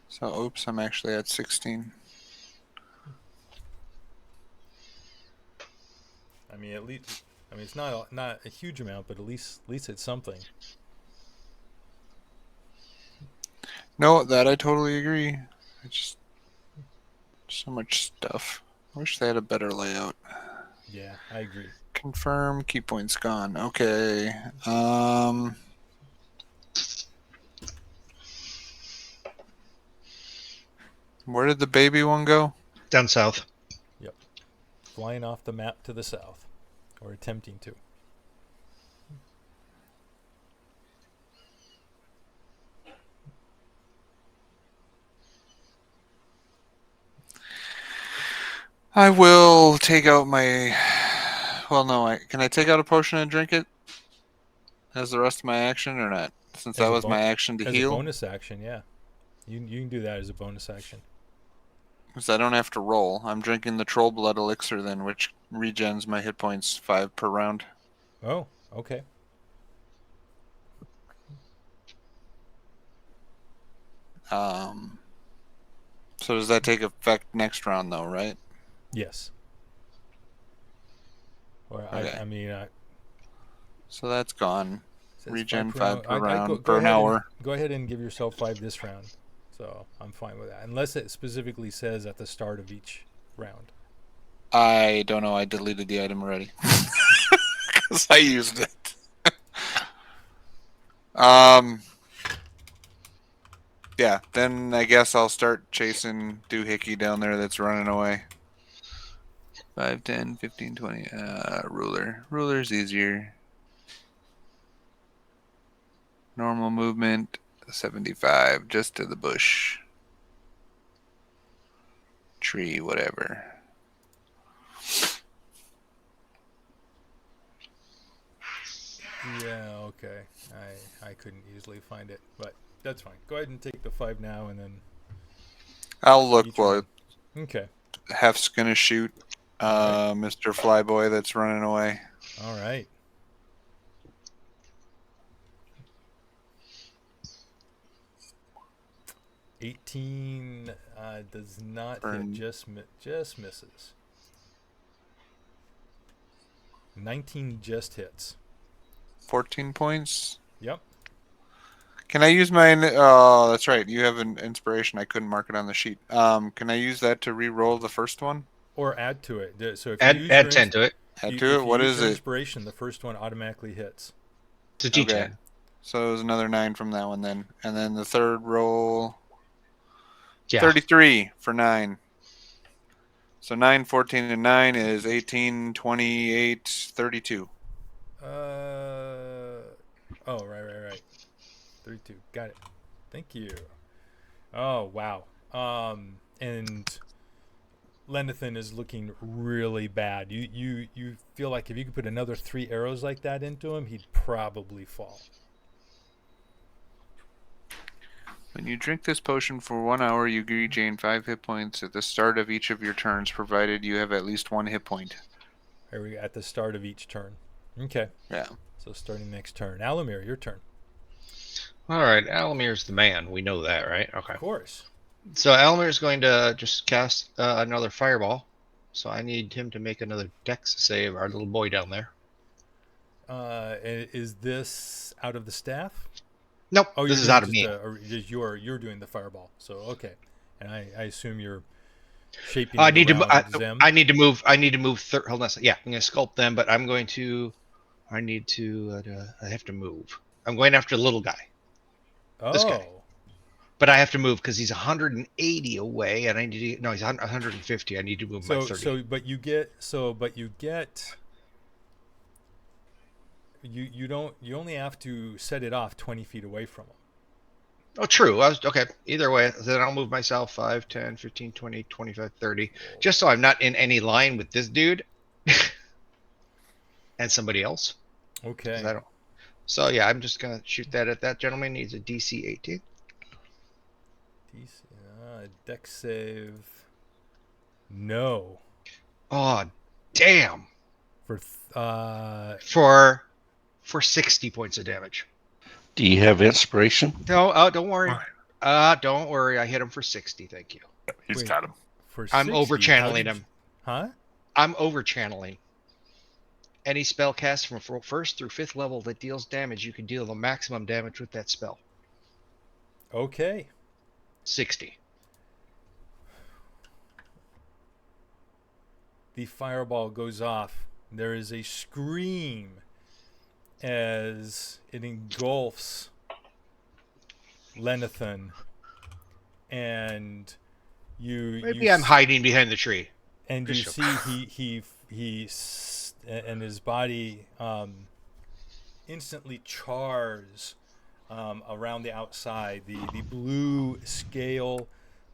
So, oops, I'm actually at 16. I mean, it's not a huge amount, but at least it's something. No, that I totally agree. It's just so much stuff. I wish they had a better layout. Yeah, I agree. Confirm. Key points gone. Okay. Where did the baby one go? Down south. Flying off the map to the south, or attempting to. I will take out my. Well, no. Can I take out a potion and drink it as the rest of my action, or not? Since As that a was my action to As heal. a bonus action, yeah. You can do that as a bonus action. Because I don't have to roll. I'm drinking the troll blood elixir then, which regens my hit points 5 per round. Oh, okay. So does that take effect next round though, right? Yes. Or Okay. I mean, So that's gone. says Regen per 5 per round go per an ahead hour. go ahead and give yourself 5 this round. So I'm fine with that, unless it specifically says at the start of each round. I don't know. I deleted the item already because I used it. Yeah. Then I guess I'll start chasing Doohickey down there that's running away. 5, 10, 15, 20. Ruler. Ruler's easier. Normal movement 75, just to the bush. Tree, whatever. Yeah, okay. I couldn't easily find it, but that's fine. Go ahead and take the 5 now, and then I'll look each while round. Okay. Hef's gonna shoot All Mr. Flyboy that's running away. All right. $18 does not hit. Just misses. 19 just hits. 14 points. Yep. Can I use my? Oh, that's right. You have an inspiration. I couldn't mark it on the sheet. Can I use that to re-roll the first one? Or add to it. So if Add you use add your 10 to it. Add if to it. you What use is your it? inspiration, the first one automatically hits. It's a D10. Okay. So it was another 9 from that one then, and then the third roll. Yeah. 33 for 9. So 9, 14, and 9 is 18, 28, 32. Oh, right. 32. Got it. Thank you. Oh, wow. And Lenathan is looking really bad. You feel like if you could put another 3 arrows like that into him, he'd probably fall. When you drink this potion for 1 hour, you regain 5 hit points at the start of each of your turns, provided you have at least 1 hit point. Here we go, at the start of each turn. Okay. Yeah. So starting next turn. Alamir, your turn. All right, Alamir's the man. We know that, right? Okay. Of course. So Alamir's going to just cast another fireball. So I need him to make another dex save, our little boy down there. Is this out of the staff? Nope, Oh, this is doing out of me. You're doing the fireball. So okay, and I assume you're shaping. I it need to. around Zem. I need to move. I need to move. Hold on a second. Yeah, I'm going to sculpt them, but I'm going to. I need to. I have to move. I'm going after the little guy. This guy. But I have to move because he's 180 away, and I need to. No, he's 150. I need to move my 30. But you get. You only have to set it off 20 feet away from him. Oh, true. Okay. Either way, then I'll move myself 5, 10, 15, 20, 25, 30. Just so I'm not in any line with this dude and somebody else. Okay. So, yeah, I'm just going to shoot that at that gentleman. Needs a DC 18. Dex save. No. Oh, damn. For 60 points of damage. Do you have inspiration? No, don't worry. Don't worry. I hit him for 60. Thank you. He's got him. I'm over channeling him. Huh? I'm over channeling. Any spell cast from 1st through 5th level that deals damage, you can deal the maximum damage with that spell. Okay. 60. The fireball goes off, There is a scream as it engulfs Lenathan, and Maybe I'm hiding behind the tree. and you Just see and his body instantly chars around the outside. The blue scale,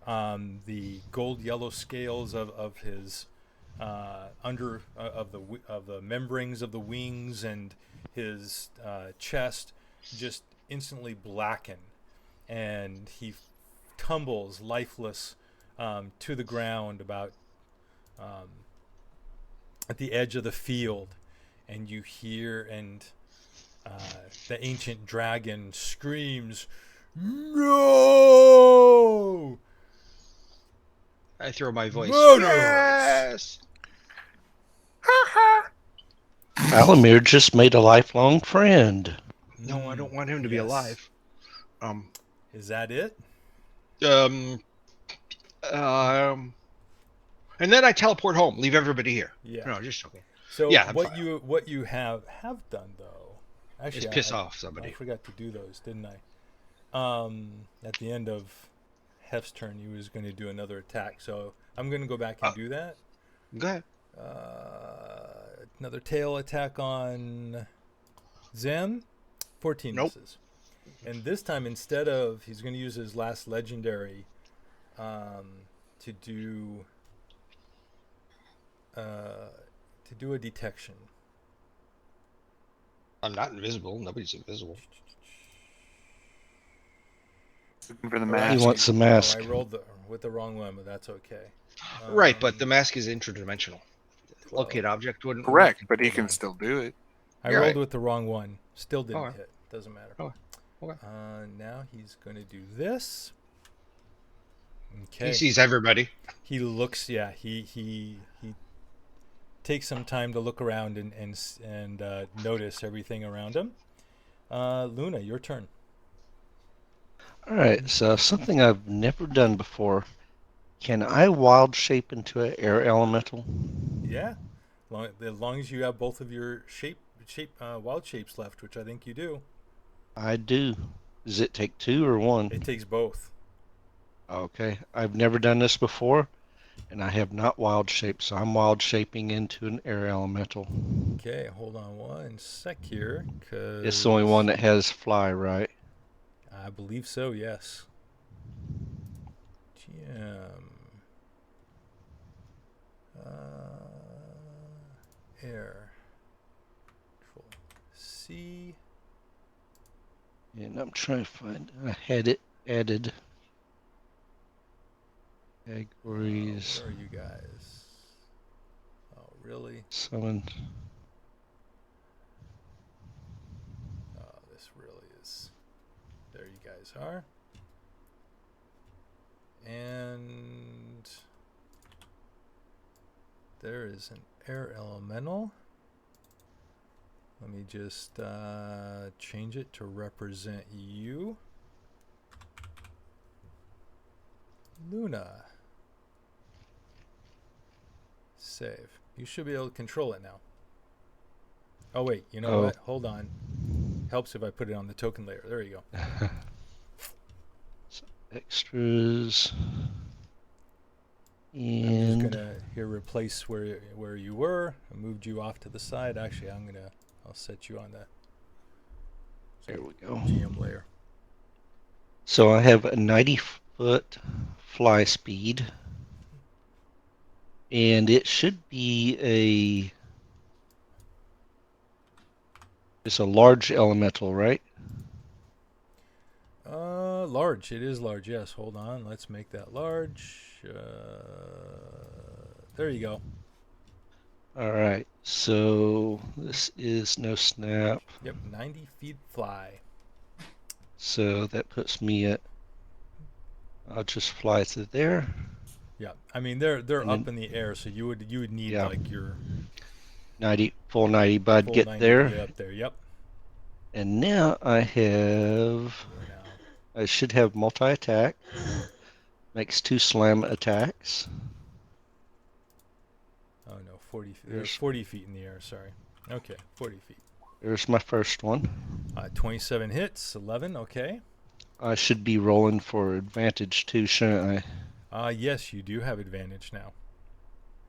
the gold yellow scales of his of the membranes of the wings and his chest just instantly blacken, and he tumbles lifeless to the ground about at the edge of the field, and you hear the ancient dragon screams, "No! I throw my voice. Murderers!" Yes. Alamir just made a lifelong friend. No, I don't want him to be Yes. alive. Is that it? And then I teleport home. Leave everybody here. Yeah. No, just okay. So Yeah, I'm what fine. you have done though, actually, Just piss off somebody. I forgot to do those, didn't I? At the end of Hef's turn, he was going to do another attack, so I'm going to go back and do that. Go ahead. Another tail attack on Zem. 14 Nope. misses. And this time, instead of, he's going to use his last legendary to do a detection. I'm not invisible. Nobody's invisible. Looking for the Or mask. He actually, wants the mask. I rolled with the wrong one, but that's okay. Right, but the mask is interdimensional. 12. Locate object wouldn't Correct, work. but he Hold can on. still do it. I You're rolled right. with the wrong one. Still didn't Okay. hit. Doesn't matter. Okay. Now he's going to do this. Okay. He sees everybody. He looks. Yeah. He takes some time to look around and notice everything around him. Luna, your turn. All right, so something I've never done before. Can I wild shape into an air elemental? Yeah. As long as you have both of your wild shapes left, which I think you do. I do. Does it take two or one? It takes both. Okay, I've never done this before, and I have not wild shaped, so I'm wild shaping into an air elemental. Okay, hold on one sec here, cause It's the only one that has fly, right? I believe so. Yes. GM. Air. Control C. And I'm trying to find. I had it added. Categories. Where are you guys? Oh, really? Summon. Oh, this really is. There you guys are. And there is an air elemental. Let me just change it to represent you. Luna. Save. You should be able to control it now. Oh, wait. You know what? Hold on. Helps if I put it on the token layer. There you go. Extras. I'm just And gonna here replace where you were. I moved you off to the side. Actually, I'll set you on the there we go. GM layer. So I have a 90-foot fly speed. And it should be it's a large elemental, right? Large. It is large. Yes. Hold on. Let's make that large. There you go. All right. So this is no snap. Yep. 90 feet fly. So that puts me at. I'll just fly to there. Yeah. I mean they're And up then- in the air, so you would need Yeah. like your 90, full 90, but I'd full get 90 there. to get up there. Yep. And now I have. You're now. I should have multi-attack. Makes 2 slam attacks. Oh no. 40 feet in the air. Sorry. Okay, 40 feet. There's my first one. 27 hits, 11. Okay. I should be rolling for advantage too, shouldn't I? Yes, you do have advantage now.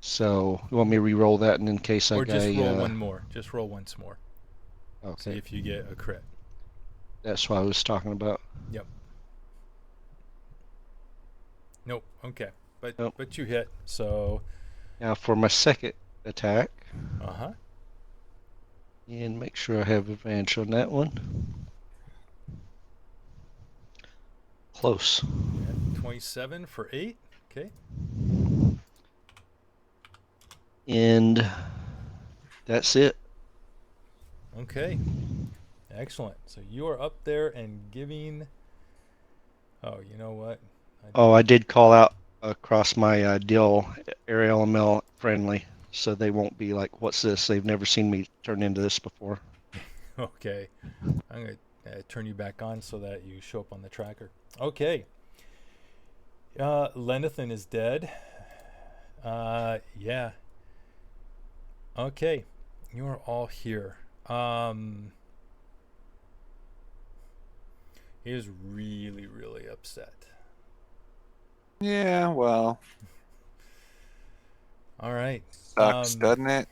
So you want me to re-roll that, and in case I Or got just roll one more. Just roll once more. See Okay, if you get a crit. that's what I was talking about. Yep. Nope. Okay. But Nope. but you hit. So. Now for my second attack, Uh-huh. and make sure I have advantage on that one. Close. Yeah, 27 for 8. Okay. And that's it. Okay. Excellent. So you are up there and giving. Oh, you know what? Oh, I did call out across my deal area LML friendly, so they won't be like, "What's this?" They've never seen me turn into this before. Okay. I'm going to turn you back on so that you show up on the tracker. Okay. Lenathan is dead. Yeah. Okay. You are all here. He is really, really upset. Yeah, well, All right. sucks, doesn't it?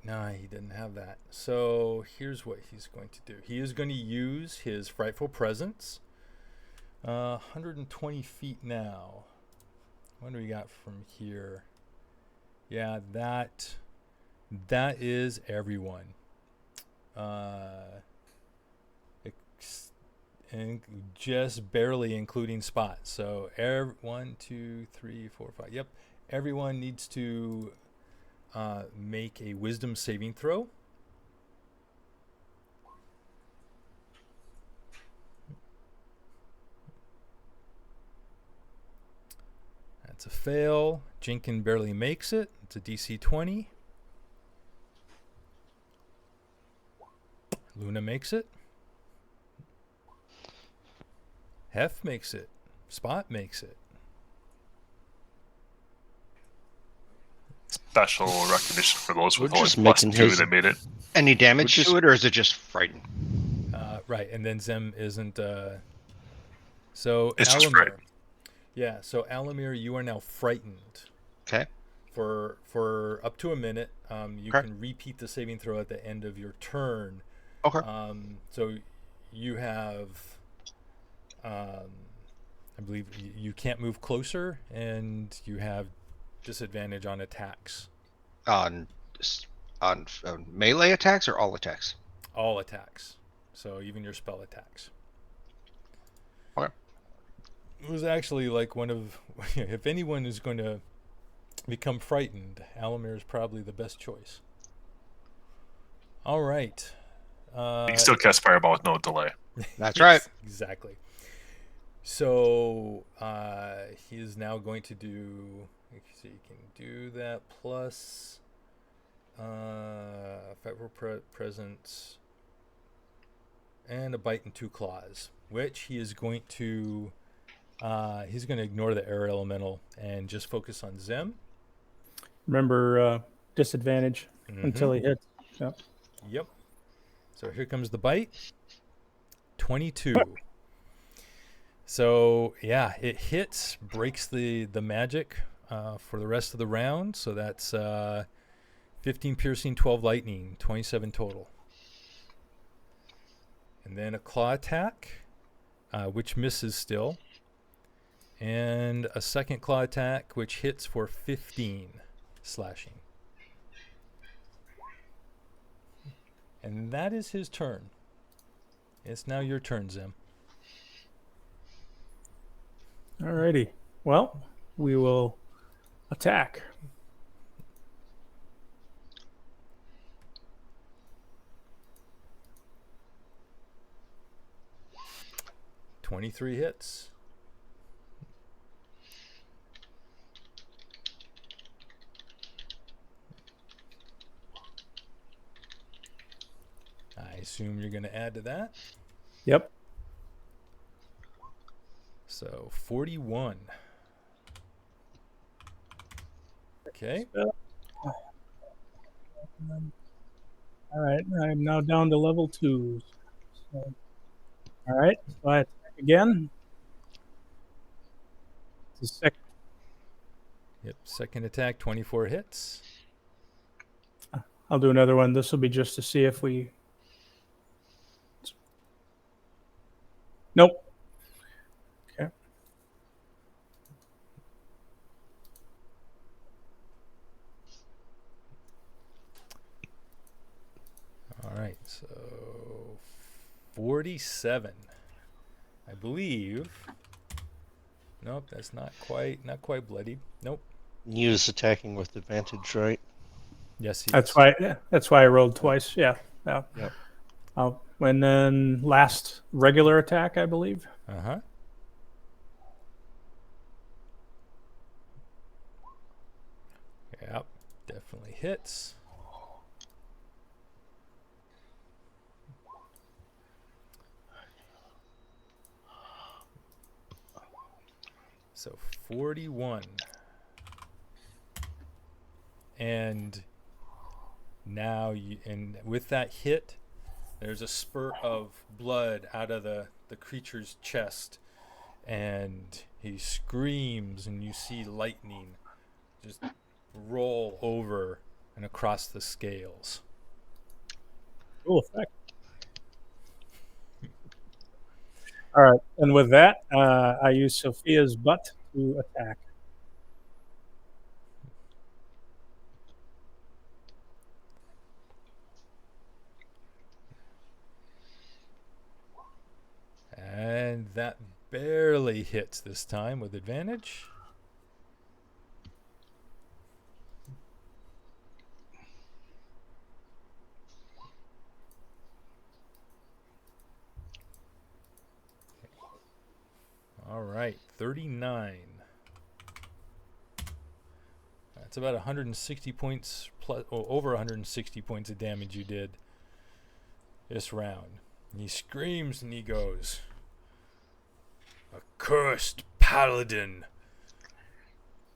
No, he didn't have that. So here's what he's going to do. He is going to use his frightful presence. 120 feet now. What do we got from here? Yeah, that is everyone. And just barely including Spot. So 1, 2, 3, 4, 5. Yep, everyone needs to make a wisdom saving throw. That's a fail. Jinkin barely makes it. It's a DC 20. Luna makes it. Hef makes it. Spot makes it. Special recognition for those with We're only just plus making 2 his- that made it. Any damage just- to it, or is it just frightened? Right, and then Zem isn't. So It's just Alamir. frightened. Yeah, so Alamir, you are now frightened. Okay. For up to a minute. You Okay. can repeat the saving throw at the end of your turn. Okay. So you have, I believe you can't move closer, and you have disadvantage on attacks. On melee attacks or all attacks? All attacks. So even your spell attacks. Okay. It was actually like one of, if anyone is going to become frightened, Alamir is probably the best choice. All right. You can still cast Fireball with no delay. That's right. Exactly. So he is now going to do. So you can do that plus federal presence and a bite and 2 claws, which he is going to. He's going to ignore the air elemental and just focus on Zem. Remember disadvantage until he hits. Yep. Yep. So here comes the bite. 22. So yeah, it hits, breaks the magic for the rest of the round. So that's 15 piercing, 12 lightning, 27 total. And then a claw attack, which misses still. And a second claw attack, which hits for 15 slashing. And that is his turn. It's now your turn, Zim. Alrighty. Well, we will attack. $23 hits. I assume you're going to add to that. Yep. So 41. Okay. All right. I'm now down to level 2. So, all right. So I attack again. It's a second. Yep. Second attack, 24 hits. I'll do another one. This will be just to see if we. Nope. Okay. All right. So 47. I believe. Nope, that's not quite bloodied. Nope. You is attacking with advantage, right? Yes, he That's is. why. That's why I rolled twice. Yeah. Yeah. Yep. And then last regular attack, I believe. Uh-huh. Yep, definitely hits. So 41. And now and with that hit, there's a spurt of blood out of the creature's chest, and he screams, and you see lightning just roll over and across the scales. Cool effect. All right. And with that, I use Sophia's butt to attack. And that barely hits this time with advantage. All right, 39. That's about 160 points plus, over 160 points of damage you did this round. And he screams and he goes, "Accursed paladin,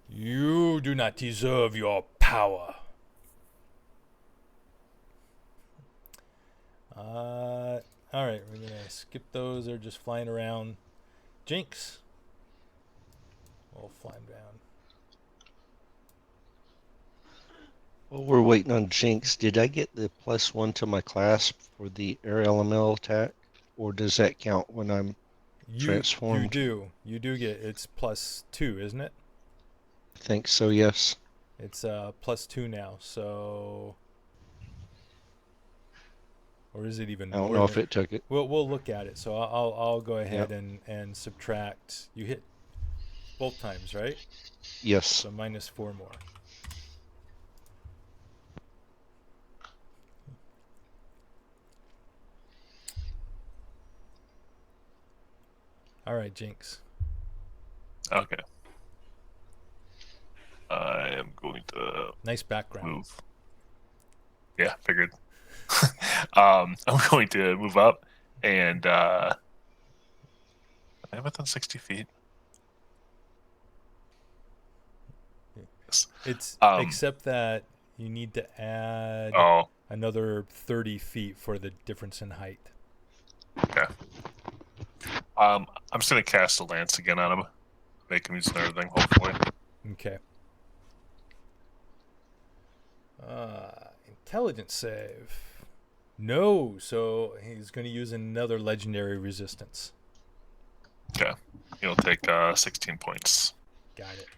you do not deserve your power." All right, we're gonna skip those. They're just flying around. Jinx. We'll fly him down. Well, we're waiting on Jinx. Did I get the +1 to my class for the air elemental attack, or does that count when I'm transformed? You do get it's +2, isn't it? I think so. Yes. It's +2 now. So, or is it even I don't more know than? if it took it. We'll look at it. So I'll go ahead Yep. and subtract. You hit both times, right? Yes. So -4 more. All right, Jinx. Okay. I am going to Nice background. move. Yeah, figured. I'm going to move up and am I within 60 feet? Yes. It's except that you need to add another 30 feet for the difference in height. Okay. I'm just gonna cast a lance again on him, make him use another thing, hopefully. Okay. Intelligence save. No, so he's going to use another legendary resistance. Okay. He'll take 16 points. Got it.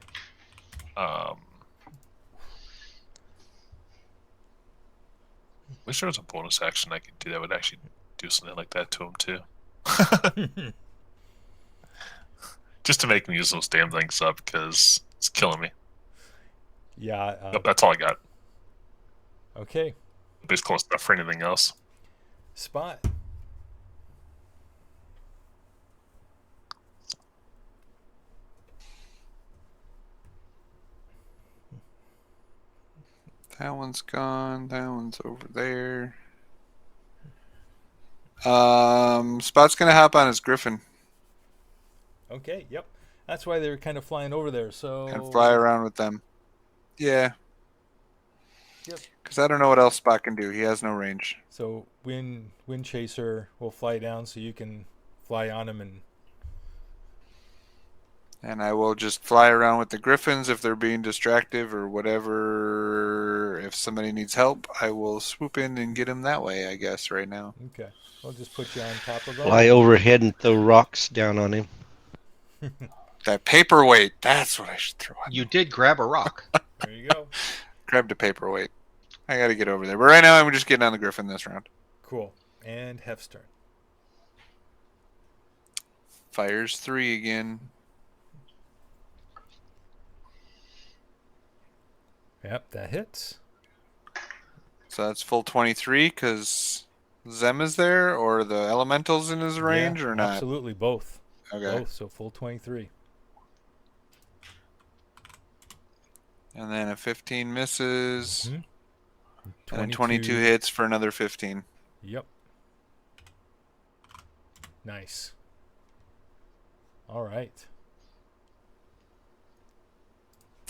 Wish there was a bonus action I could do that would actually do something like that to him too. Just to make me use those damn things up because it's killing me. Yeah. Nope, that's all I got. Okay. Nobody's close enough for anything else. Spot. That one's gone. That one's over there. Spot's gonna hop on his griffin Okay, yep. That's why they were kind of flying over there. So and fly around with them. Yeah. Yep. Because I don't know what else Spot can do. He has no range. So wind chaser will fly down, so you can fly on him and. And I will just fly around with the griffins if they're being distractive or whatever. If somebody needs help, I will swoop in and get him that way, I guess, right now. Okay, I'll just put you on top of them. Fly overhead and throw rocks down on him. That paperweight, that's what I should throw on. You did grab a rock. There you go. Grabbed a paperweight. I gotta get over there. But right now, I'm just getting on the griffin this round. Cool. And Hef's turn. Fires 3 again. Yep, that hits. So that's full 23 because Zem is there, or the elementals in his range, Yeah, or not? absolutely, both. Okay. Both, so full 23. And then a 15 misses. Mhm. And then 22 hits for another 15. Yep. Nice. All right.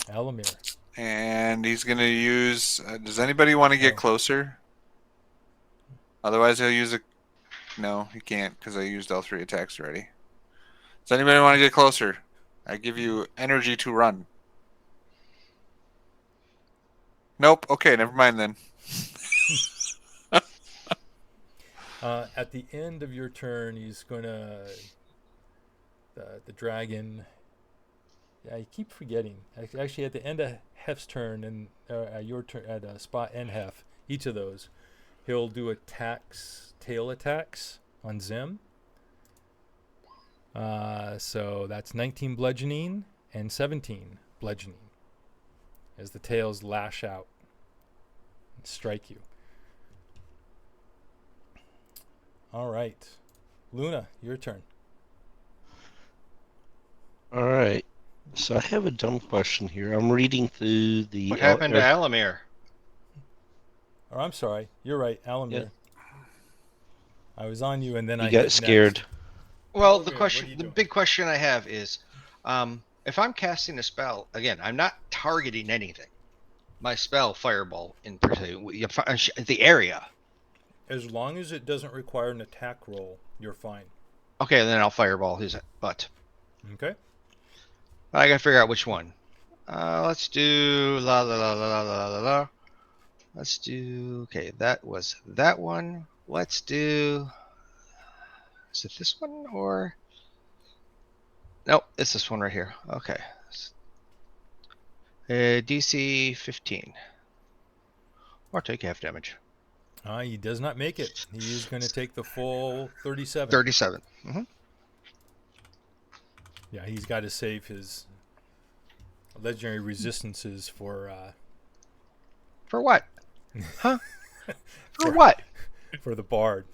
Alamir. And he's going to use... does anybody want to get closer? Otherwise, he'll use a... No, he can't because I used all 3 attacks already. Does anybody want to get closer? I give you energy to run. Nope. Okay, never mind then. At the end of your turn, he's going to... The dragon... Yeah, I keep forgetting. Actually, at the end of Hef's turn and your turn, at Spot and Hef, each of those, he'll do attacks, tail attacks on Zim. So that's 19 bludgeoning and 17 bludgeoning as the tails lash out and strike you. All right. Luna, your turn. All right. So I have a dumb question here. I'm reading through the... What happened to Alamir? Oh, I'm sorry. You're right, Alamir. Yeah. I was on you and then You I got hit scared. next. Well, Okay, the what question, are you the doing? big question I have is, if I'm casting a spell, again, I'm not targeting anything. My spell, Fireball, in per se, the area. As long as it doesn't require an attack roll, you're fine. Okay, then I'll Fireball his butt. Okay? I gotta figure out which one. Let's do la la la la la la la la. Let's do. Okay, that was that one. Let's do. Is it this one or? Nope, it's this one right here. Okay. DC 15. Or take half damage. He does not make it. He is going to take the full 37. 37. Mm-hmm. Yeah, he's got to save his legendary resistances for For what? Huh? For what? for the bard.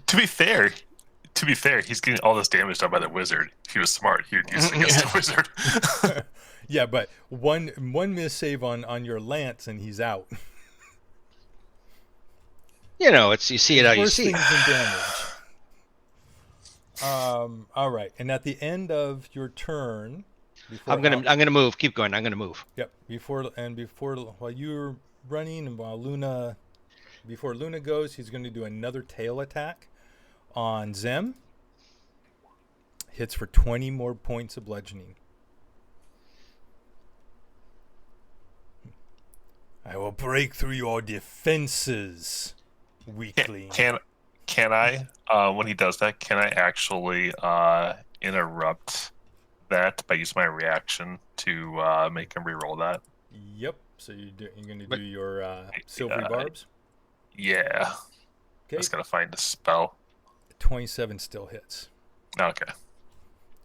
To be fair, he's getting all this damage done by the wizard. If he was smart, he would use it against the wizard. Yeah, but one miss save on your lance and he's out. You know, it's you see it how you Worse see. things than damage. All right, and at the end of your turn, I'm gonna move. Keep going. I'm gonna move. Yep. Before while you're running and before Luna goes, he's going to do another tail attack on Zem. Hits for 20 more points of bludgeoning. I will break through your defenses, weakling. Can I? When he does that, can I actually interrupt that by using my reaction to make him re-roll that? Yep. So you're going to do your silvery barbs. Yeah. Okay. Just gotta find a spell. 27 still hits. Okay.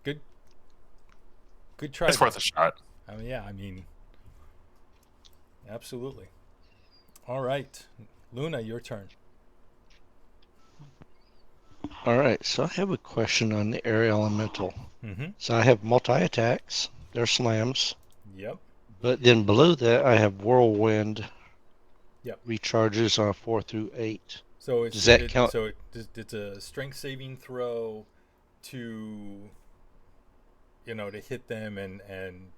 Good try. It's worth a shot. Yeah, I mean, absolutely. All right, Luna, your turn. All right. So I have a question on the air elemental. Mm-hmm. So I have multi-attacks. They're slams. Yep. But then below that, I have whirlwind. Yep. Recharges on 4 through 8. So Does that count? So it's a strength saving throw to, to hit them and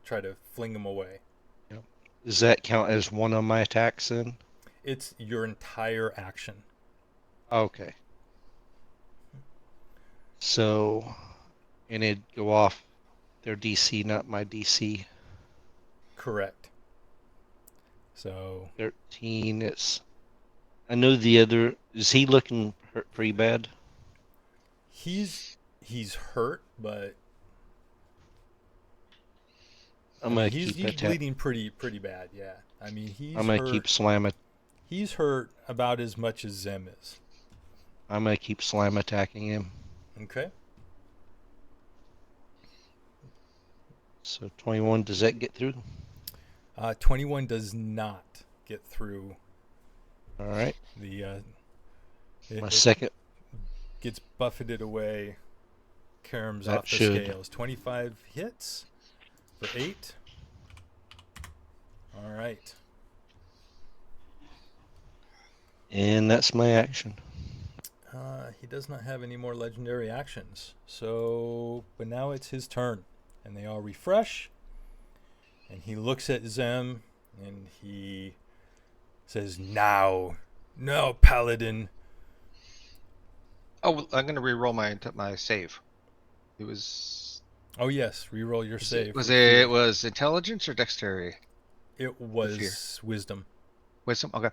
try to fling them away. Does that count as one of my attacks then? It's your entire action. Okay. So, and it'd go off their DC, not my DC. Correct. So 13. I know the other. Is he looking hurt pretty bad? he's hurt, but I'm gonna he's keep attacking. bleeding pretty bad. Yeah, I mean he's I'm gonna hurt. keep slamming. He's hurt about as much as Zem is. I'm gonna keep slam attacking him. Okay. So 21. Does that get through? 21 does not get through. All right. The My second. gets buffeted away. Karam's That off the should. scales. 25 hits for 8. All right. And that's my action. He does not have any more legendary actions. So, but now it's his turn. And they all refresh. And he looks at Zem and he says, "Now, no, Paladin." Oh, I'm going to re-roll my save. It was. Oh yes, reroll your save. Was with it fear. was intelligence or dexterity? It was wisdom. Wisdom. Okay.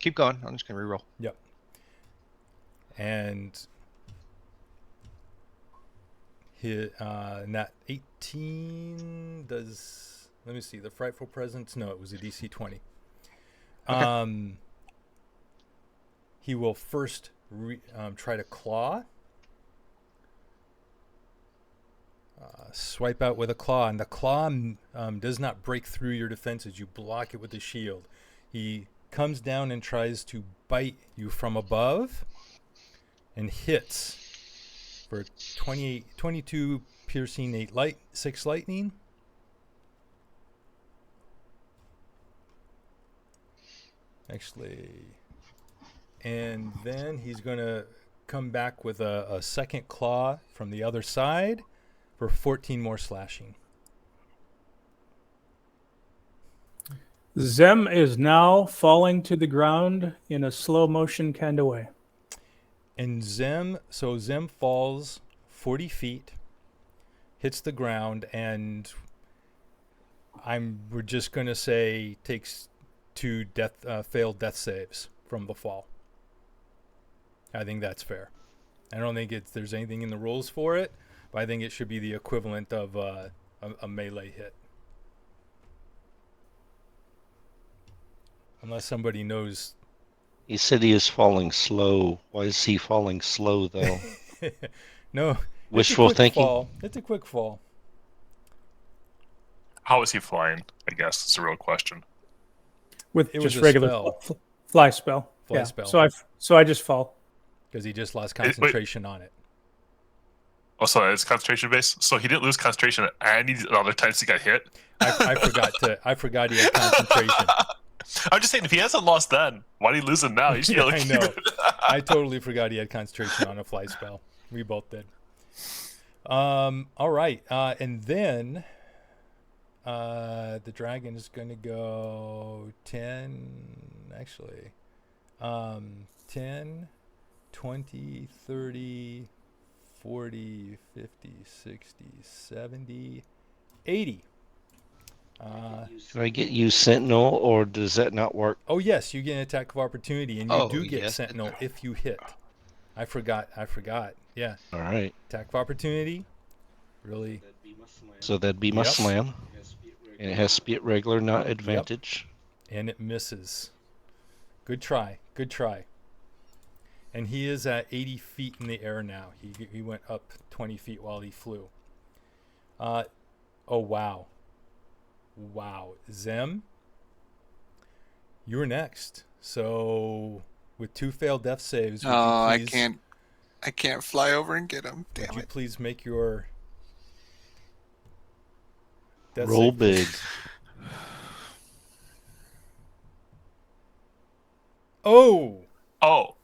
Keep going. I'm just going to re-roll. Yep. And nat 18 does. Let me see. The frightful presence. No, it was a DC 20. Okay. He will first try to claw. Swipe out with a claw, and the claw does not break through your defenses. You block it with the shield. He comes down and tries to bite you from above and hits for 22 piercing, 6 lightning. Actually, and then he's going to come back with a second claw from the other side for 14 more slashing. Zem is now falling to the ground in a slow motion kind of way. And Zem falls 40 feet, hits the ground, and we're just going to say takes 2 failed death saves from the fall. I think that's fair. I don't think there's anything in the rules for it, but I think it should be the equivalent of a melee hit. Unless somebody knows. He said he is falling slow. Why is he falling slow, though? No. Wishful thinking? Fall. It's a quick fall. How is he flying? I guess is a real question. With It just was a regular spell. fly spell. Fly spell. So I just fall. Because he just lost concentration on it. Oh, so it's concentration based. So he didn't lose concentration any other times he got hit. I forgot he had concentration. I'm just saying, if he hasn't lost then, why did he lose it now? He should be able to I keep know. it. I totally forgot he had concentration on a fly spell. We both did. All right. And then the dragon is going to go 10, actually. 10, 20, 30, 40, 50, 60, 70, 80. Can I get you Sentinel, or does that not work? Oh yes, you get an attack of opportunity, and you do get yes. Sentinel if you hit. I forgot. Yeah, All right. attack of opportunity. Really. So that'd be my Yep. slam. And it has to be at regular, not advantage. And it misses. Good try. And he is at 80 feet in the air now. He went up 20 feet while he flew. Oh wow. Zem, you're next. So with 2 failed death saves, I can't fly over and get him. would Damn you it. please make your death Roll save? big. Oh, Oh,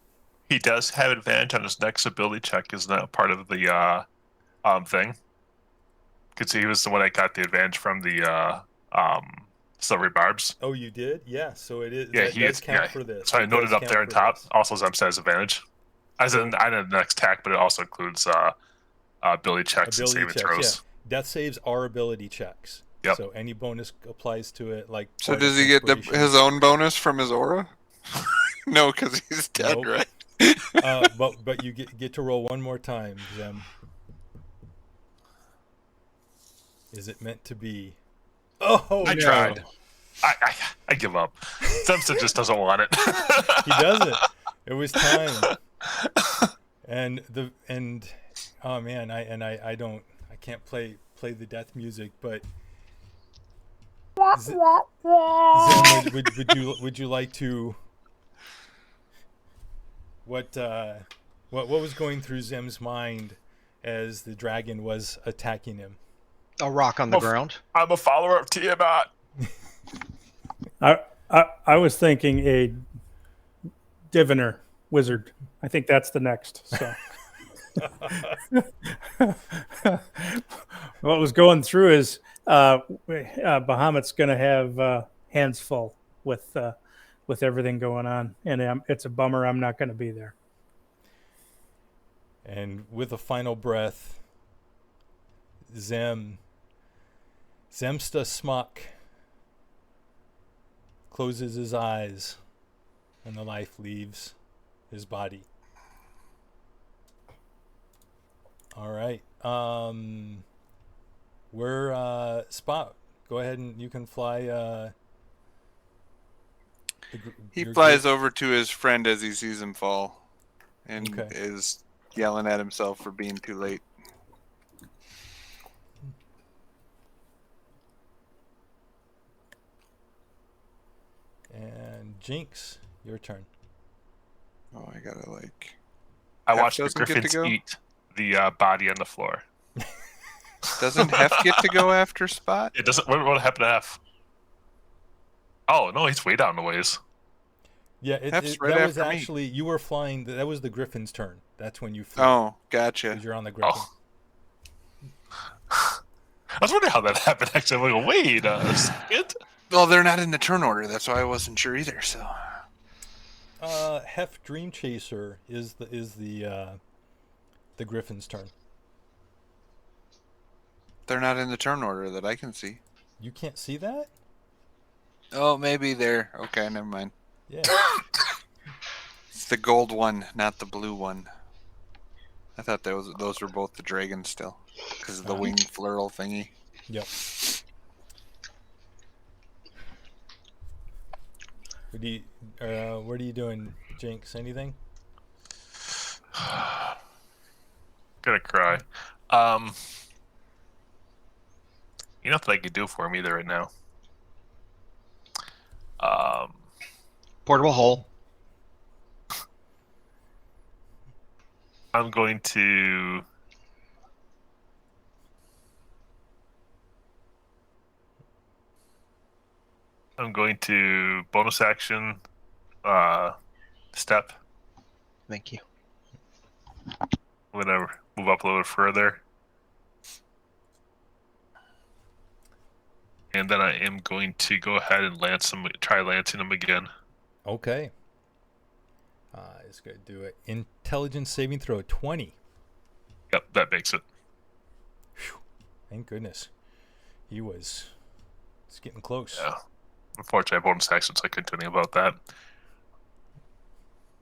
He does have advantage on his next ability check. Isn't that part of the thing? Because he was the one that got the advantage from the silvery barbs. Oh, you did? Yeah. So it is. Yeah, That he does is. count Yeah. for this. So I It noted does up count there on for top. this. Also, Zem says advantage. As in, I know the next attack, but it also includes ability checks and Ability saving checks. throws. Yeah. Death saves are ability checks. Yep. So any bonus applies to it, like So Bardic does he get Inspiration. his own bonus from his aura? No, because he's dead, Nope. right? But you get to roll one more time, Zem. Is it meant to be? Oh, I no. tried. I give up. Simpson just doesn't want it. He doesn't. It was time. And oh man, I can't play the death music, but Zem, would you like to what was going through Zem's mind as the dragon was attacking him? A rock on the ground. I'm a follower of Tiamat. I was thinking a diviner wizard. I think that's the next. So what was going through is Bahamut's going to have hands full with everything going on, and it's a bummer I'm not going to be there. And with a final breath, Zemsta Smok closes his eyes, and the life leaves his body. All right. We're Spot. Go ahead and you can fly. He flies over to his friend as he sees him fall, and Okay. is yelling at himself for being too late. And Jinx, your turn. Oh, I gotta like. I Hef watched the doesn't get to griffins go? eat the body on the floor. Doesn't Hef get to go after Spot? It doesn't. What happened to F? Oh no, he's way down the ways. Yeah, Hef's right that was after me. actually you were flying. That was the Griffin's turn. That's when you flew. Oh, gotcha. 'Cause you're on the Griffin. Oh. I was wondering how that happened. Actually, I'm like, wait a second. Well, they're not in the turn order. That's why I wasn't sure either. So. Hef Dream Chaser is the Griffin's turn. They're not in the turn order that I can see. You can't see that? Oh, maybe they're okay. Never mind. Yeah. It's the gold one, not the blue one. I thought those were both the dragons still, because of the wing flurl thingy. Yep. What are you doing, Jinx? Anything? Gonna cry. Nothing I could do for him either right now. Portable hole. I'm going to. Bonus action, step. Thank you. Whatever. Move up a little bit further. And then I am going to go ahead and try lancing him again. Okay. It's going to do it. Intelligence saving throw 20. Yep, that makes it. Whew. Thank goodness. It's getting close. Yeah. Unfortunately, I have bonus action, so I couldn't do anything about that.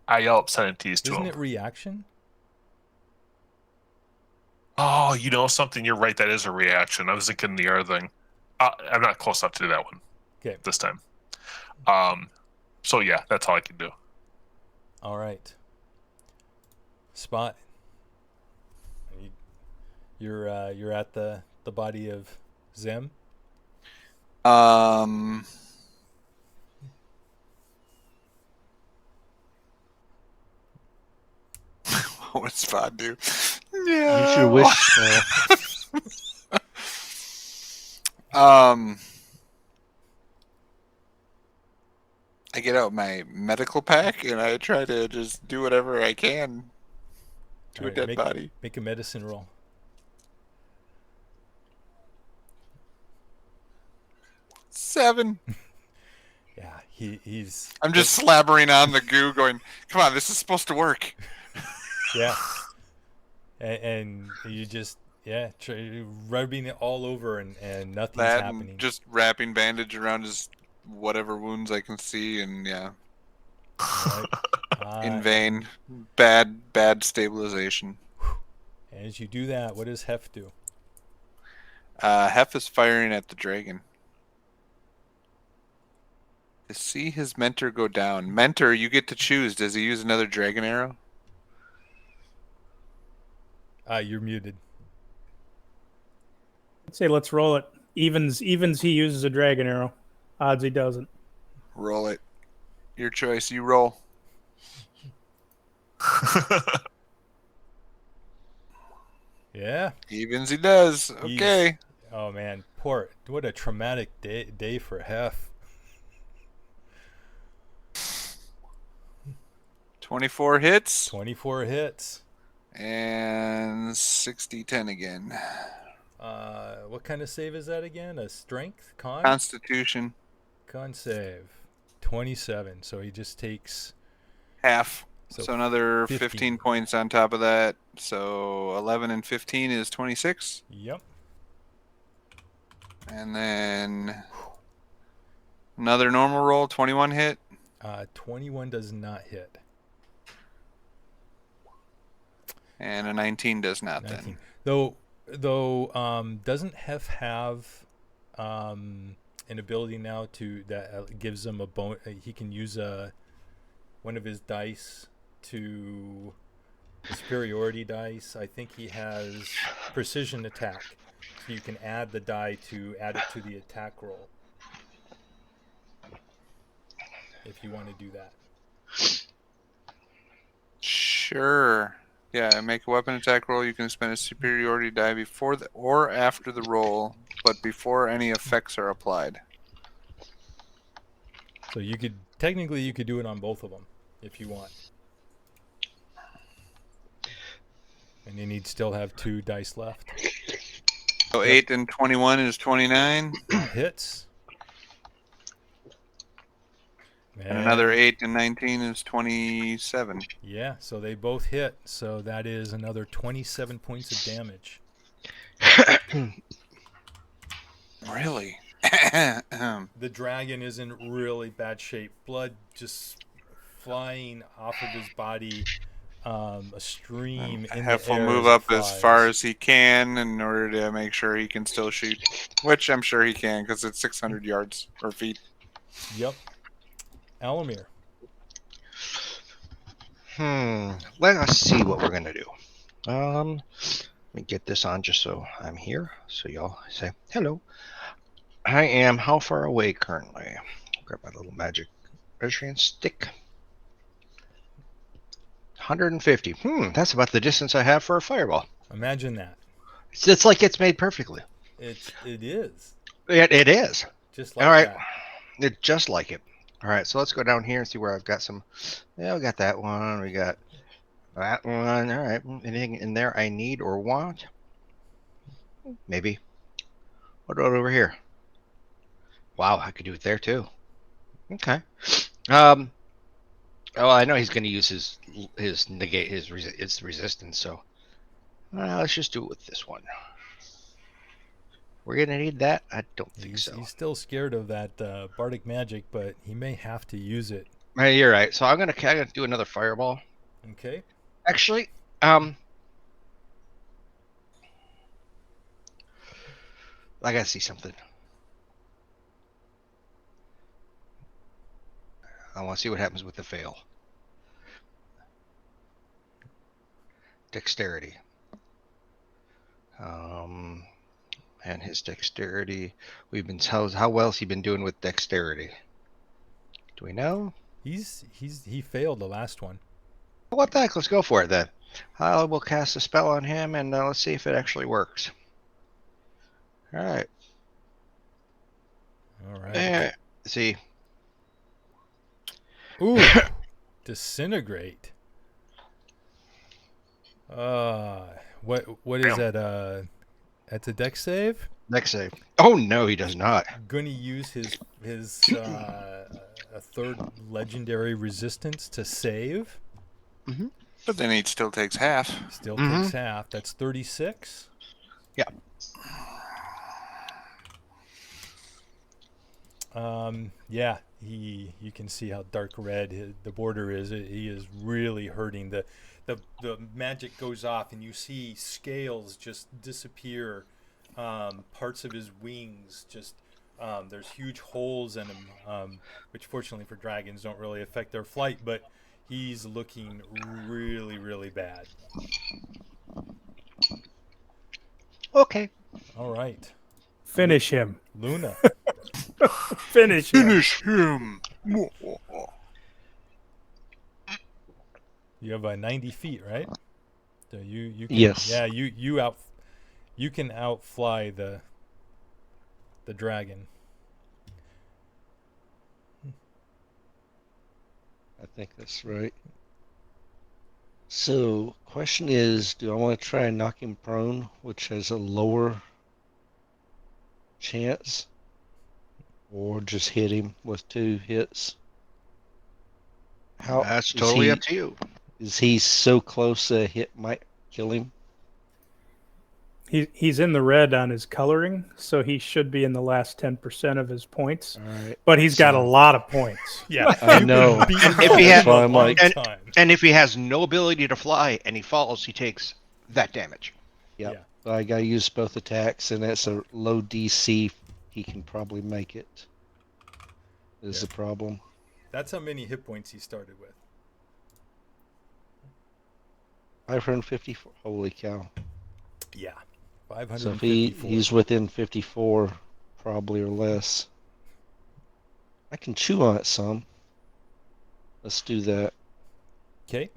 I yell obscenities to him. Isn't it reaction? Oh, you know something? You're right. That is a reaction. I was thinking the other thing. I'm not close enough to do that one. Okay. This time. So yeah, that's all I can do. All right. Spot. You're at the body of Zem. What would Spot do? Yeah. Use your wish spell. I I get out my medical pack and I try to just do whatever I can to a dead body. Make a medicine roll. Seven. Yeah, he's. I'm just slabbering on the goo, going, "Come on, this is supposed to work." Yeah. And you just rubbing it all over and nothing's happening. And just wrapping bandage around his whatever wounds I can see, and yeah. Right. In vain. Bad stabilization. As you do that, what does Hef do? Hef is firing at the dragon. To see his mentor go down. Mentor, you get to choose. Does he use another dragon arrow? You're muted. I'd say let's roll it. Evens he uses a dragon arrow. Odds he doesn't. Roll it. Your choice. You roll. Yeah. Evens he does. Okay. Oh man, what a traumatic day for Hef. 24 hits. 24 hits. And 60-10 again. What kind of save is that again? A strength? Con? Constitution. Con save. 27. So he just takes half. So another 15. 15 points on top of that. So 11 and 15 is 26. Yep. And then another normal roll, 21 hit. 21 does not hit. And a 19 does not 19. then. Though doesn't Hef have an ability now that gives him a he can use one of his dice to the superiority dice. I think he has precision attack. So you can add the die to add it to the attack roll. If you want to do that. Sure. Yeah, make a weapon attack roll. You can spend a superiority die before or after the roll, but before any effects are applied. So you could do it on both of them if you want. And then he'd still have 2 dice left. So 8 and 21 is 29. Hits. And another 8 and 19 is 27. Yeah, so they both hit. So that is another 27 points of damage. Really? The dragon is in really bad shape. Blood just flying off of his body. A stream in the air. Hef will move up as far as he can in order to make sure he can still shoot. Which I'm sure he can because it's 600 yards or feet. Yep. Alamir. Let us see what we're gonna do. Let me get this on just so I'm here. So y'all say hello. I am how far away currently? Grab my little magic measuring stick. 150. That's about the distance I have for a fireball. Imagine that. It's like it's made perfectly. It is. It is. Just like all right. that. Just like it. All right, so let's go down here and see where I've got some. Yeah, we got that one. We got that one. All right. Anything in there I need or want? Maybe. What about over here? Wow, I could do it there too. Okay. Oh, I know he's going to use his negate his resistance. So let's just do it with this one. We're going to need that? I don't think so. He's still scared of that bardic magic, but he may have to use it. You're right. So I'm gonna do another fireball. Okay. Actually, I gotta see something. I want to see what happens with the fail. Dexterity. And his dexterity. How well has he been doing with dexterity? Do we know? He failed the last one. What the heck? Let's go for it then. I will cast a spell on him and let's see if it actually works. All right. All right. See. Ooh, disintegrate. What is Damn. that? That's a dex save. Next save. Oh no, he does not. Gonna use his a third legendary resistance to save. But then he still takes half. Still takes half. That's 36. Yeah. Yeah. You can see how dark red the border is. He is really hurting. The magic goes off, and you see scales just disappear. Parts of his wings just there's huge holes in him, which fortunately for dragons don't really affect their flight, but he's looking really, really bad. Okay. All right, Finish him. Luna. Finish him. Finish him. You have 90 feet, right? So you can, Yes. Yeah, you can outfly the dragon. I think that's right. So, question is, do I want to try and knock him prone, which has a lower chance, or just hit him with 2 hits? How That's is totally he- up to you. Is he so close a hit might kill him? He's in the red on his coloring, so he should be in the last 10% of his points. All right. But he's got a lot of points. Yeah, I you've know. been beating If he him had- for a I'm long like- time. And if he has no ability to fly and he falls, he takes that damage. Yep. Yeah. But I gotta use both attacks, and that's a low DC. He can probably make it. Is Yeah. the problem. That's how many hit points he started with. 554. Holy cow. Yeah, So if 554. he's within 54, probably or less. I can chew on it some. Let's do that. Okay,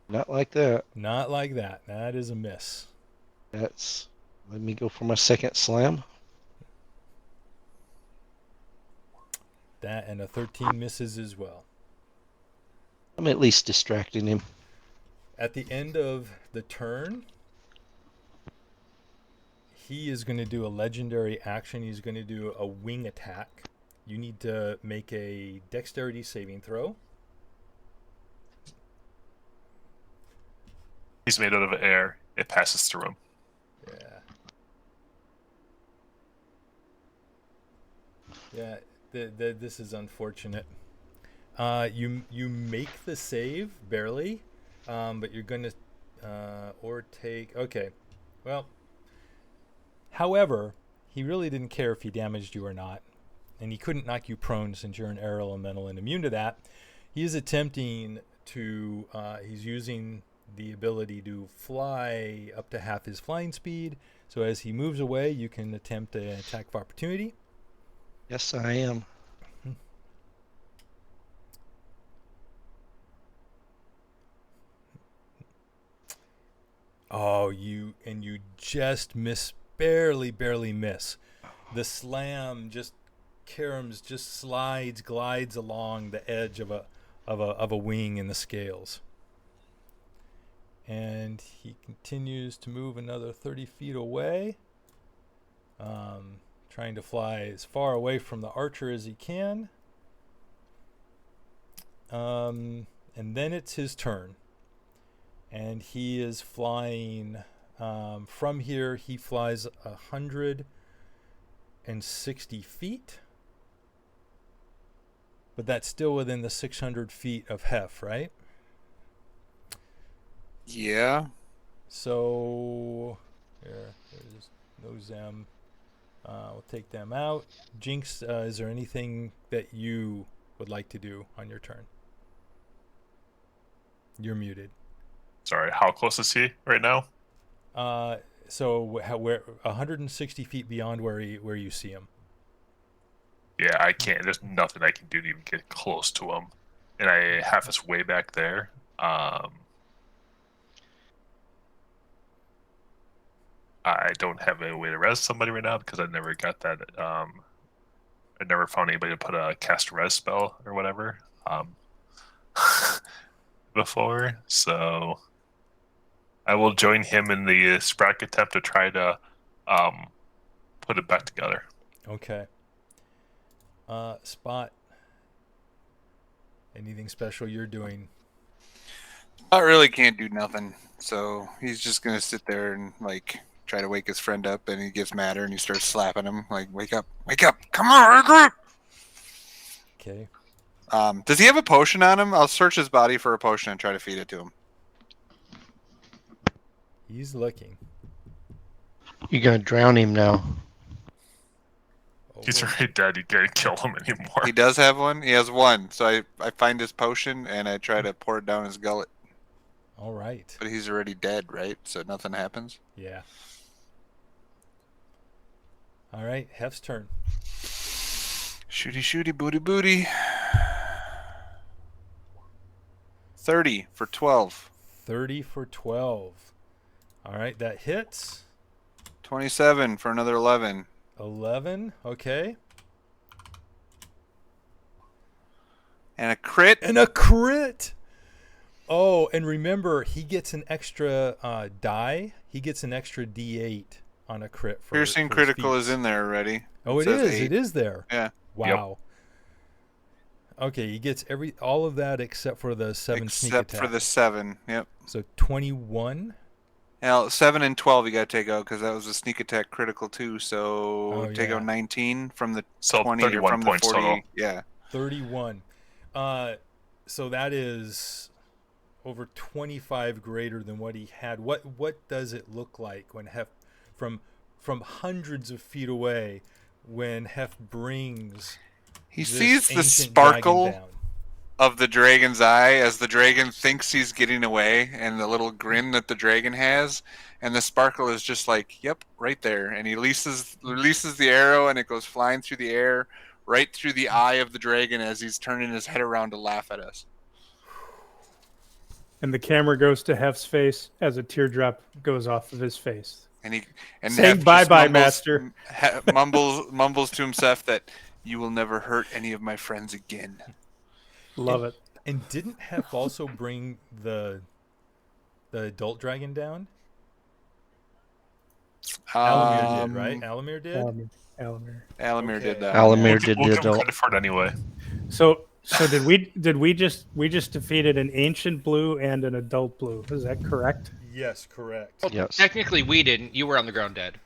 Not like that. not like that. That is a miss. That's. Let me go for my second slam. That and a 13 misses as well. I'm at least distracting him. At the end of the turn, he is going to do a legendary action. He's going to do a wing attack. You need to make a dexterity saving throw. He's made out of air. It passes through him. Yeah. This is unfortunate. You make the save barely, but you're going to or take. Okay, well. However, he really didn't care if he damaged you or not, and he couldn't knock you prone since you're an air elemental and immune to that. He is attempting to. He's using the ability to fly up to half his flying speed. So as he moves away, you can attempt an attack of opportunity. Yes, I am. Oh, you just barely miss. The slam just caroms, just glides along the edge of a wing in the scales. And he continues to move another 30 feet away, trying to fly as far away from the archer as he can. And then it's his turn. And he is flying from here. He flies 160 feet. But that's still within the 600 feet of Hef, right? Yeah. So, there's no Zem. We'll take them out. Jinx, is there anything that you would like to do on your turn? You're muted. Sorry, how close is he right now? So where 160 feet beyond where you see him. Yeah, I can't. There's nothing I can do to even get close to him, and I have us way back there. I don't have any way to res somebody right now because I never got that I never found anybody to put a cast res spell or whatever before. So I will join him in the Sprack attempt to try to put it back together. Okay. Spot. Anything special you're doing? I really can't do nothing. So he's just gonna sit there and like try to wake his friend up, and he gets madder and he starts slapping him like, wake up, come on, wake up. Okay. Does he have a potion on him? I'll search his body for a potion and try to feed it to him. He's looking. You're gonna drown him now. Oh, He's boy. already dead. You can't kill him anymore. He does have one. He has one. So I find his potion and I try to pour it down his gullet. All right. But he's already dead, right? So nothing happens. Yeah. All right. Hef's turn. Shooty, shooty, booty, booty. 30 for 12. 30 for 12. All right. That hits. 27 for another 11. 11. Okay. And a crit. And a crit. Oh, and remember, he gets an extra die. He gets an extra D8 on a crit. Piercing for critical feats. is in there already. Oh, it says is. 8. It is there. Yeah. Wow. Okay, he gets all of that except for the 7 sneak attack. Except for the 7. Yep. So 21. Now 7 and 12 you got to take out because that was a sneak attack critical too. So Oh, take yeah. out 19 from the So 20 or 31 from the points 40. total. Yeah. 31. So that is over 25 greater than what he had. What does it look like when Hef from hundreds of feet away when Hef brings He this sees the ancient dragon sparkle down? of the dragon's eye as the dragon thinks he's getting away, and the little grin that the dragon has, and the sparkle is just like, yep, right there. And he releases the arrow, and it goes flying through the air, right through the eye of the dragon as he's turning his head around to laugh at us. And the camera goes to Hef's face as a teardrop goes off of his face. And Saying Hef bye just bye, master. mumbles to himself that you will never hurt any of my friends again. Love it. And didn't Hef also bring the adult dragon down? Alamir did, right? Alamir did? Alamir Alamir did that. Alamir did We'll the give him adult. credit for it anyway. So did we just defeated an ancient blue and an adult blue. Is that correct? Yes, correct. Well, Yes. technically, we didn't. You were on the ground dead.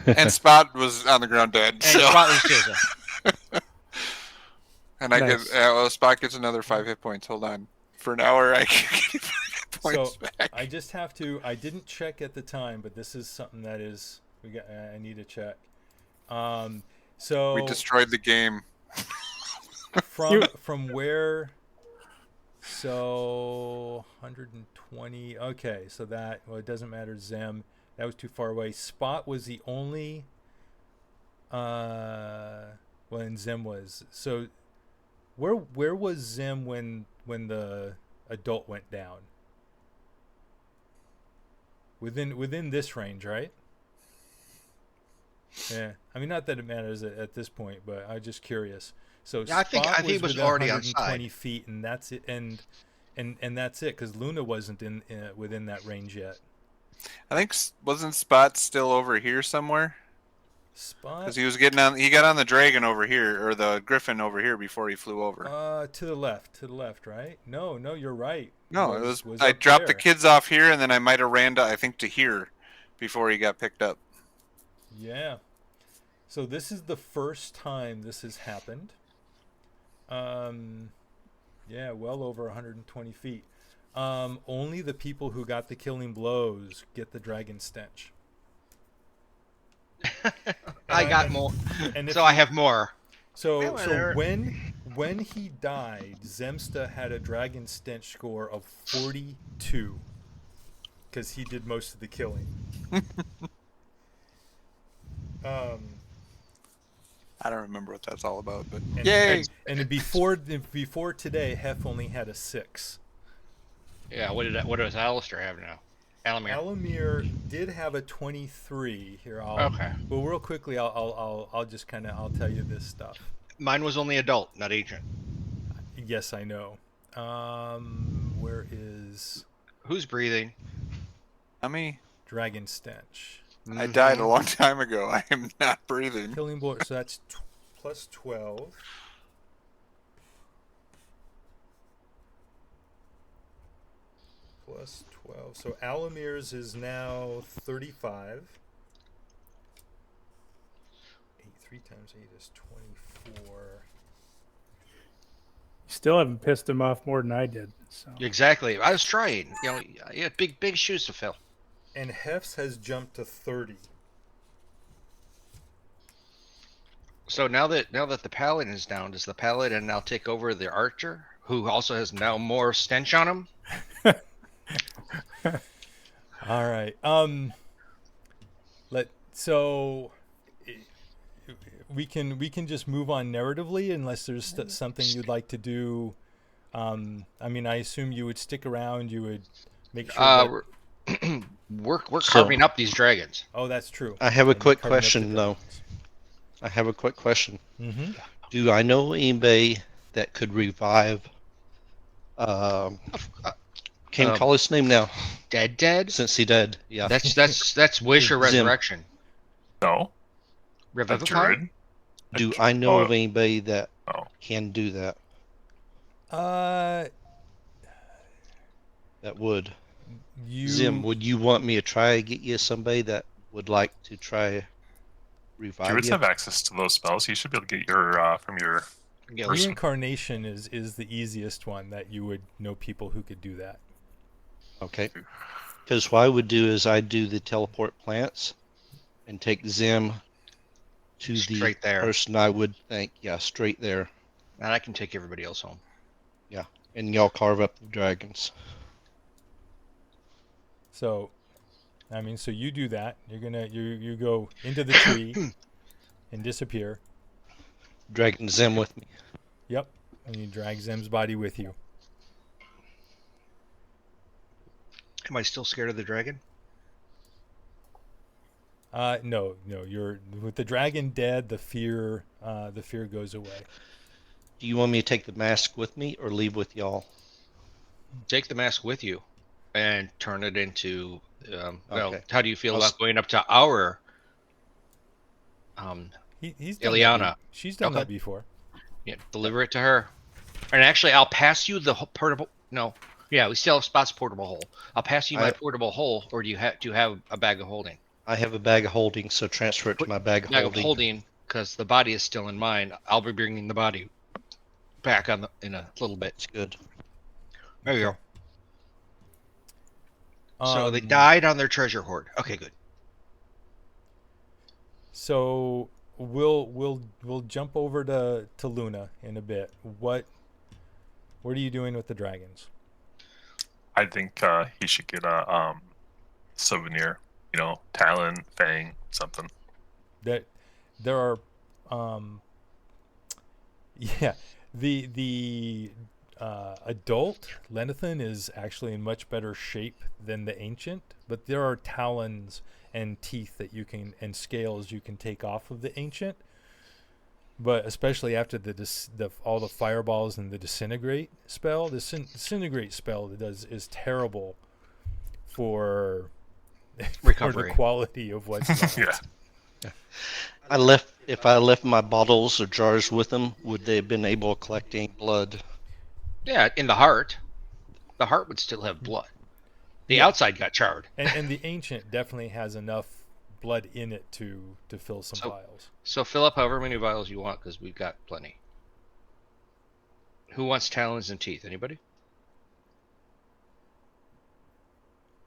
And Spot was on the ground dead. And So. Spot was chosen. And I Nice. get Spot gets another 5 hit points. Hold on. For an hour, I can get 5 hit points So back. I just have to. I didn't check at the time, but this is something that is I need to check. So We destroyed the game. from where? So 120. Okay, so that it doesn't matter. Zem, that was too far away. Spot was the only. When Zem was so. Where was Zim when the adult went down? Within this range, right? Yeah, I mean, not that it matters at this point, but I'm just curious. So Yeah, I think it was within already 120 outside. feet, and that's it. And that's it, because Luna wasn't within that range yet. I think wasn't Spot still over here somewhere? Spot Because he was getting on. He got on the dragon over here, or the griffin over here before he flew over. to the left, right? No, you're right. No, it was. I up dropped the there. kids off here, and then I might have ran to, I think, to here before he got picked up. Yeah. So this is the first time this has happened. Yeah, well over 120 feet. Only the people who got the killing blows get the dragon stench. I got more. And if So I have more. So Well, whatever. when he died, Zemsta had a dragon stench score of 42 because he did most of the killing. I don't remember what that's all about, but And, yay! And before today, Hef only had a 6. Yeah. What does Alistair have now? Alamir. Alamir did have a 23. Here, Okay. Well, real quickly, I'll just kind of I'll tell you this stuff. Mine was only adult, not ancient. Yes, I know. Where is Who's breathing? Me. Dragon Stench? I died a Mhm. long time ago. I am not breathing. Killing blow. So that's plus 12. Plus 12. So Alamir's is now 35. 3 times 8 is 24. Still haven't pissed him off more than I did. So Exactly. I was trying. You had big shoes to fill. And Hef's has jumped to 30. So now that the paladin is down, does the paladin now take over the archer, who also has now more stench on him? All right. We can just move on narratively unless there's something you'd like to do. I mean, I assume you would stick around. You would make sure. We're So- carving up these dragons. Oh, that's true. I have a And quick carving up the question, though. dragons. I have a quick question. Mm-hmm. Do I know anybody that could revive? Can't Um, call his name now Dead. since he dead. Yeah. That's wish or Zim. resurrection. No, a Revivify. druid. Do I know Oh. of anybody that Oh, can do that? Uh, That would. you. Zim, would you want me to try to get you somebody that would like to try revive druids you? have access to those spells. You should be able to get your from your. Yeah, Person. Reincarnation is the easiest one that you would know people who could do that. Okay. Because what I would do is I'd do the teleport plants and take Zim to Straight the there. person I would think, yeah, straight there. and I can take everybody else home. And y'all carve up the dragons. So, I mean, so you do that. You go into the tree and disappear. Dragging Zim with me. Yep, and you drag Zem's body with you. Am I still scared of the dragon? No, you're with the dragon dead. The fear goes away. Do you want me to take the mask with me or leave with y'all? Take the mask with you, and turn it into. Well, Okay. how do you feel I'll about going up to our? He's done Ileana. that she's done Okay. that before. Yeah, deliver it to her. And actually, I'll pass you the portable. No, yeah, we still have Spot's portable hole. I'll pass you my portable hole, or do you have a bag of holding? I have a bag of holding, so transfer it to my bag of Bag holding. of holding, because the body is still in mine. I'll be bringing the body back in a little bit. That's good. There you go. So they Um, died on their treasure hoard. Okay, good. So we'll jump over to Luna in a bit. What are you doing with the dragons? I think he should get a souvenir. You know, talon, fang, something. There are yeah, the adult Lenathan is actually in much better shape than the ancient, but there are talons and teeth that you can and scales you can take off of the ancient. But especially after all the fireballs and the disintegrate spell, the disintegrate spell is terrible for Recovery. the quality of what's left. Yeah. If I left my bottles or jars with them, would they have been able to collect any blood? Yeah, in the heart. The heart would still have blood. The Yeah. outside got charred. And the ancient definitely has enough blood in it to fill some vials. So fill up however many vials you want, because we've got plenty. Who wants talons and teeth? Anybody?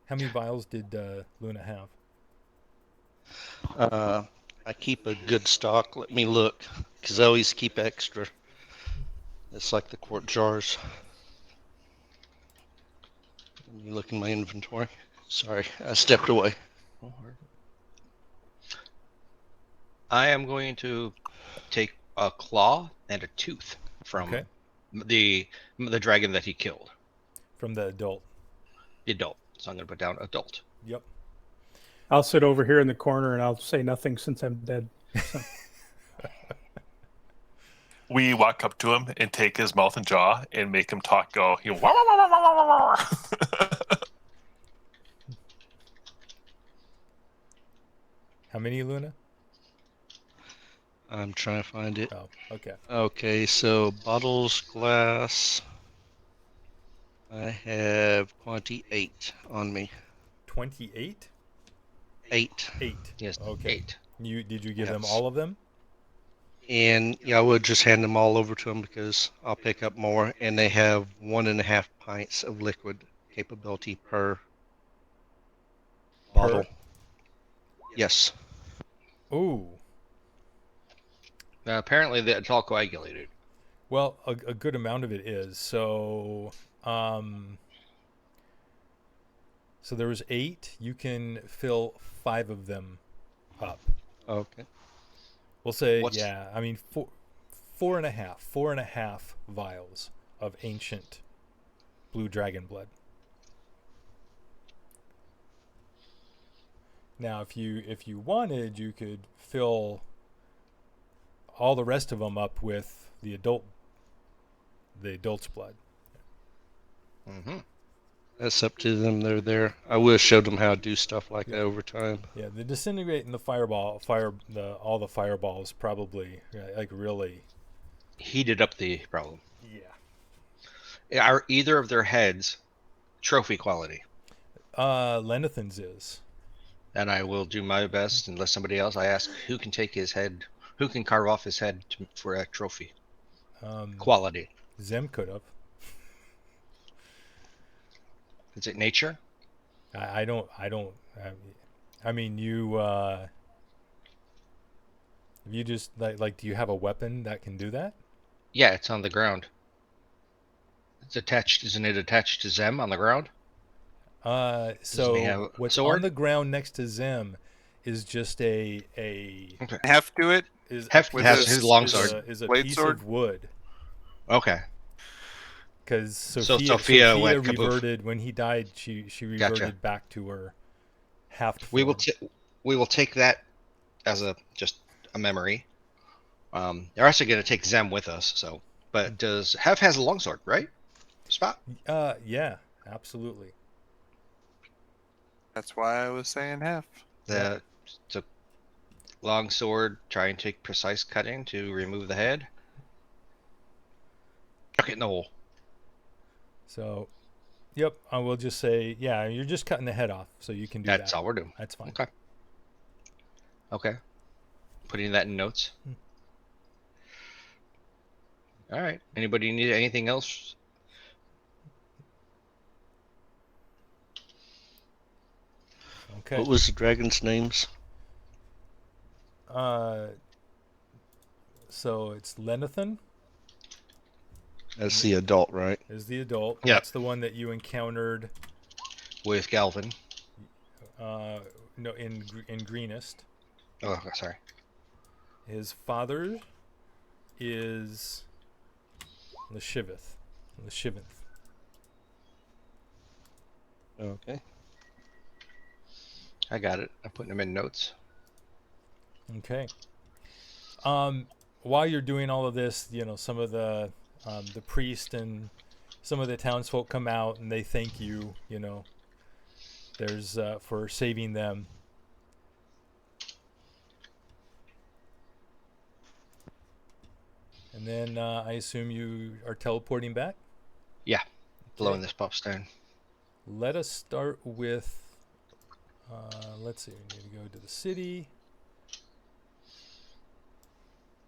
How many vials did Luna have? I keep a good stock. Let me look, because I always keep extra. It's like the quart jars. Let me look in my inventory. Sorry, I stepped away. I am going to take a claw and a tooth from Okay. the dragon that he killed, From the adult. the adult. So I'm going to put down adult. Yep. I'll sit over here in the corner and I'll say nothing since I'm dead. So. We walk up to him and take his mouth and jaw and make him talk. Go, you know, "Wah, wah, wah, wah, wah, wah, wah." How many, Luna? I'm trying to find it. Oh, okay. Okay, so bottles, glass. I have 28 on me. 28? 8. 8. Yes, Okay. 8. Did you give them Yes. all of them? And yeah, I would just hand them all over to them because I'll pick up more. And they have 1.5 pints of liquid capability per bottle. Yes. Ooh. Now, apparently, it's all coagulated. Well, a good amount of it is. So there was 8. You can fill 5 of them up. Okay. We'll say, What's- yeah. I mean, 4.5 vials of ancient blue dragon blood. Now, if you wanted, you could fill all the rest of them up with the adult's blood. Mm-hmm. That's up to them. They're there. I would have showed them how to do stuff like that over time. Yeah, the disintegrate and all the fireballs probably like really. Heated up the problem. Yeah. Are either of their heads trophy quality? Lenathan's is. And I will do my best, unless somebody else. I ask who can take his head, who can carve off his head for a trophy quality. Zem could have. Is it nature? I don't. I mean, you. You just like. Do you have a weapon that can do that? Yeah, it's on the ground. It's attached. Isn't it attached to Zem on the ground? So he have a what's sword? on the ground next to Zem is just a Okay. Have to it. is Heft With has his- his longsword. is a blade piece sword? of wood. Okay. Because So Sophia Sophia went kaboof. reverted when he died. She reverted Gotcha. back to her half form. We will take that as just a memory. They're actually going to take Zem with us. So, but does Hef has a longsword, right? Spot. Yeah, absolutely. That's why I was saying half. The long sword, try and take precise cutting to remove the head. Chuck it in the hole. So, yep, I will just say, yeah, you're just cutting the head off, so you can do That's that. all we're doing. That's fine. Okay. Okay. Putting that in notes. All right. Anybody need anything else? Okay. What was the dragon's names? So it's Lenathan That's the adult, right? is the adult. Yeah. That's the one that you encountered. With Galvin. No, in Greenest. Oh, sorry. His father is Leshivith. Okay. I got it. I'm putting them in notes. Okay. While you're doing all of this, some of the priest and some of the townsfolk come out and they thank you. There's for saving them. And then I assume you are teleporting back? Yeah. Blowing Okay. this pop stone. Let us start with, let's see, we need to go to the city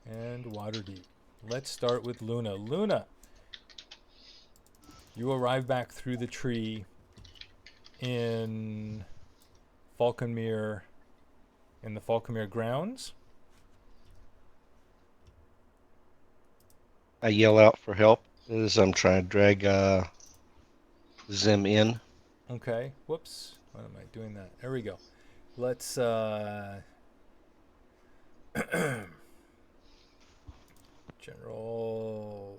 and Waterdeep. Let's start with Luna. Luna, you arrive back through the tree in Falconmere, in the Falconmere grounds. I yell out for help as I'm trying to drag Zim in. Okay. Whoops. Why am I doing that? There we go. Let's General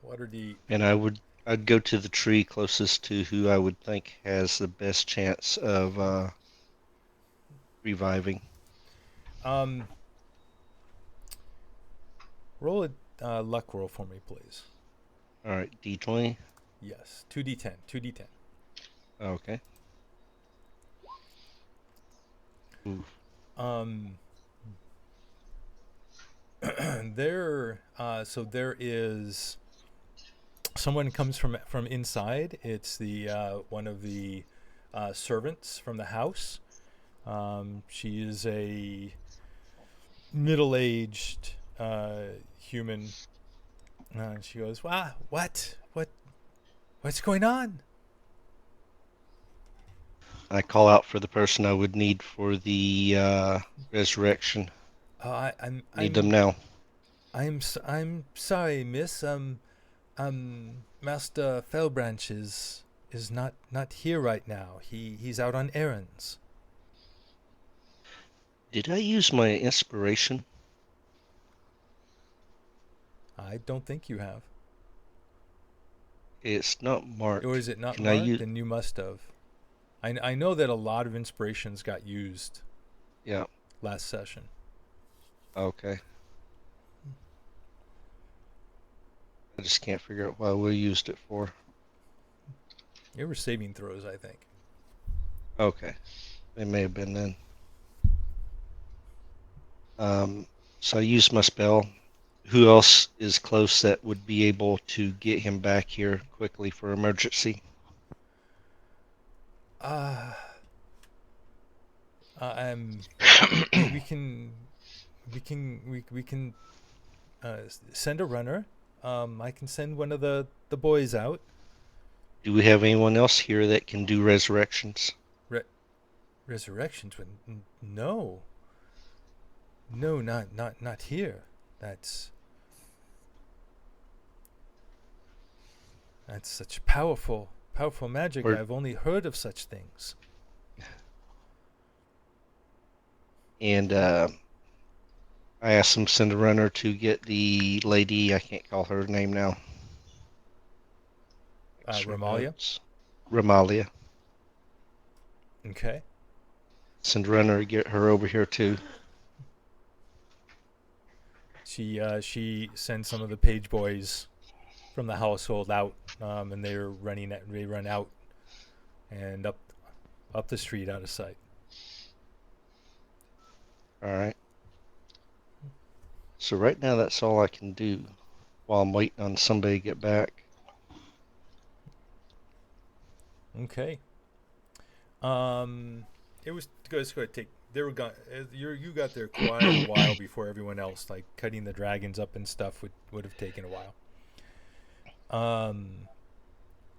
Waterdeep. And I would I'd go to the tree closest to who I would think has the best chance of reviving. Roll a luck roll for me, please. All right, D20. Yes, 2d10, 2d10. Okay. Ooh. So there is someone comes from inside. It's the one of the servants from the house. She is a middle-aged human. She goes, "Wow, what's going on?" I call out for the person I would need for the resurrection. Need them now. I'm sorry, miss. Master Fellbranch is not here right now. He's out on errands. Did I use my inspiration? I don't think you have. It's not marked. Or is it not Can I marked? use? Then you must have. I know that a lot of inspirations got used Yeah. last session. Okay. I just can't figure out what we used it for. They were saving throws, I think. Okay. They may have been then. So I used my spell. Who else is close that would be able to get him back here quickly for emergency? I'm. We can send a runner. I can send one of the boys out. Do we have anyone else here that can do resurrections? Resurrections? No. No, not here. That's such powerful magic. I've only heard of such things. And I asked them to send a runner to get the lady. I can't call her name now. Ramalia. Ramalia. Okay. Send a runner to get her over here too. She sends some of the page boys from the household out, and they run out and up the street out of sight. All right. So right now that's all I can do while I'm waiting on somebody to get back. Okay. It was going to take. They were gone. You got there quite a while before everyone else. Like cutting the dragons up and stuff would have taken a while.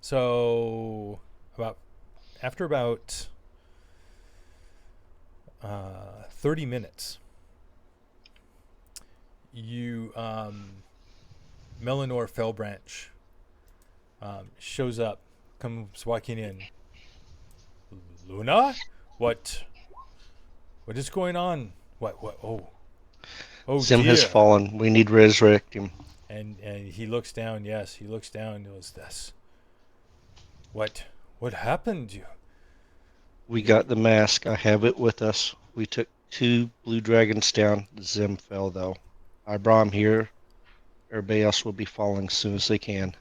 So after about 30 minutes, you Melanor Fellbranch shows up, comes walking in. Luna, what is going on? What oh Zim dear. has fallen. We need to resurrect him. And he looks down. Yes, he looks down. And goes, "This. What happened? We got the mask. I have it with us. We took 2 blue dragons down. Zim fell though. I brought him here. Everybody else will be falling as soon as they can.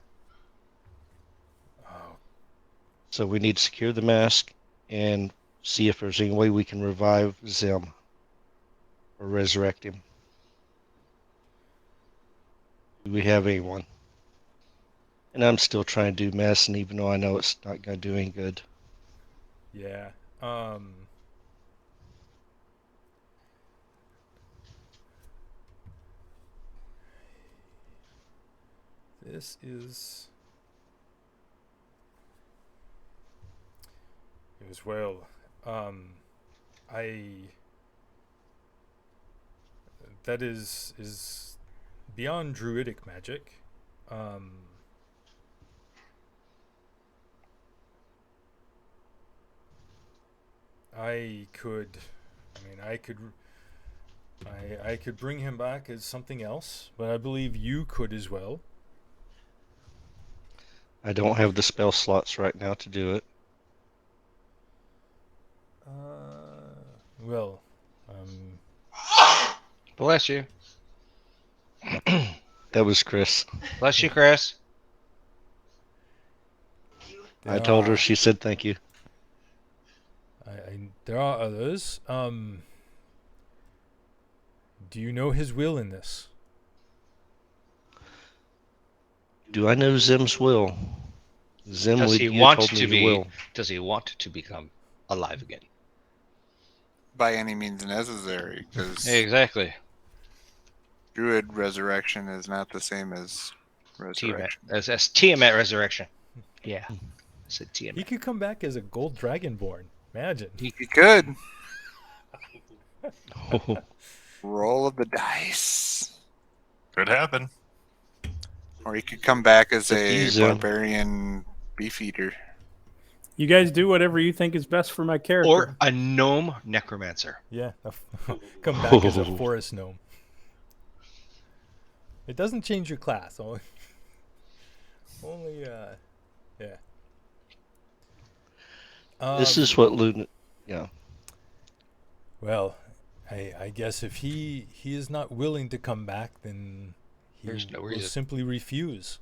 Oh, So we need to secure the mask and see if there's any way we can revive Zim or resurrect him. Do we have anyone? And I'm still trying to do medicine, even though I know it's not going to do any good. yeah. This is. It was well. That is beyond druidic magic. I could bring him back as something else, but I believe you could as well. I don't have the spell slots right now to do it. Well, Bless you. That was Chris. Bless you, Chris. I told her. She said thank you. There are others. Do you know his will in this? Do I know Zim's will? Zim, Does would he you want told me to you be? will. Does he want to become alive again? By any means necessary, because Exactly. druid resurrection is not the same as Tiamat. resurrection. That's Tiamat resurrection. Yeah. I said He Tiamat. could come back as a gold dragonborn. Imagine. He could. Roll of the dice. Could happen. Or he could come back as If a he's, barbarian beefeater. You guys do whatever you think is best for my character. Or a gnome necromancer. Yeah, come back as a forest gnome. It doesn't change your class. Only, yeah. This is what Luna. Yeah. Well, I guess if he is not willing to come back, then he There's no will reason. simply refuse.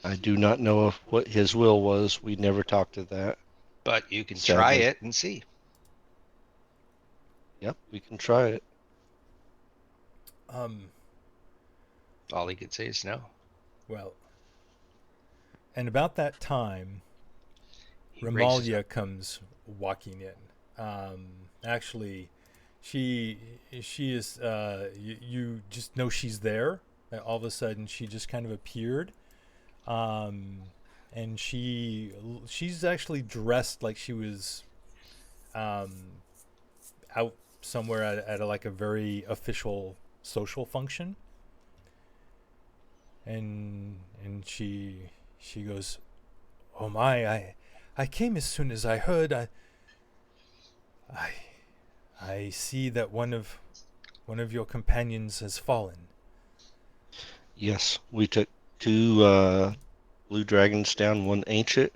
I do not know what his will was. We never talked to that. But you can Sadly. try it and see. Yep, we can try it. All he could say is no. Well, and about that time, He raises Ramalia comes walking in. Actually, she is. You just know she's there. And all of a sudden, she just kind of appeared, and she's actually dressed like she was out somewhere at like a very official social function. And she goes, "Oh my, I came as soon as I heard. I see that one of your companions has fallen." Yes, we took 2 blue dragons down, 1 ancient.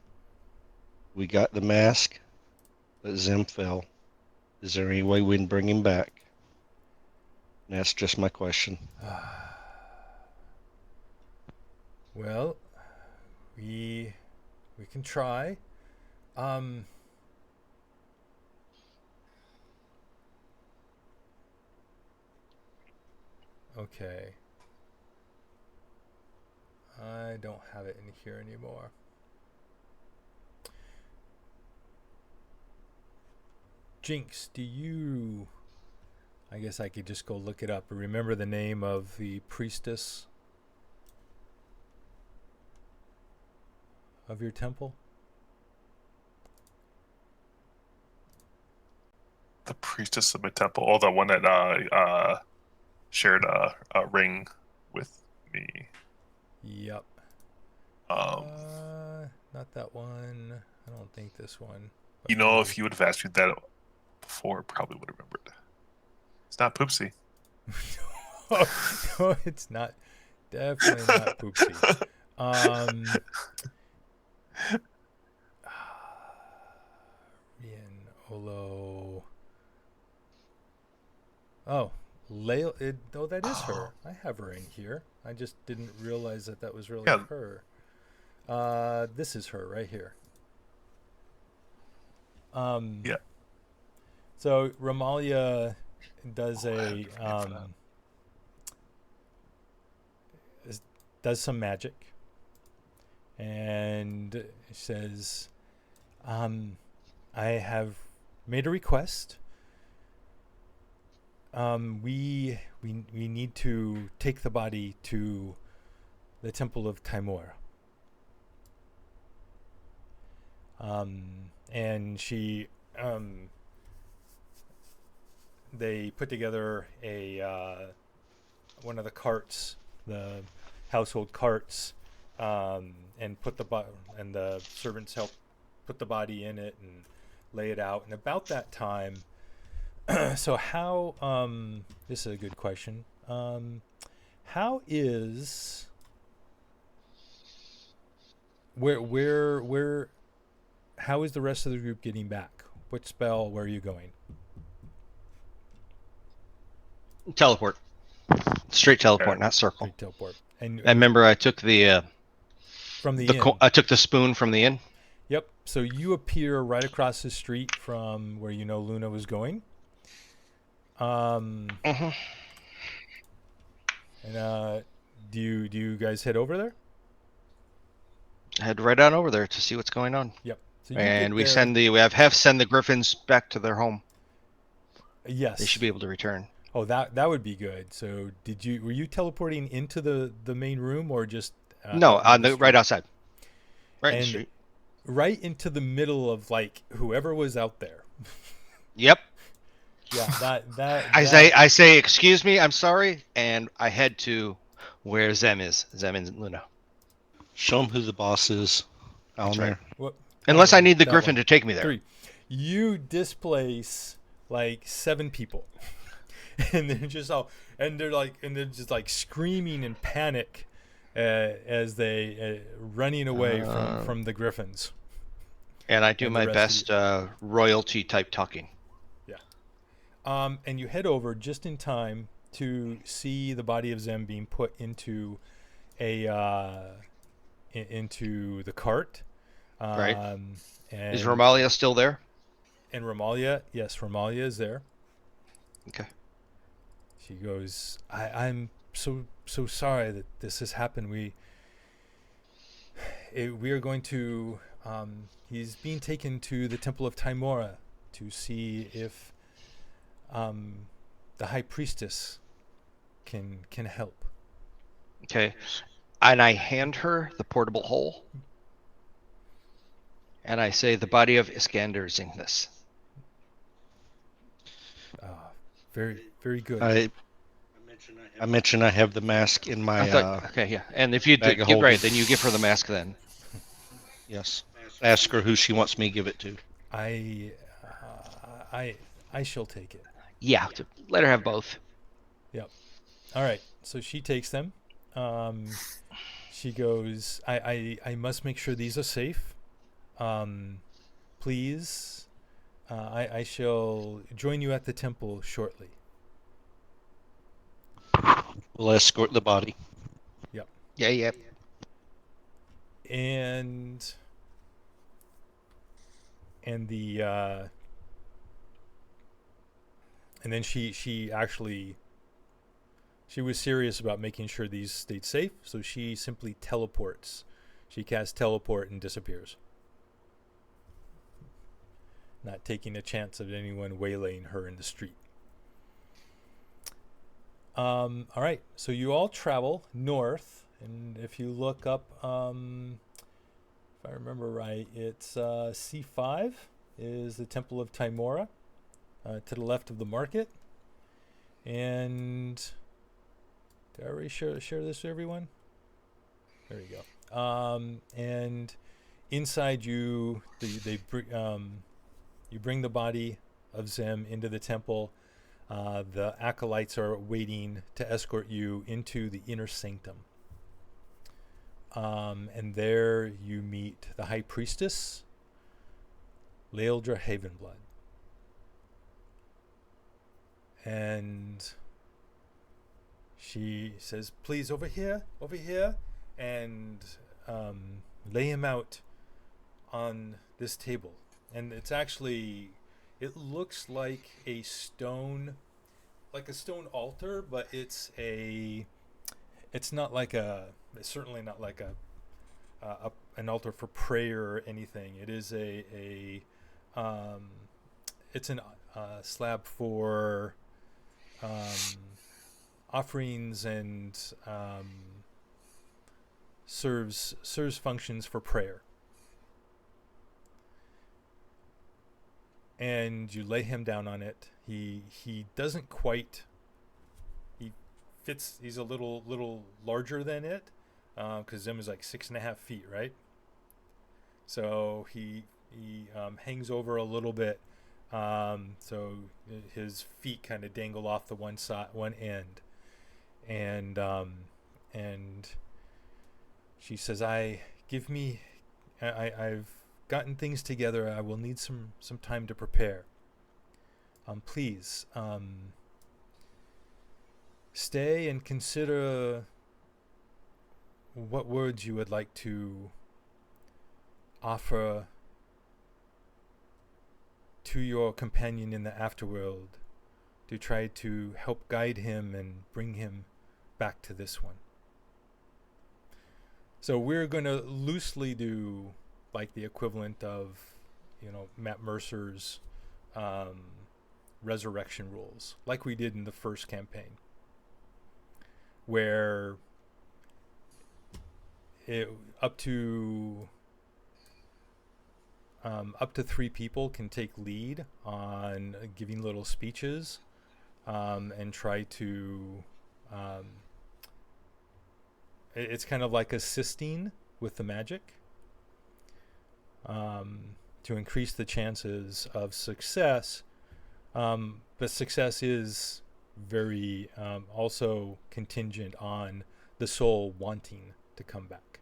We got the mask, but Zim fell. Is there any way we can bring him back? And that's just my question. Well, we can try. Okay. I don't have it in here anymore. Jinx, do you... I guess I could just go look it up. Remember the name of the priestess of your temple? The priestess of my temple. Oh, the one that shared a ring with me. Yep. Not that one. I don't think this one. You know, if you would have asked me that before, probably would have remembered. It's not Poopsie. No, it's not. Definitely not Poopsie. Rian Olo. Oh, Layla. No, that is her. I have her in here. I just didn't realize that was really her. This is her right here. Yeah. So Ramalia does does some magic, and says, "I have made a request. We need to take the body to the Temple of Timor." And she, they put together one of the carts, the household carts, and put and the servants help put the body in it and lay it out. And about that time, so how? This is a good question. How is where? How is the rest of the group getting back? What spell? Where are you going? Teleport. Straight teleport, not circle. Straight teleport. And I remember I took from the inn. I took the spoon from the inn. Yep. So you appear right across the street from where you know Luna was going. And do you guys head over there? Head right on over there to see what's going on. Yep. So you And get there. we have Hef send the griffins back to their home. Yes. They should be able to return. Oh, that would be good. So were you teleporting into the main room or just No, out on in the street? right outside. Right in the And street. right into the middle of like whoever was out there. Yep. Yeah, that I say, excuse me, I'm sorry, and I head to where Zem is. Zem and Luna. Show them who the boss is down That's there. right. what, Unless I need the that griffin one. to take me there. 3. You displace like 7 people. And they're just just like screaming in panic as they running away from the griffins. And I do And the my rest best royalty type talking. And you head over just in time to see the body of Zem being put into into the cart. Right. And Is Romalia still there? And Romalia, yes, Romalia is there. Okay. She goes, I'm so sorry that this has happened. We are going to he's being taken to the Temple of Timora to see if the High Priestess can help. Okay. And I hand her the portable hole. And I say, the body of Iskander is in this. Very, very good. I mentioned I have the mask in my. Okay, yeah. And if you bag of give right, holding. then you give her the mask then. Yes. Ask her who she wants me to give it to. I shall take it. Yeah, let her have both. Yep. All right. So she takes them. She goes, I must make sure these are safe. Please. I shall join you at the temple shortly. We'll escort the body. Yep. Yeah. And the and then she actually she was serious about making sure these stayed safe, so she simply teleports. She casts teleport and disappears, not taking a chance of anyone waylaying her in the street. All right, so you all travel north, and if you look up, if I remember right, it's C5 is the Temple of Timora, to the left of the market. And did I already share this to everyone? There you go. And inside you bring the body of Zem into the temple. The acolytes are waiting to escort you into the inner sanctum. And there you meet the High Priestess, Leildra Havenblood. And she says, please, over here, and lay him out on this table. And it's actually, it looks like a stone altar, but it's certainly not like an altar for prayer or anything. It is it's an slab for offerings and serves functions for prayer. And you lay him down on it. He doesn't quite. He fits. He's a little larger than it, because Zim is like 6.5 feet, right? So he hangs over a little bit, so his feet kind of dangle off the one end, and she says, give me I've gotten things together. I will need some time to prepare. Please, stay and consider what words you would like to offer to your companion in the afterworld to try to help guide him and bring him back to this one. So we're going to loosely do like the equivalent of, Matt Mercer's resurrection rules, like we did in the first campaign, where up to 3 people can take lead on giving little speeches, and try to. It's kind of like assisting with the magic, to increase the chances of success. But success is very also contingent on the soul wanting to come back.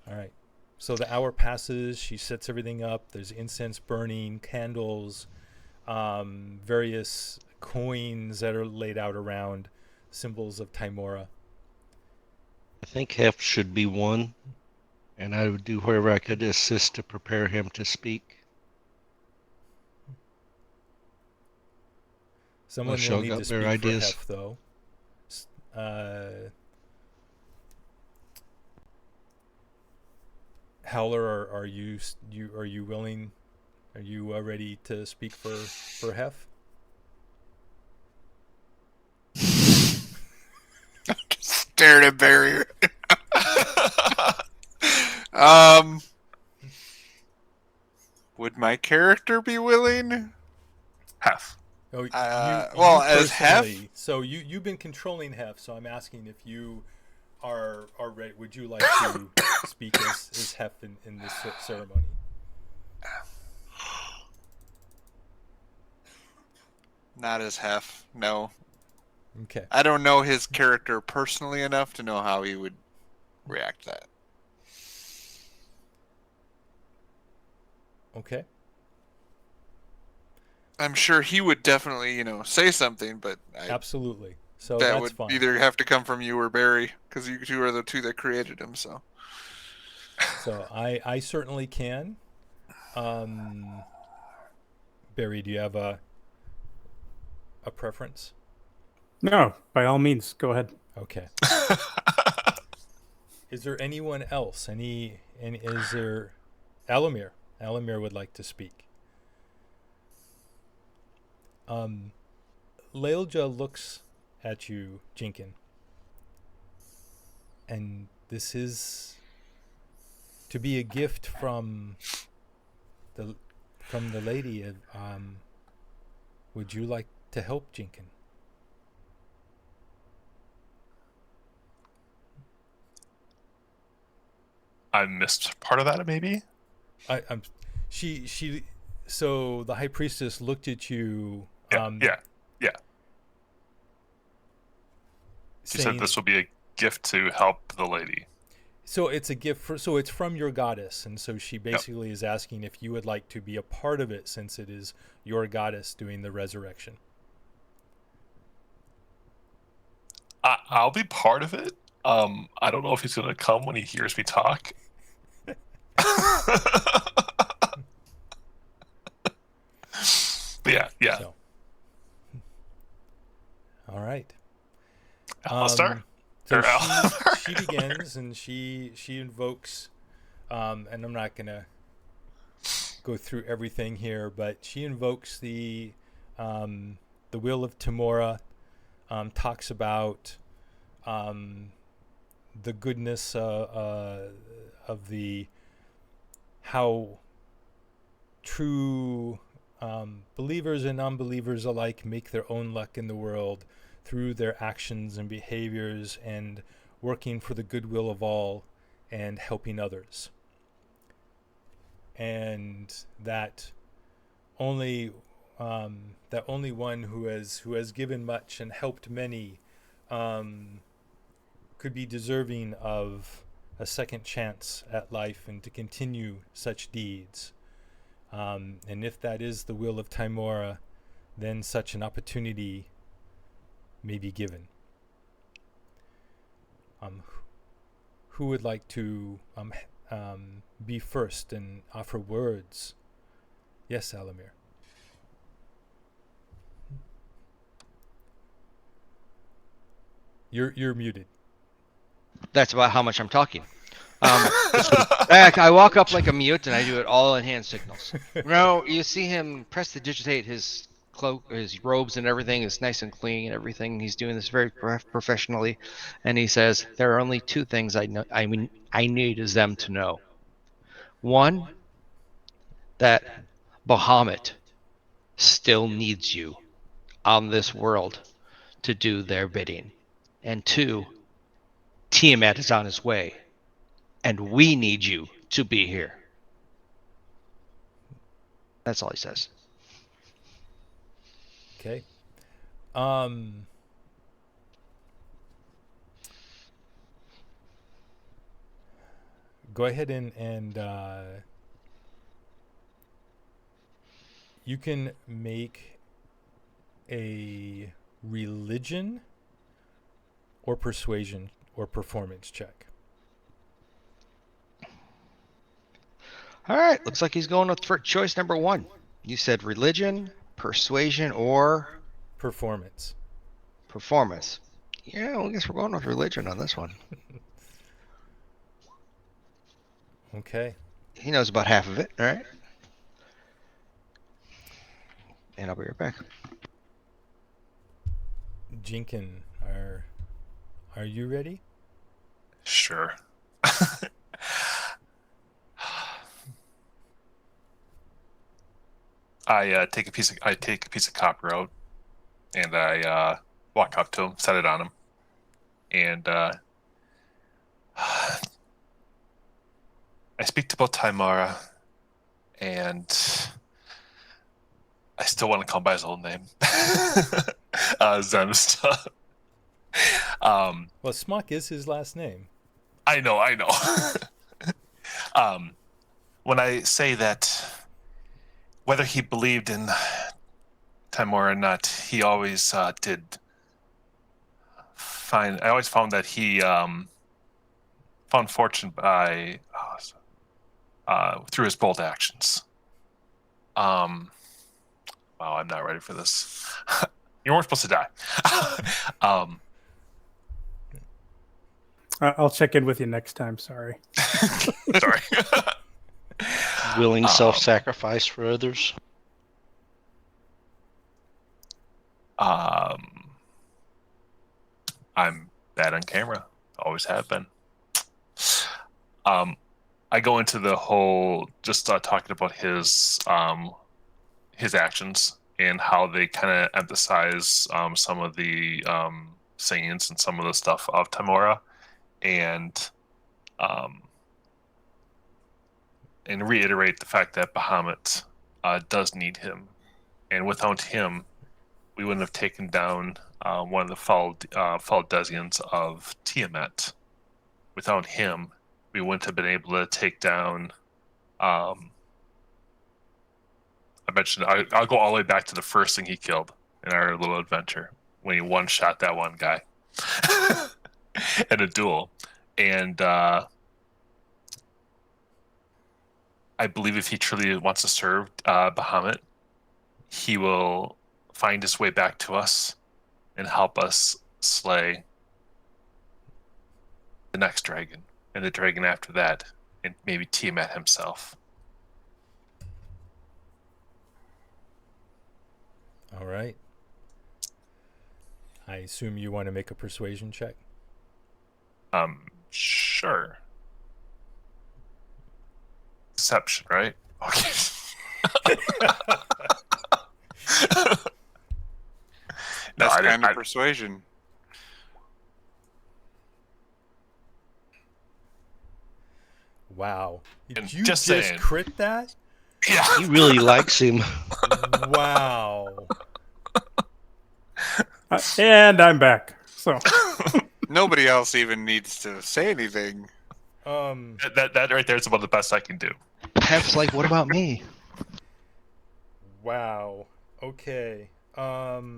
All right. So the hour passes. She sets everything up. There's incense burning, candles, various coins that are laid out around, symbols of Timora. I think Hef should be one, and I would do whatever I could to assist to prepare him to speak. Someone Unless will y'all need got to better speak for ideas. Hef, though. Howler, are you willing? Are you ready to speak for Hef? Just stared at Barry. Would my character be willing? Half. Oh, well, you as Hef? personally. So you've been controlling Hef. So I'm asking if you are ready. Would you like to speak as Hef in this ceremony? Not as Hef, no. Okay. I don't know his character personally enough to know how he would react to that. Okay. I'm sure he would definitely, say something, but Absolutely. So that that's would fine. either have to come from you or Barry, because you two are the two that created him. So I certainly can. Barry, do you have a preference? No, by all means, go ahead. Okay. Is there anyone else? Is there Alamir? Alamir would like to speak. Leilja looks at you, Jinkin, and this is to be a gift from the lady. Would you like to help Jinkin? I missed part of that, maybe. She. So the high priestess looked at you. Yeah. She saying, said this will be a gift to help the lady. So it's a gift so it's from your goddess, and so she basically is asking if you would like to be a part of it, since it is your goddess doing the resurrection. I'll be part of it. I don't know if he's going to come when he hears me talk. But yeah. So. All right. Alistair? So she begins, and she invokes, and I'm not gonna go through everything here, but she invokes the will of Timora, talks about the goodness of the how true believers and non-believers alike make their own luck in the world through their actions and behaviors, and working for the goodwill of all and helping others. And that only one who has given much and helped many could be deserving of a second chance at life and to continue such deeds. And if that is the will of Timora, then such an opportunity may be given. Who would like to be first and offer words? Yes, Alamir. You're muted. That's about how much I'm talking. I walk up like a mute and I do it all in hand signals. No, you see him prestidigitate his cloak, his robes and everything is nice and clean and everything. He's doing this very professionally, and he says, "There are only two things I know. I need is them to know. One, that Bahamut still needs you on this world to do their bidding, and two, Tiamat is on his way, and we need you to be here." That's all he says. Okay. Go ahead and you can make a religion or persuasion or performance check. All right, looks like he's going with for choice number one. You said religion, persuasion, or Performance. performance. Yeah, well, I guess we're going with religion on this one. Okay. He knows about half of it, all right? And I'll be right back. Jinkin, are you ready? Sure. I take a piece of copper out, and I walk up to him, set it on him, and I speak to both Timora, and I still want to call him by his old name, Zemsta. Well, Smock is his last name. I know. When I say that, whether he believed in Timor or not, he always did find. I always found that he found fortune by through his bold actions. Wow, I'm not ready for this. You weren't supposed to die. I'll check in with you next time. Sorry. Sorry. Willing self-sacrifice for others. I'm bad on camera. Always have been. I go into the whole just talking about his actions and how they kind of emphasize some of the sayings and some of the stuff of Timora, and reiterate the fact that Bahamut does need him, and without him, we wouldn't have taken down one of the Faldezians of Tiamat. Without him, we wouldn't have been able to take down. I mentioned I'll go all the way back to the first thing he killed in our little adventure when he one-shot that one guy in a duel, and I believe if he truly wants to serve Bahamut, he will find his way back to us and help us slay the next dragon and the dragon after that, and maybe Tiamat himself. All right. I assume you want to make a persuasion check? Sure. Deception, right? Okay. That's kind of persuasion. Wow. Did you just just saying. crit that? Yeah. He really likes him. Wow. And I'm back. So Nobody else even needs to say anything. That right there is about the best I can do. Hef's like, what about me? Wow. Okay. 2,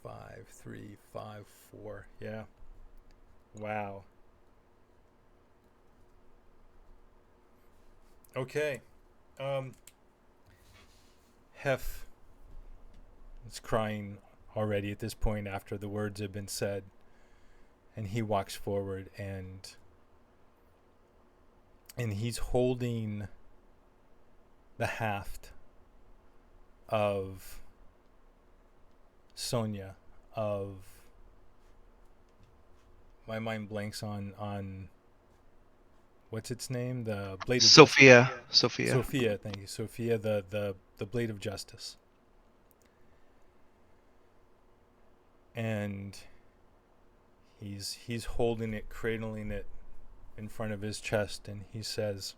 5, 3, 5, 4. Yeah. Wow. Okay. Hef is crying already at this point after the words have been said. And he walks forward and he's holding the haft of Sonia, of my mind blanks on what's its name? The blade of Sophia. Sophia, thank you. Sophia, the blade of justice. And he's holding it, cradling it in front of his chest, and he says,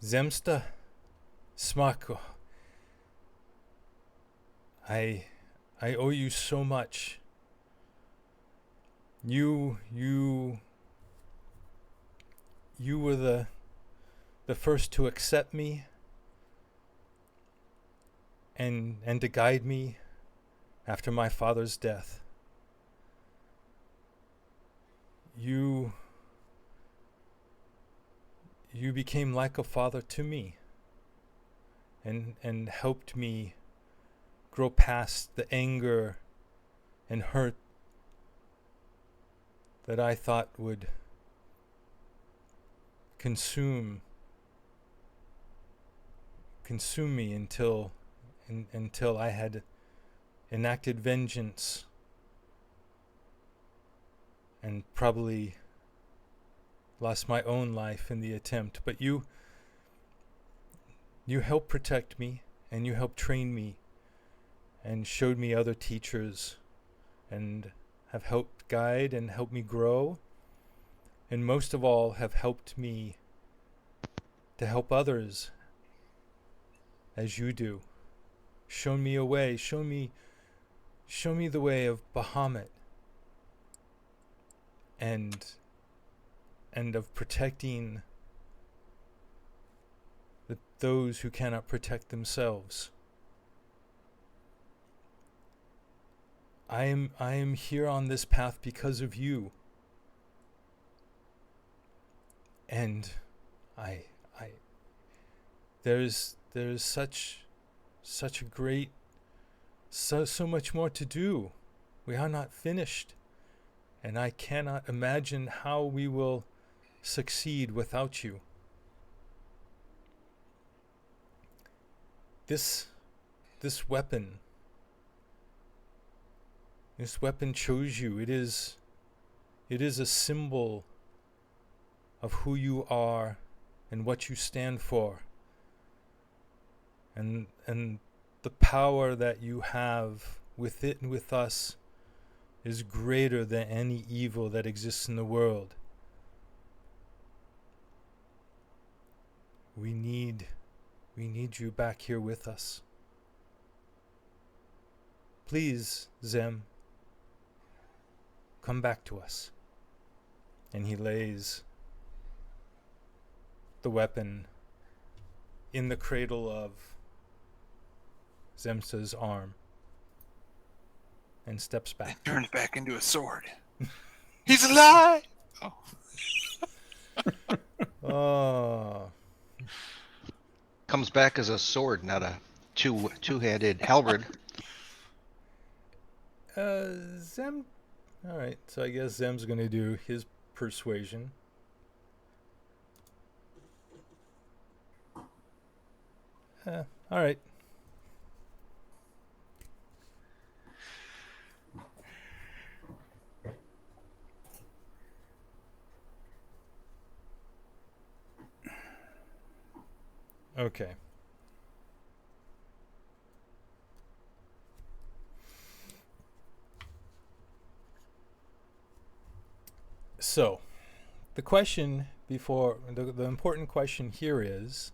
Zemsta Smako, I owe you so much. You were the first to accept me and to guide me after my father's death. You became like a father to me and helped me grow past the anger and hurt that I thought would consume me until I had enacted vengeance and probably lost my own life in the attempt. But you helped protect me, and you helped train me and showed me other teachers and have helped guide and help me grow, and most of all have helped me to help others as you do. Shown me a way, show me the way of Bahamut and of protecting those who cannot protect themselves. I am here on this path because of you. And there's such a great so much more to do. We are not finished, and I cannot imagine how we will succeed without you. This weapon chose you. It is a symbol of who you are and what you stand for, and the power that you have with it and with us is greater than any evil that exists in the world. We need you back here with us. Please, Zem, come back to us. And he lays the weapon in the cradle of Zemsta's arm and steps back. It turns back into a sword. He's alive! Oh. Comes back as a sword, not a two-handed halberd. Zem. All right, so I guess Zem's going to do his persuasion. All right. Okay. So, the question before the important question here is,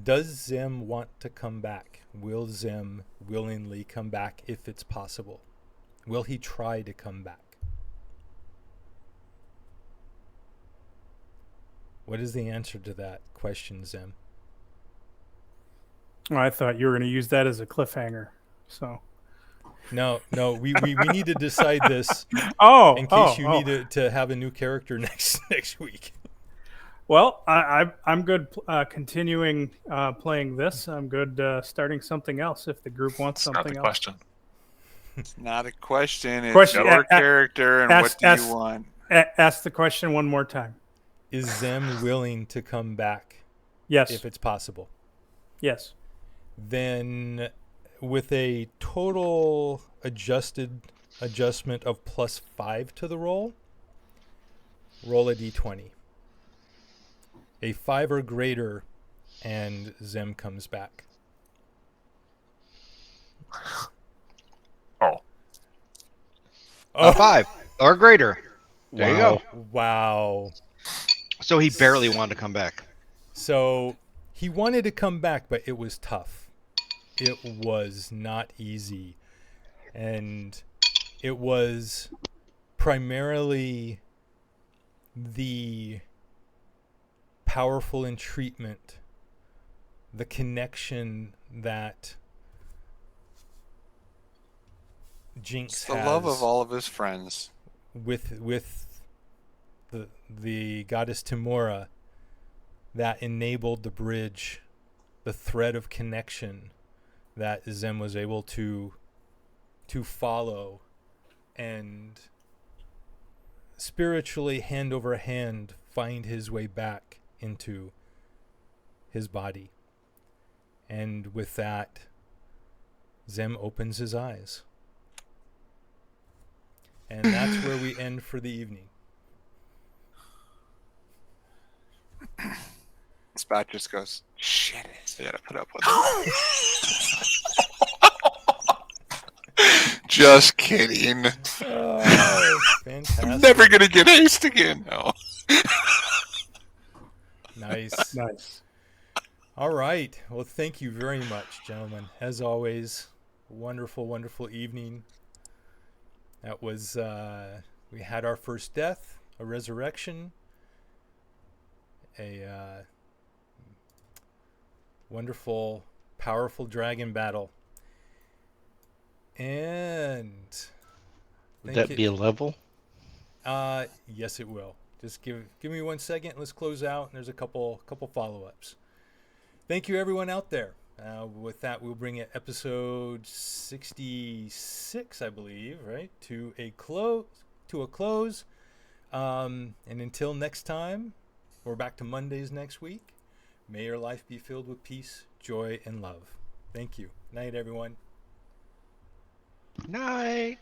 does Zem want to come back? Will Zem willingly come back if it's possible? Will he try to come back? What is the answer to that question, Zem? Oh, I thought you were going to use that as a cliffhanger. So. No, we need to decide this in case you need to have a new character next week. Well, I'm good continuing playing this. I'm good starting something else if the group wants It's something not the else. question. It's not a question. It's Question- your character and what do you want? Ask the question one more time. Is Zem willing to come back? Yes. If it's possible. Yes. Then with a total adjustment of +5 to the roll a d20. A 5 or greater, and Zem comes back. Oh. A 5 or greater. There you go. Wow. So he barely wanted to come back. So he wanted to come back, but it was tough. It was not easy. And it was primarily the powerful entreatment, the connection that Jinx It's the has love of all of his friends with the goddess Timora that enabled the bridge, the thread of connection that Zem was able to follow and spiritually, hand over hand, find his way back into his body. And with that, Zem opens his eyes. And that's where we end for the evening. Spot just goes, shit, I gotta put up with it. Just kidding. Oh, fantastic. I'm never gonna get aced again. No. Nice. All right. Well, thank you very much, gentlemen. As always, wonderful, wonderful evening. That was, we had our first death, a resurrection, a wonderful, powerful dragon battle. And Would that be a level? Yes, it will. Just give me 1 second. Let's close out. And there's a couple follow-ups. Thank you, everyone out there. With that, we'll bring it episode 66, I believe, right, to a close. And until next time, we're back to Mondays next week. May your life be filled with peace, joy, and love. Thank you. Night, everyone. Night.